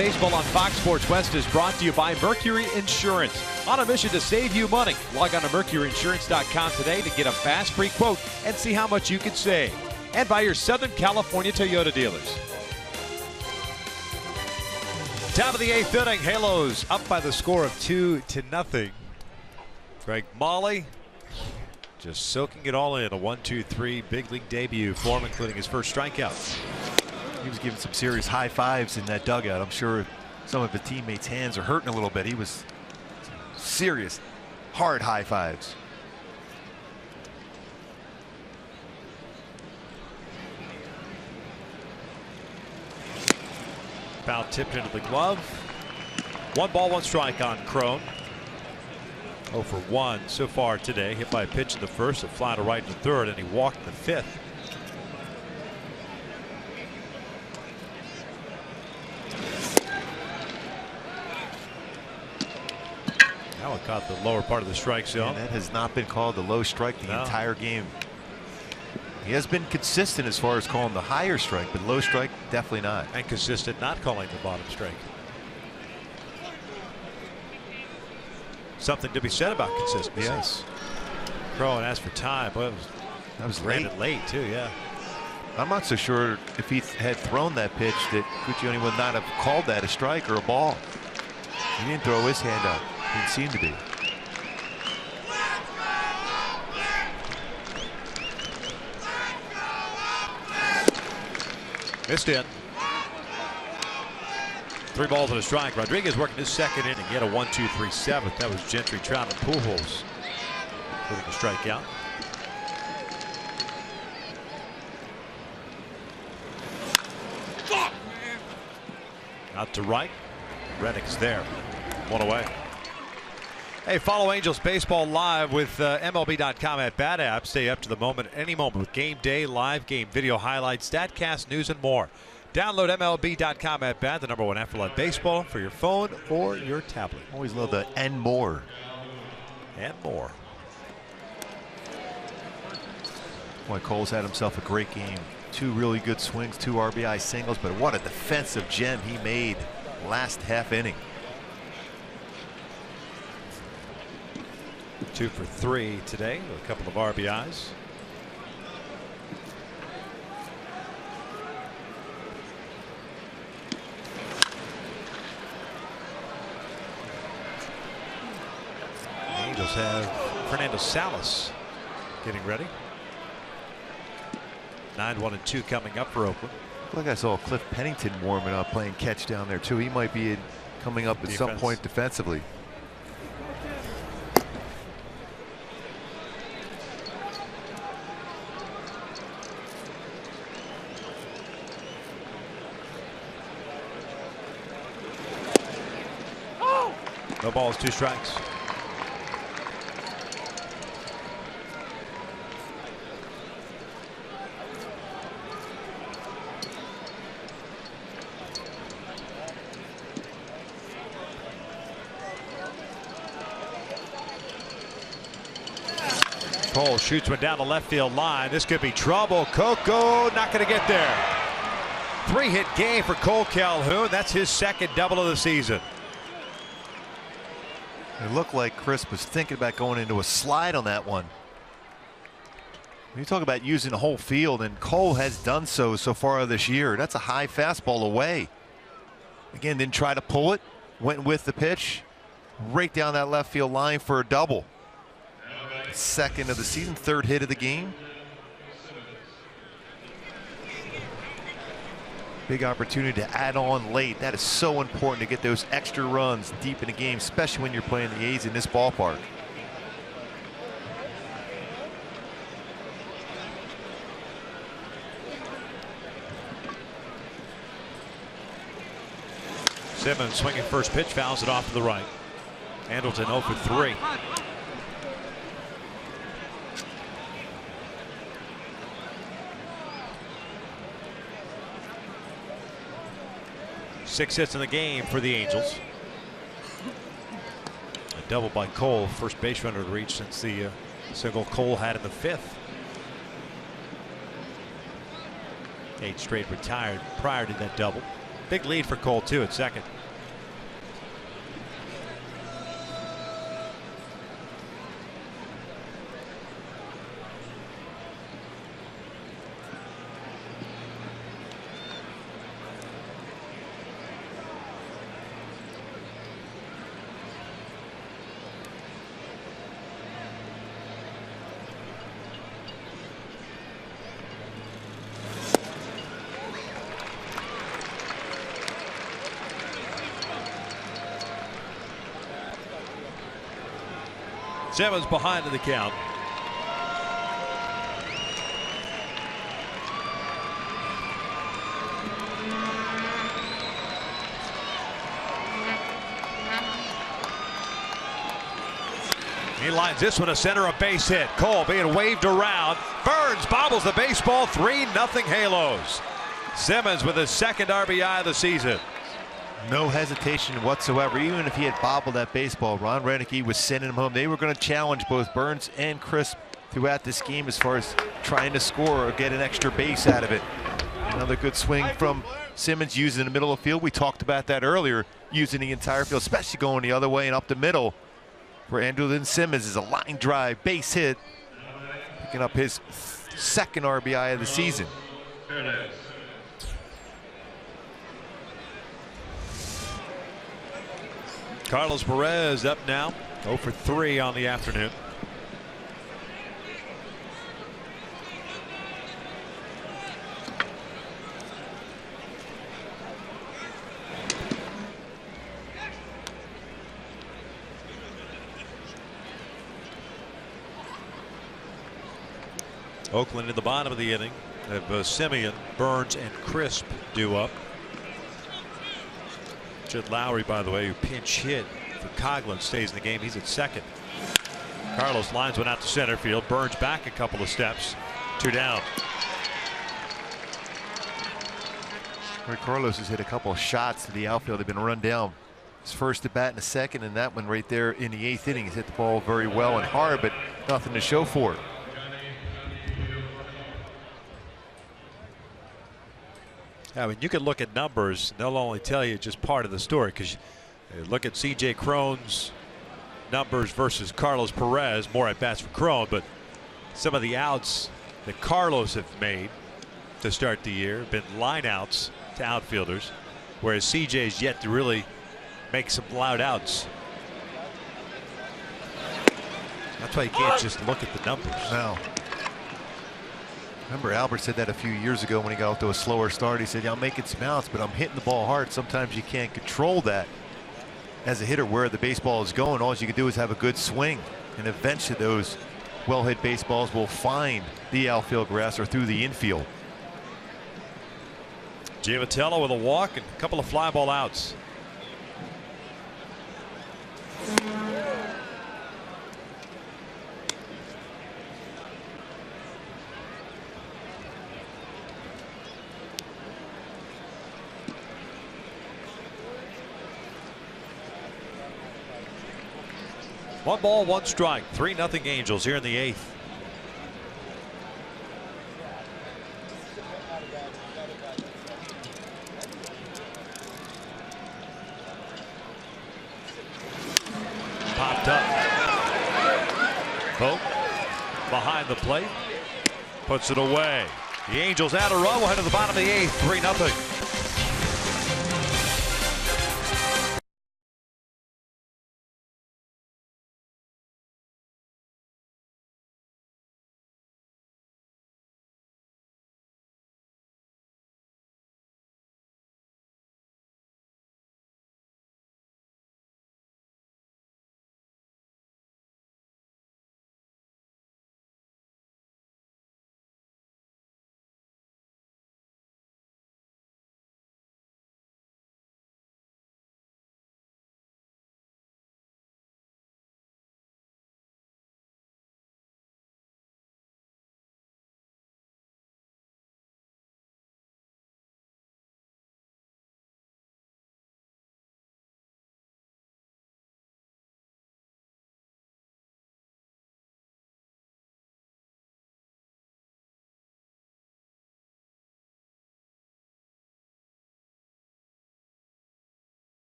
Baseball on Fox Sports West is brought to you by Mercury Insurance. On a mission to save you money, log on to mercuryinsurance.com today to get a fast free quote and see how much you can save. And by your Southern California Toyota dealers. Top of the 8th inning, Halos up by the score of 2-0. Greg Mahle just soaking it all in. A 1-2-3 big league debut for him, including his first strikeout. He was giving some serious high fives in that dugout. I'm sure some of his teammates' hands are hurting a little bit. He was serious, hard high fives. Foul tipped into the glove. 1 ball, 1 strike on Crone. 0 for 1 so far today. Hit by a pitch in the first, a fly to right in the third, and he walked in the 5th. Now it caught the lower part of the strike zone. And that has not been called the low strike the entire game. He has been consistent as far as calling the higher strike, but low strike, definitely not. And consistent not calling the bottom strike. Something to be said about consistency. Yes. Crone asked for time, but that was late too. Yeah. I'm not so sure if he had thrown that pitch that Puccioni would not have called that a strike or a ball. He didn't throw his hand up. Didn't seem to be. Missed it. 3 balls and a strike. Rodriguez working his 2nd inning. He had a 1-2-3 7th. That was Gentry, Trout, and Pujols getting a strikeout. Out to right. Reddick's there. 1 away. Hey, follow Angels Baseball live with MLB.com at Bat App. Stay up to the moment at any moment with game day, live game video highlights, StatCast, news, and more. Download MLB.com at Bat, the #1 app for live baseball for your phone or your tablet. Always love the and more. And more. Boy, Cole's had himself a great game. 2 really good swings, 2 RBI singles, but what a defensive gem he made last half inning. 2 for 3 today with a couple of RBIs. The Angels have Fernando Salas getting ready. 9-1-2 coming up for Oakland. Look, I saw Cliff Pennington warming up, playing catch down there too. He might be coming up at some point defensively. No balls, 2 strikes. Cole shoots one down the left field line. This could be trouble. COCO not going to get there. 3-hit game for Cole Calhoun. That's his 2nd double of the season. It looked like Chris was thinking about going into a slide on that one. When you talk about using the whole field, and Cole has done so far this year. That's a high fastball away. Again, didn't try to pull it. Went with the pitch. Right down that left field line for a double. 2nd of the season, 3rd hit of the game. Big opportunity to add on late. That is so important to get those extra runs deep in the game, especially when you're playing the A's in this ballpark. Simmons swinging first pitch, fouls it off to the right. Andleton 0 for 3. Six hits in the game for the Angels. A double by Cole, first base runner to reach since the single Cole had in the 5th. 8 straight retired prior to that double. Big lead for Cole, too, at second. Simmons behind in the count. He lines this one to center, a base hit. Cole being waved around. Burns bobbles the baseball, 3-0 Halos. Simmons with his second RBI of the season. No hesitation whatsoever. Even if he had bobbled that baseball, Ron Renicky was sending him home. They were going to challenge both Burns and Crisp throughout this game as far as trying to score or get an extra base out of it. Another good swing from Simmons, using the middle of the field. We talked about that earlier, using the entire field, especially going the other way and up the middle. For Andrelton Simmons is a line drive, base hit, picking up his second RBI of the season. Carlos Perez up now, 0 for 3 on the afternoon. Oakland in the bottom of the inning. They have Simeon, Burns, and Crisp due up. Jed Lowry, by the way, who pinch hit for COGHLAN, stays in the game. He's at second. Carlos lines one out to center field. Burns back a couple of steps. 2 down. Carlos has hit a couple of shots to the outfield. They've been run down. His first at bat in the second, and that one right there in the 8th inning. He's hit the ball very well and hard, but nothing to show for it. I mean, you can look at numbers, and they'll only tell you just part of the story, because you look at C.J. Cron's numbers versus Carlos Perez, more at bats for Cron, but some of the outs that Carlos have made to start the year have been line outs to outfielders, whereas C.J.'s yet to really make some loud outs. That's why you can't just look at the numbers. No. Remember, Albert said that a few years ago when he got off to a slower start. He said, yeah, I'm making some outs, but I'm hitting the ball hard. Sometimes you can't control that as a hitter, where the baseball is going. All you can do is have a good swing, and eventually those well-hit baseballs will find the outfield grass or through the infield. GIAVOTELLA with a walk and a couple of fly ball outs. One ball, one strike. 3-0 Angels here in the 8th. Popped up. Vogt behind the plate. Puts it away. The Angels add a run. We'll head to the bottom of the 8th. 3-0.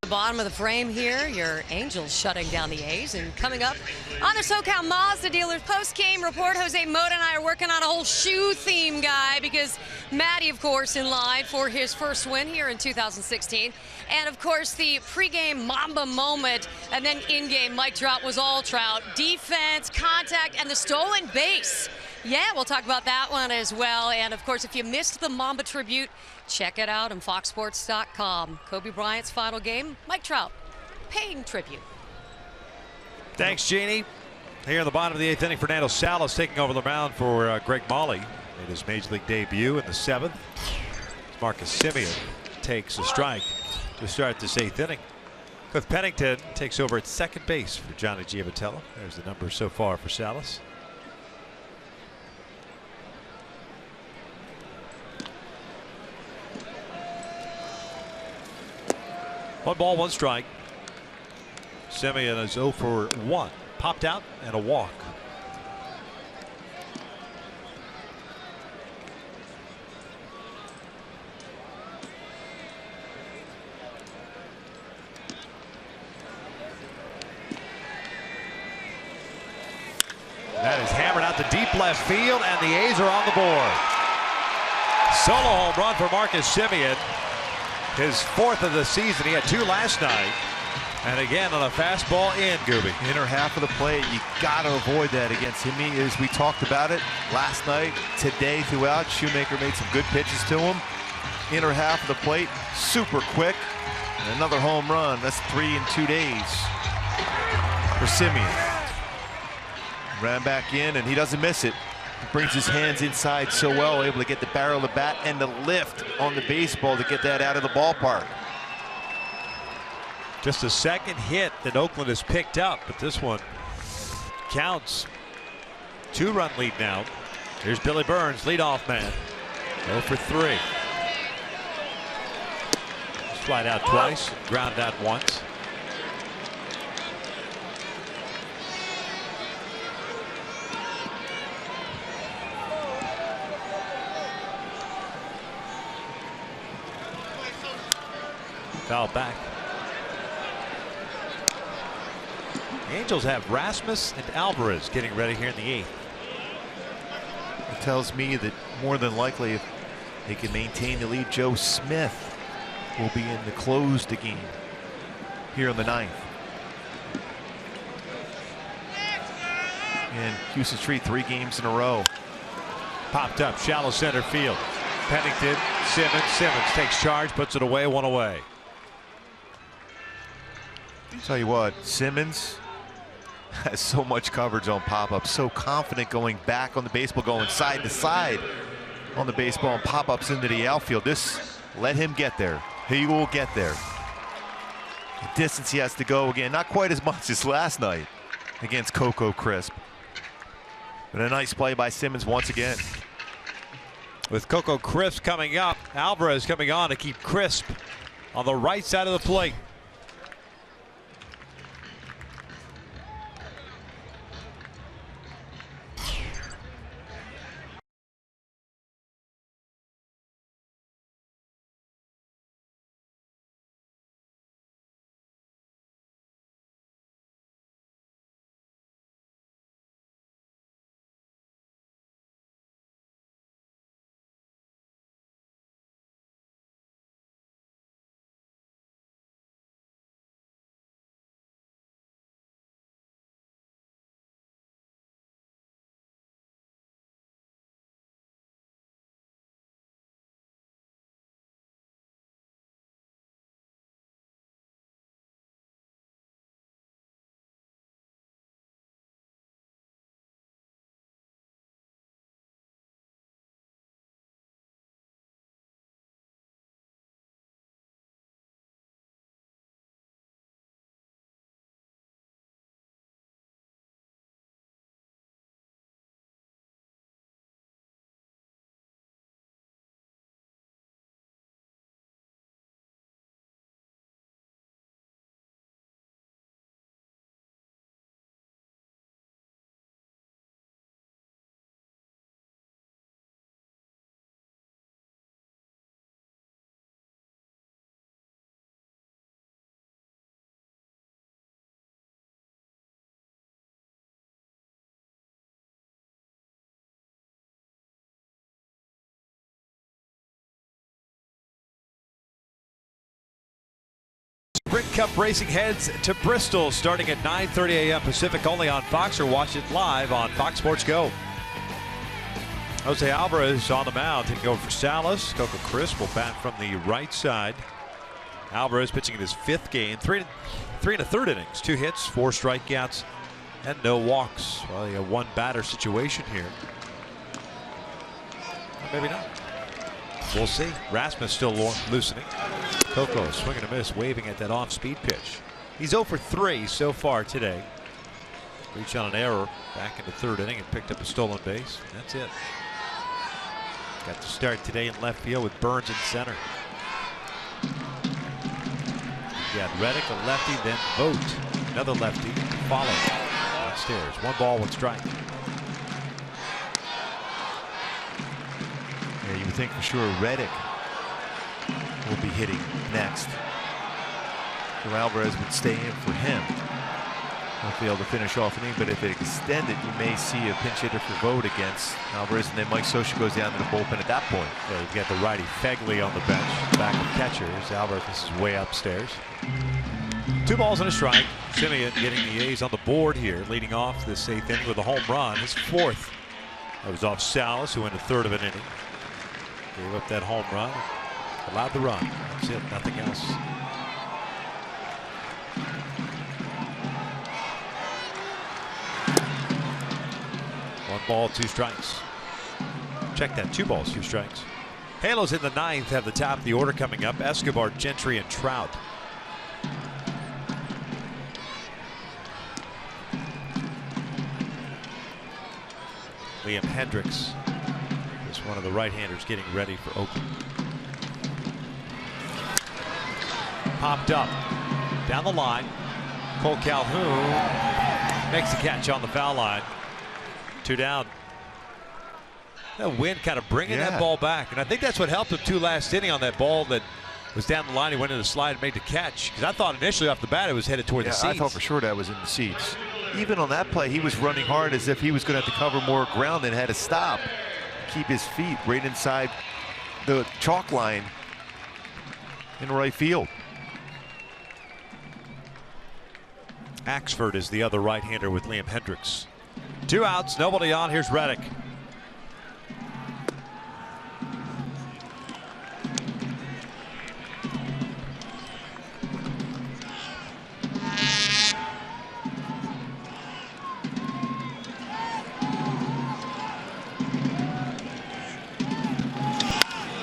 The bottom of the frame here, your Angels shutting down the A's. And coming up on the SoCal Mazda Dealers post-game report, Jose Mota and I are working on a whole shoe theme, guy, because Matty, of course, in line for his first win here in 2016. And, of course, the pregame Mamba moment and then in-game Mike Trout was all Trout. Defense, contact, and the stolen base. Yeah, we'll talk about that one as well. And, of course, if you missed the Mamba tribute, check it out on foxsports.com. Kobe Bryant's final game, Mike Trout paying tribute. Thanks, Jeannie. Here in the bottom of the 8th inning, Fernando Salas taking over the mound for Greg Mahle. Made his major league debut in the 7th. Marcus Semien takes a strike to start this 8th inning. Cliff Pennington takes over at second base for Johnny GIAVOTELLA. There's the numbers so far for Salas. One ball, one strike. Semien is 0 for 1. Popped out and a walk. That is hammered out to deep left field, and the A's are on the board. Solo home run for Marcus Semien. His 4th of the season. He had 2 last night. And again on a fastball in, Gooby. Inner half of the plate. You got to avoid that against him. As we talked about it last night, today throughout, Shoemaker made some good pitches to him. Inner half of the plate, super quick. And another home run. That's 3 in 2 days for Semien. Ran back in, and he doesn't miss it. He brings his hands inside so well, able to get the barrel of the bat and the lift on the baseball to get that out of the ballpark. Just a second hit that Oakland has picked up, but this one counts. 2-run lead now. Here's Billy Burns, leadoff man. 0 for 3. Slide out twice, ground out once. Foul back. The Angels have Rasmus and Alvarez getting ready here in the 8th. It tells me that more than likely, if they can maintain the lead, Joe Smith will be in the close the game here in the 9th. And Houston Street 3 games in a row. Popped up, shallow center field. Pennington, Simmons takes charge, puts it away, 1 away. Tell you what, Simmons has so much coverage on pop-ups, so confident going back on the baseball, going side to side on the baseball and pop-ups into the outfield. This, let him get there. He will get there. The distance he has to go, again, not quite as much as last night against Coco Crisp. But a nice play by Simmons once again. With Coco Crisp coming up, Alvarez coming on to keep Crisp on the right side of the plate. Cup racing heads to Bristol starting at 9:30 a.m. Pacific, only on Fox, or watch it live on Fox Sports Go. Jose Alvarez on the mound, taking over for Salas. Coco Crisp will bat from the right side. Alvarez pitching in his 5th game, three and a third innings, 2 hits, 4 strikeouts, and no walks. Well, a one batter situation here. Or maybe not. We'll see. Rasmus still loosening. Coco swinging a miss, waving at that off-speed pitch. He's 0 for 3 so far today. Reached on an error back in the 3rd inning and picked up a stolen base. That's it. Got to start today in left field with Burns in center. You got Reddick, a lefty, then Vogt, another lefty, to follow downstairs. 1 ball, 1 strike. Yeah, you would think for sure Reddick will be hitting next. So Alvarez would stay in for him. Won't be able to finish off inning, but if it extended, you may see a pinch hitter for Vogt against Alvarez, and then Mike Scioscia goes down to the bullpen at that point. Yeah, you've got the righty Fegley on the bench, back of catchers. Alvarez is way upstairs. 2 balls and a strike. Simeon getting the A's on the board here, leading off this 8th inning with a home run, his 4th. That was off Salas, who went a 1/3 of an inning. Gave up that home run, allowed the run. That's it, nothing else. One ball, 2 strikes. Check that, 2 balls, 2 strikes. Halos in the 9th have the top of the order coming up. Escobar, Gentry, and Trout. Liam Hendricks is one of the right-handers getting ready for Oakland. Popped up down the line. Cole Calhoun makes the catch on the foul line. 2 down. That wind kind of bringing that ball back, and I think that's what helped him too last inning on that ball that was down the line. He went in the slide and made the catch, because I thought initially off the bat it was headed toward the seats. I thought for sure that was in the seats. Even on that play, he was running hard as if he was going to have to cover more ground and had to stop, keep his feet right inside the chalk line in right field. Axford is the other right-hander with Liam Hendricks. 2 outs, nobody on. Here's Reddick.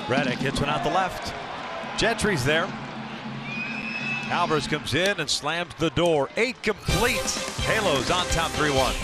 Reddick hits one out the left. Gentry's there. Alvarez comes in and slams the door. 8 complete. Halos on top 3-1.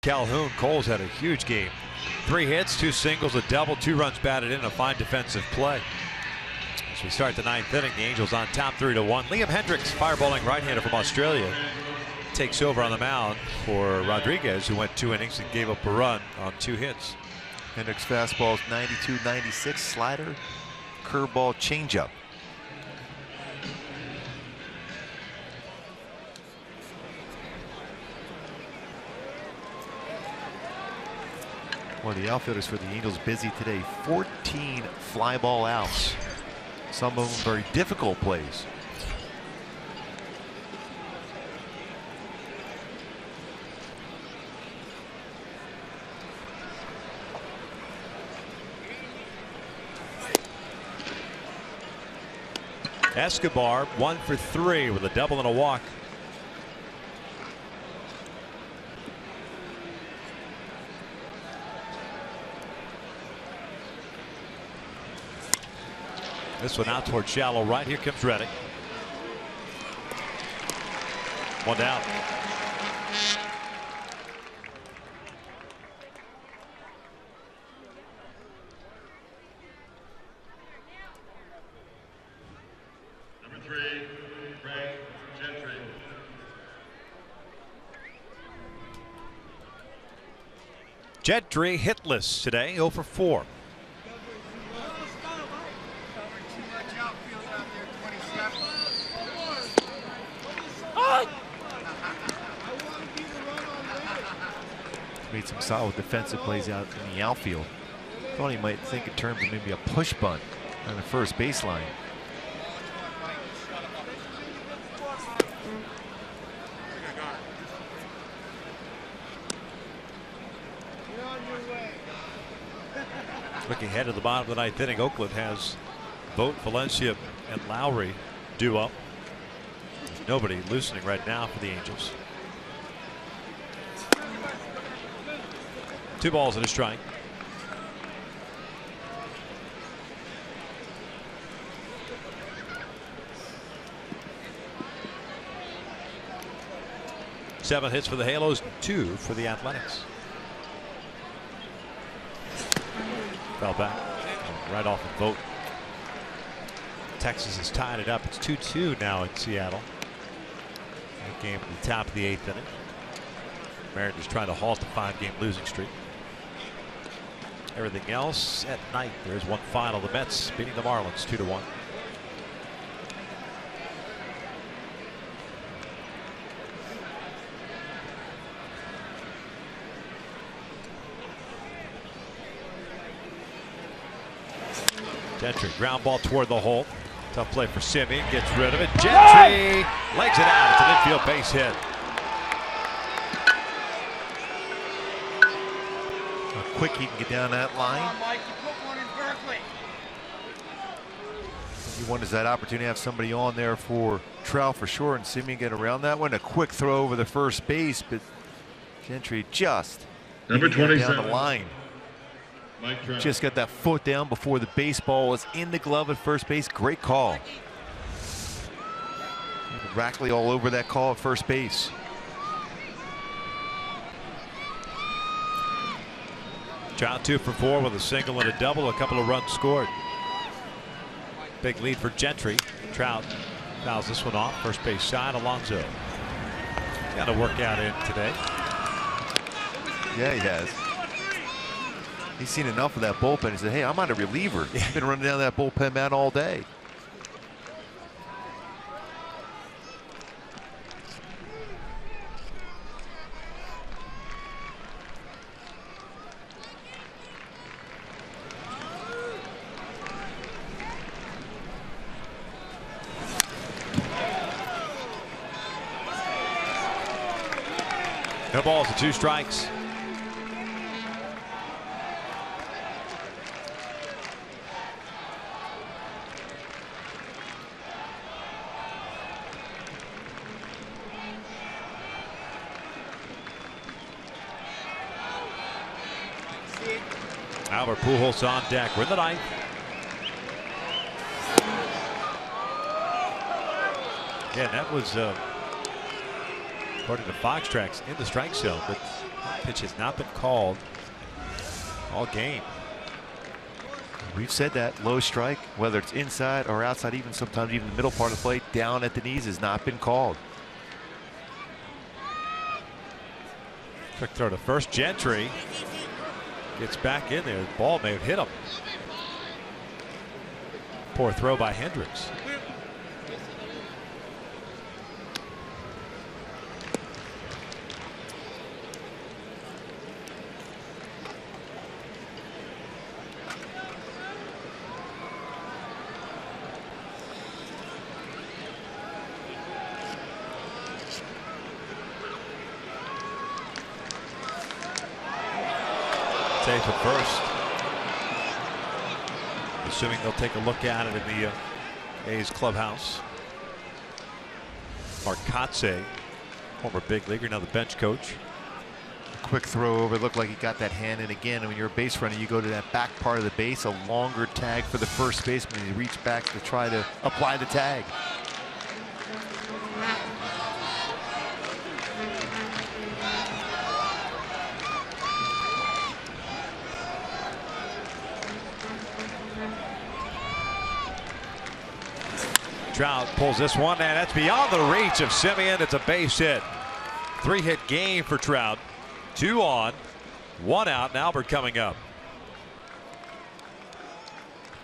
Calhoun. Cole's had a huge game. 3 hits, 2 singles, a double, 2 runs batted in, a fine defensive play. As we start the 9th inning. The Angels on top 3-1. Liam Hendricks, fireballing right-hander from Australia, takes over on the mound for Rodriguez, who went 2 innings and gave up a run on 2 hits. Hendricks fastball is 92-96, slider, curveball, changeup. Well, the outfielders for the Angels busy today. 14 fly ball outs. Some of them very difficult plays. Escobar 1 for 3 with a double and a walk. This one out toward shallow right. Here comes Reddick. 1 down. Number 3, GENTRY. Gentry hitless today, 0 for 4. Made some solid defensive plays out in the outfield. Thought he might think in terms of maybe a push bunt on the first baseline. Looking ahead to the bottom of the 9th inning, Oakland has Vogt, Valencia, and Lowry due up. There's nobody loosening right now for the Angels. 2 balls and a strike. Seven hits for the Halos, 2 for the Athletics. Fell back right off the Vogt. Texas has tied it up. It's 2-2 now in Seattle. That game at the top of the 8th inning. Mariners trying to halt the 5-game losing streak. Everything else at night. There's one final. The Mets beating the Marlins 2-1. Gentry, ground ball toward the hole. Tough play for Simeon. Gets rid of it. Gentry legs it out. It's an infield base hit. Quick he can get down that line. He wonders that opportunity to have somebody on there for Trout for sure, and Simeon get around that one. A quick throw over the first base, but Gentry just Number 27 down the line. Just got that foot down before the baseball was in the glove at first base. Great call. Rackley all over that call at first base. Trout 2 for 4 with a single and a double. A couple of runs scored. Big lead for Gentry. Trout fouls this one off. First base side. Alonso got a workout in today. Yeah, he has. He's seen enough of that bullpen. He said, hey, I'm not a reliever. He's been running down that bullpen mat all day. No balls and 2 strikes. Albert Pujols on deck. We're in the 9th. Again, that was according to Fox Tracks in the strike zone, but that pitch has not been called all game. We've said that low strike, whether it's inside or outside, even sometimes even the middle part of the plate, down at the knees, has not been called. Quick throw to first. Gentry gets back in there. The ball may have hit him. Poor throw by Hendricks. Safe at first. Assuming they'll take a look at it in the A's clubhouse. Marcotte, former big leaguer, now the bench coach. A quick throw over, looked like he got that hand in again. And when you're a base runner, you go to that back part of the base, a longer tag for the first baseman. He reached back to try to apply the tag. Trout pulls this one, and that's beyond the reach of Semien. It's a base hit. 3-hit game for Trout. 2 on, 1 out, and Albert coming up.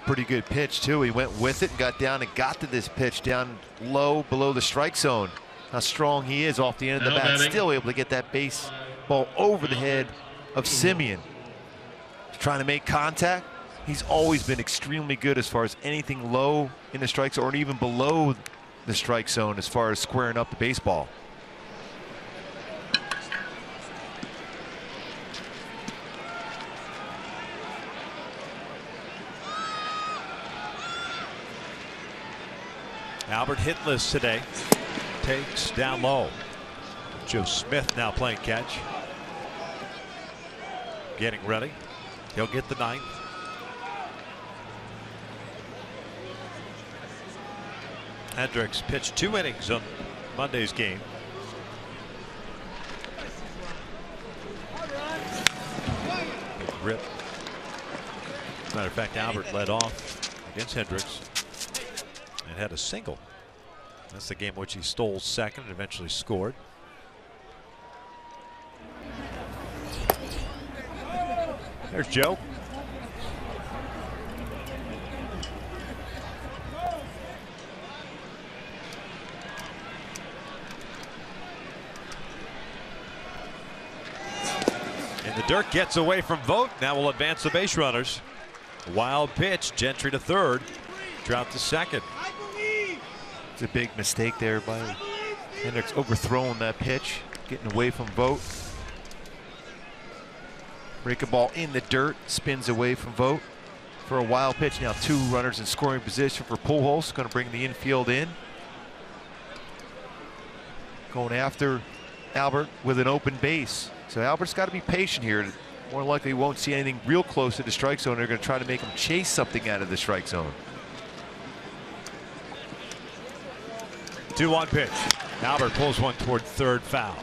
Pretty good pitch, too. He went with it and got down and got to this pitch down low below the strike zone. How strong he is off the end of the bat. Still able to get that baseball over the head of Semien. Trying to make contact. He's always been extremely good as far as anything low in the strike zone or even below the strike zone as far as squaring up the baseball. Albert hitless today. Takes down low. Joe Smith now playing catch. Getting ready. He'll get the 9th. Hendricks pitched 2 innings on Monday's game. Big rip. As a matter of fact, Albert led off against Hendricks and had a single. That's the game which he stole second and eventually scored. There's Joe. And the dirt gets away from Vogt. Now will advance the base runners. Wild pitch. Gentry to third. Trout to second. It's a big mistake there by Hendricks, overthrowing that pitch, getting away from Vogt. Breaking ball in the dirt, spins away from Vogt for a wild pitch. Now 2 runners in scoring position for Pujols. Going to bring the infield in. Going after Albert with an open base. So Albert's got to be patient here. More likely won't see anything real close to the strike zone. They're going to try to make him chase something out of the strike zone. 2-1 pitch. Albert pulls one toward third, foul.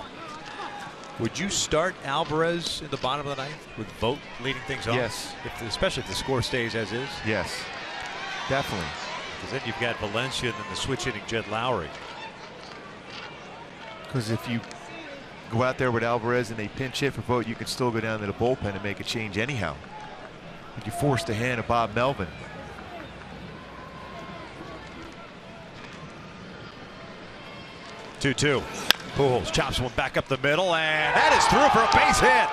Would you start Alvarez in the bottom of the 9th with Vogt leading things off? Yes. Especially if the score stays as is? Yes, definitely. Because then you've got Valencia and then the switch hitting Jed Lowry. Because if you go out there with Alvarez and they pinch hit for Vogt, you can still go down to the bullpen and make a change anyhow. But you force the hand of Bob Melvin. 2-2. Pujols chops one back up the middle, and that is through for a base hit.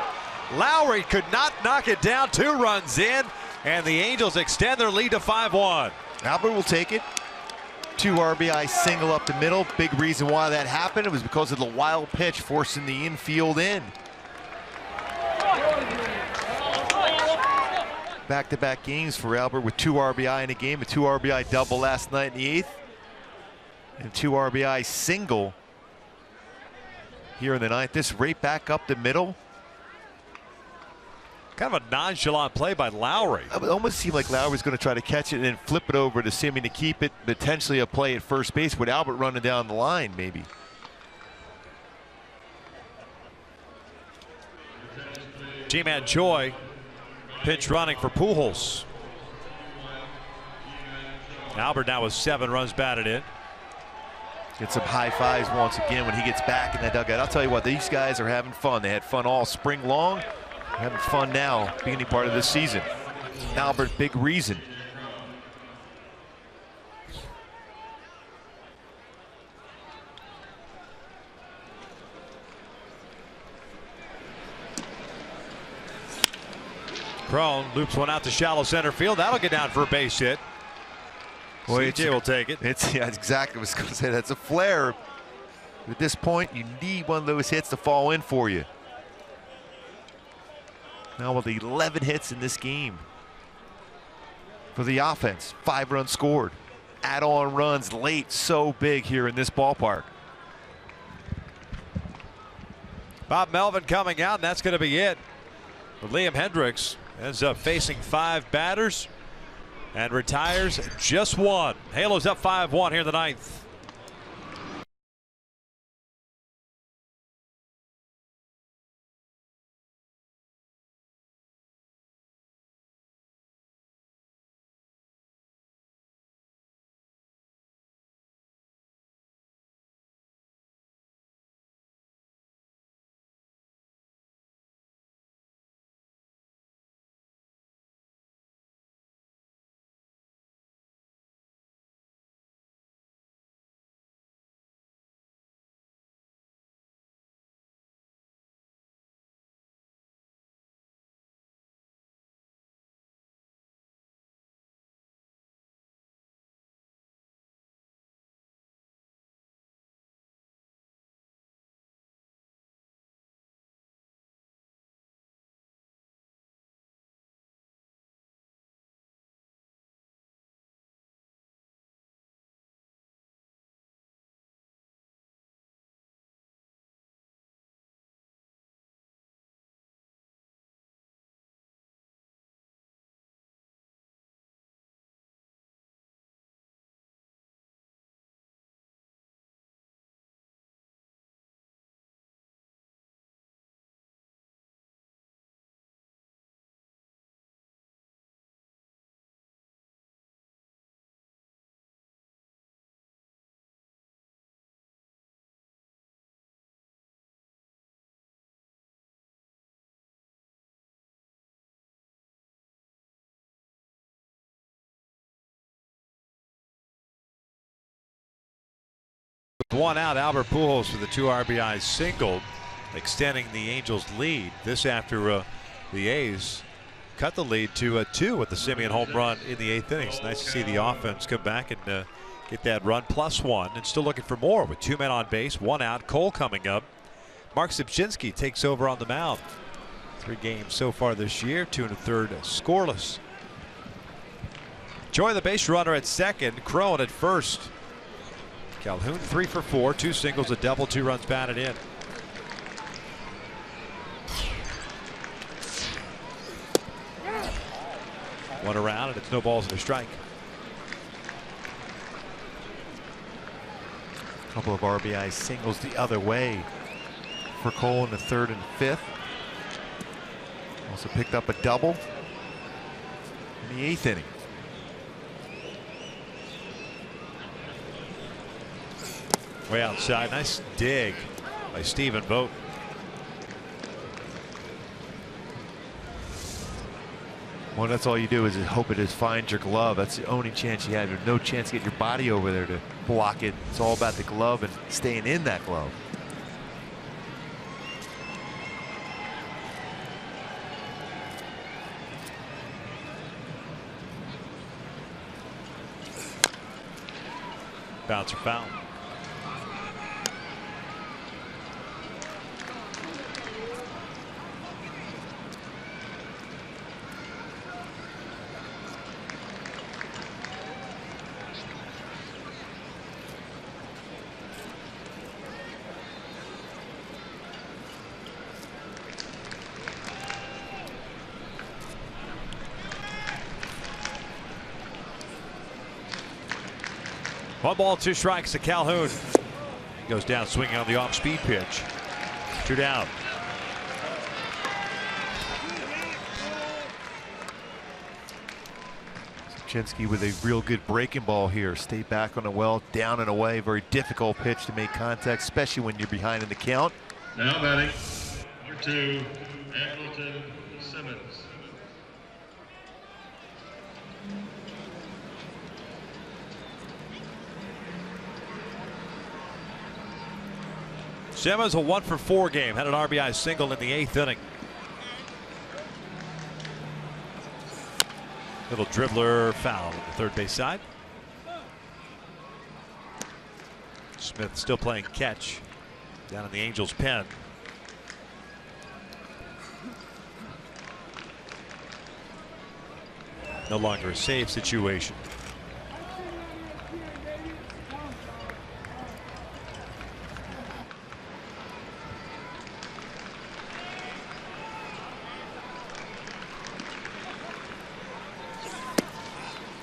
Lowry could not knock it down. 2 runs in, and the Angels extend their lead to 5-1. Albert will take it. 2 RBI single up the middle. Big reason why that happened. It was because of the wild pitch forcing the infield in. Back-to-back games for Albert with 2 RBI in a game. A 2 RBI double last night in the 8th. And 2 RBI single here in the 9th. This right back up the middle. Kind of a nonchalant play by Lowry. It almost seemed like Lowry was going to try to catch it and then flip it over to Semien to keep it. Potentially a play at first base with Albert running down the line, maybe. G-Man Choi pinch running for Pujols. Albert now with 7 runs batted in. Get some high fives once again when he gets back in that dugout. I'll tell you what, these guys are having fun. They had fun all spring long. They're having fun now, beginning part of this season. Albert, big reason. Crone loops one out to shallow center field. That'll get down for a base hit. Well, CJ will take it. Yeah, exactly. I was going to say that's a flare. At this point, you need one of those hits to fall in for you. Now with 11 hits in this game for the offense, 5 runs scored. Add-on runs late, so big here in this ballpark. Bob Melvin coming out, and that's going to be it. But Liam Hendricks ends up facing 5 batters and retires just 1. Halos up 5-1 here in the 9th. With 1 out, Albert Pujols for the 2 RBI single, extending the Angels' lead. This after the A's cut the lead to 2 with the Simeon home run in the 8th inning. It's nice to see the offense come back and get that run +1, and still looking for more with 2 men on base, 1 out. Cole coming up. Mark Zipchinski takes over on the mound. 3 games so far this year, 2 1/3 scoreless. Joy the base runner at second, Crone at first. Calhoun 3 for 4, 2 singles, a double, 2 runs batted in. One around, and it's no balls and a strike. A couple of RBI singles the other way for Cole in the 3rd and 5th. Also picked up a double in the 8th inning. Way outside, nice dig by Stephen Vogt. Well, that's all you do is hope it just finds your glove. That's the only chance you have. There's no chance to get your body over there to block it. It's all about the glove and staying in that glove. Bouncer foul. One ball, 2 strikes to Calhoun. He goes down swinging on the off-speed pitch. 2 down. Korchinski with a real good breaking ball here. Stay back on the well, down and away. Very difficult pitch to make contact, especially when you're behind in the count. Now batting, number 2, Angleton Simmons. Simmons, a 1-for-4 game, had an RBI single in the 8th inning. Little dribbler foul on the third base side. Smith still playing catch down in the Angels' pen. No longer a save situation.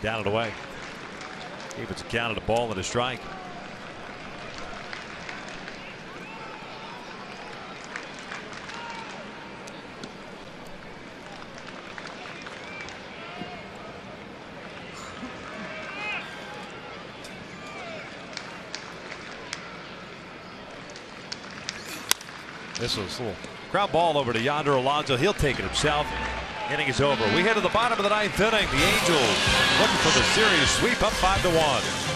Down and away. Gave it a count at a ball and a strike. This was a little ground ball over to Yonder Alonso. He'll take it himself. Inning is over. We head to the bottom of the 9th inning. The Angels looking for the series sweep, up 5-1.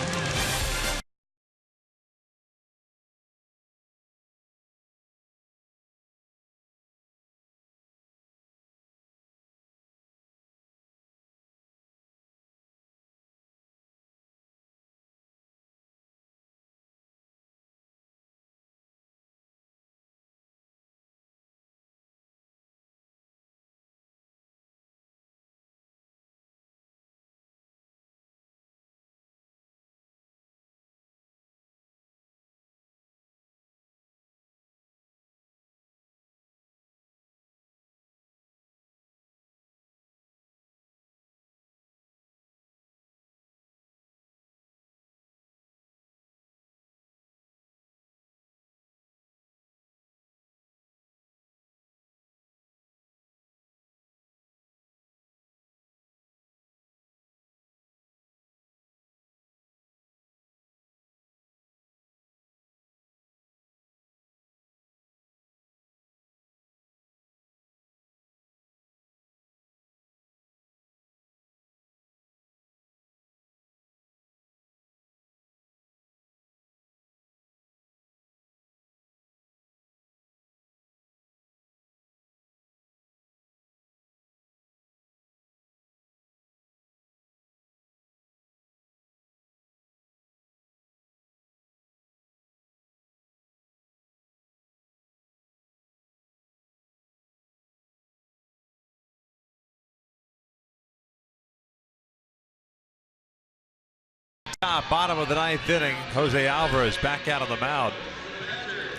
Bottom of the 9th inning, Jose Alvarez back out on the mound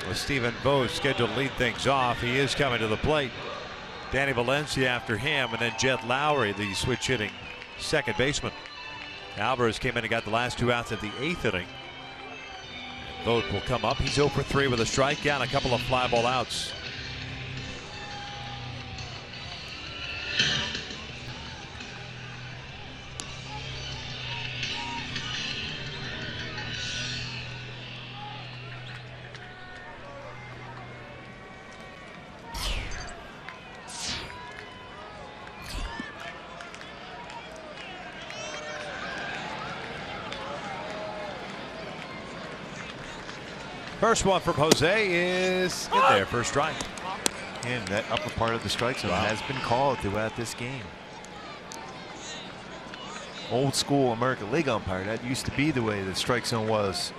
with Stephen Vogt scheduled to lead things off. He is coming to the plate. Danny Valencia after him, and then Jet Lowry, the switch hitting second baseman. Alvarez came in and got the last 2 outs at the 8th inning. Vogt will come up. He's 0 for 3 with a strikeout, a couple of fly ball outs. First one from Jose is in there for a strike. And that upper part of the strike zone has been called throughout this game. Old school American League umpire. That used to be the way the strike zone was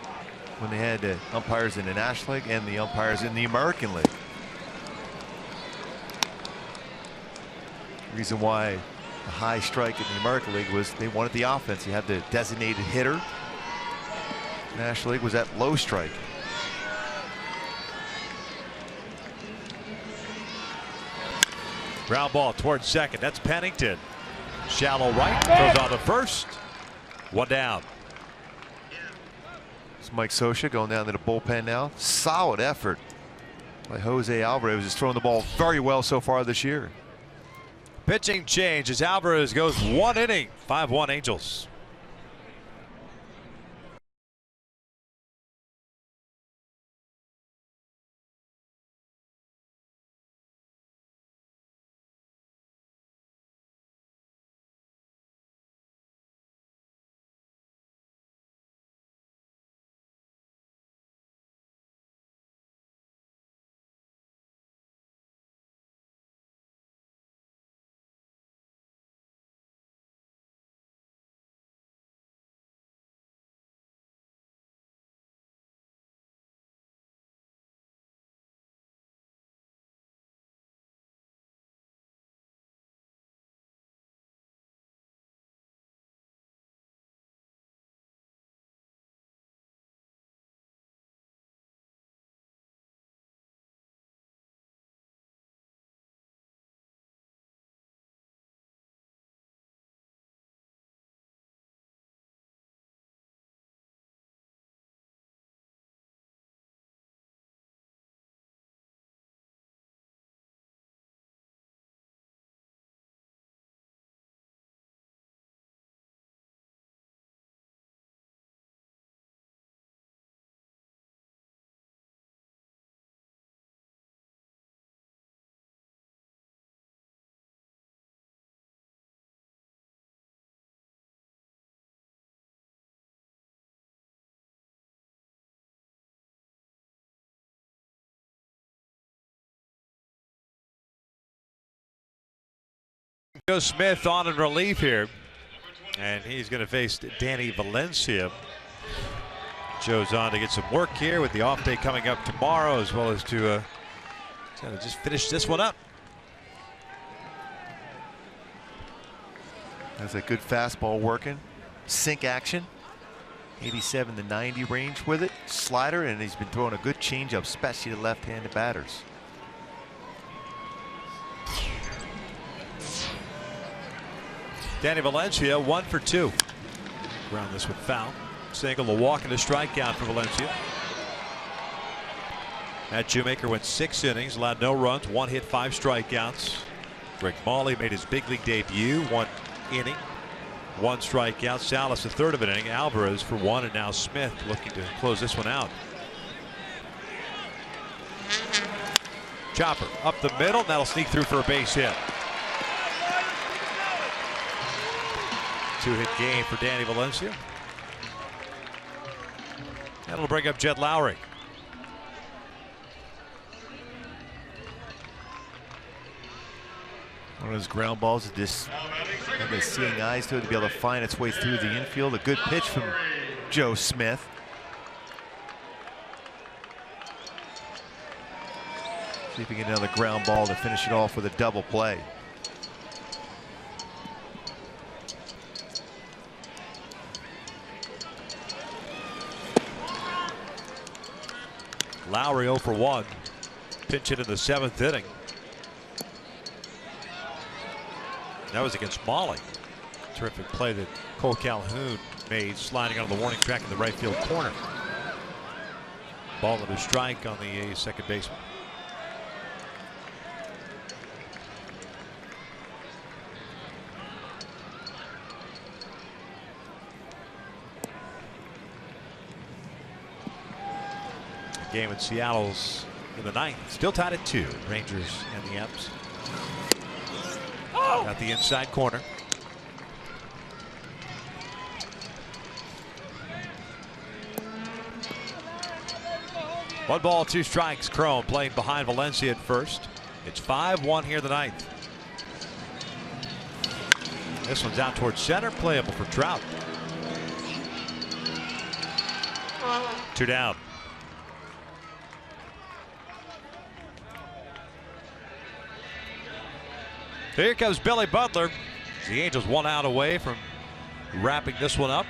when they had the umpires in the National League and the umpires in the American League. The reason why the high strike in the American League was they wanted the offense. You had the designated hitter. National League was that low strike. Ground ball towards second. That's Pennington. Shallow right. Goes on to first. One down. It's Mike Scioscia going down to the bullpen now. Solid effort by Jose Alvarez. He's throwing the ball very well so far this year. Pitching change as Alvarez goes 1 inning, 5-1 Angels. Joe Smith on in relief here, and he's going to face Danny Valencia. Joe's on to get some work here with the off day coming up tomorrow, as well as to just finish this one up. That's a good fastball working. Sink action. 87 to 90 range with it. Slider, and he's been throwing a good changeup, especially to left-handed batters. Danny Valencia 1 for 2. Ground this with foul. Single, a walk, and a strikeout for Valencia. Matt Shoemaker went 6 innings, allowed no runs, 1 hit, 5 strikeouts. Greg Mahle made his big league debut, 1 inning, 1 strikeout. Salas a third of an inning. Alvarez for 1, and now Smith looking to close this one out. Chopper up the middle, and that'll sneak through for a base hit. 2-hit game for Danny Valencia. That'll bring up Jed Lowry. One of those ground balls that just have the seeing eyes to it to be able to find its way through the infield. A good pitch from Joe Smith. See if he can get another ground ball to finish it off with a double play. Lowry 0 for 1. Pinch hit in the 7th inning. That was against Mahle. Terrific play that Cole Calhoun made, sliding on the warning track in the right field corner. Ball and a strike on the second baseman. Game in Seattle's in the 9th. Still tied at 2. Rangers and the Eps. Got the inside corner. One ball, 2 strikes. Cron playing behind Valencia at first. It's 5-1 here in the 9th. This one's out towards center, playable for Trout. 2 down. Here comes Billy Butler. The Angels 1 out away from wrapping this one up.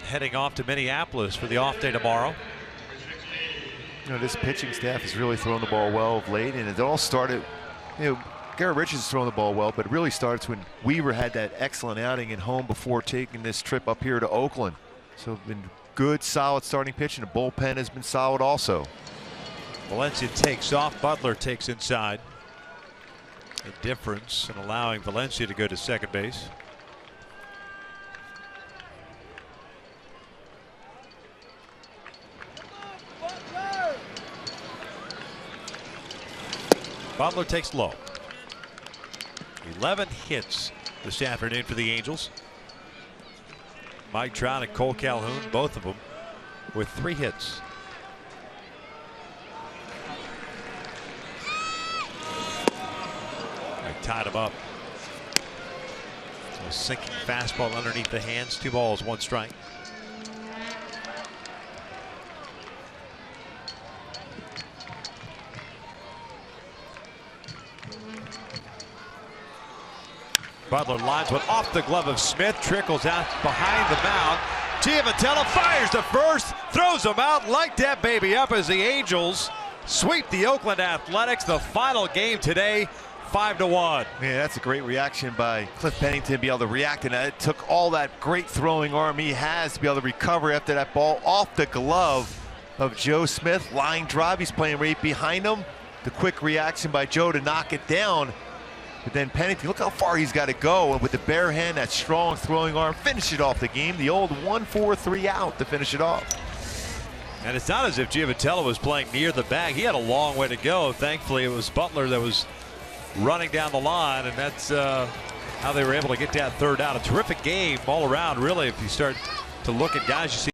Heading off to Minneapolis for the off day tomorrow. You know, this pitching staff has really thrown the ball well of late, and it all started, you know, Garrett Richards has thrown the ball well, but it really starts when Weaver had that excellent outing at home before taking this trip up here to Oakland. So it's been good, solid starting pitching. The bullpen has been solid also. Valencia takes off. Butler takes inside. a difference in allowing Valencia to go to second base. Butler takes low. 11 hits this afternoon for the Angels. Mike Trout and Cole Calhoun, both of them with 3 hits. They tied him up. A sinking fastball underneath the hands. 2 balls, 1 strike. Butler lines one off the glove of Smith, trickles out behind the mound. GIAVOTELLA fires to first, throws him out, light that baby up as the Angels sweep the Oakland Athletics. The final game today, 5-1. Man, that's a great reaction by Cliff Pennington to be able to react, and it took all that great throwing arm he has to be able to recover after that ball off the glove of Joe Smith. Line drive, he's playing right behind him. The quick reaction by Joe to knock it down. But then Pennington, look how far he's got to go, and with the bare hand, that strong throwing arm, finish it off the game. The old 1-4-3 out to finish it off. And it's not as if GIAVOTELLA was playing near the bag. He had a long way to go. Thankfully, it was Butler that was running down the line, and that's how they were able to get that third out. A terrific game all around, really, if you start to look at guys you see.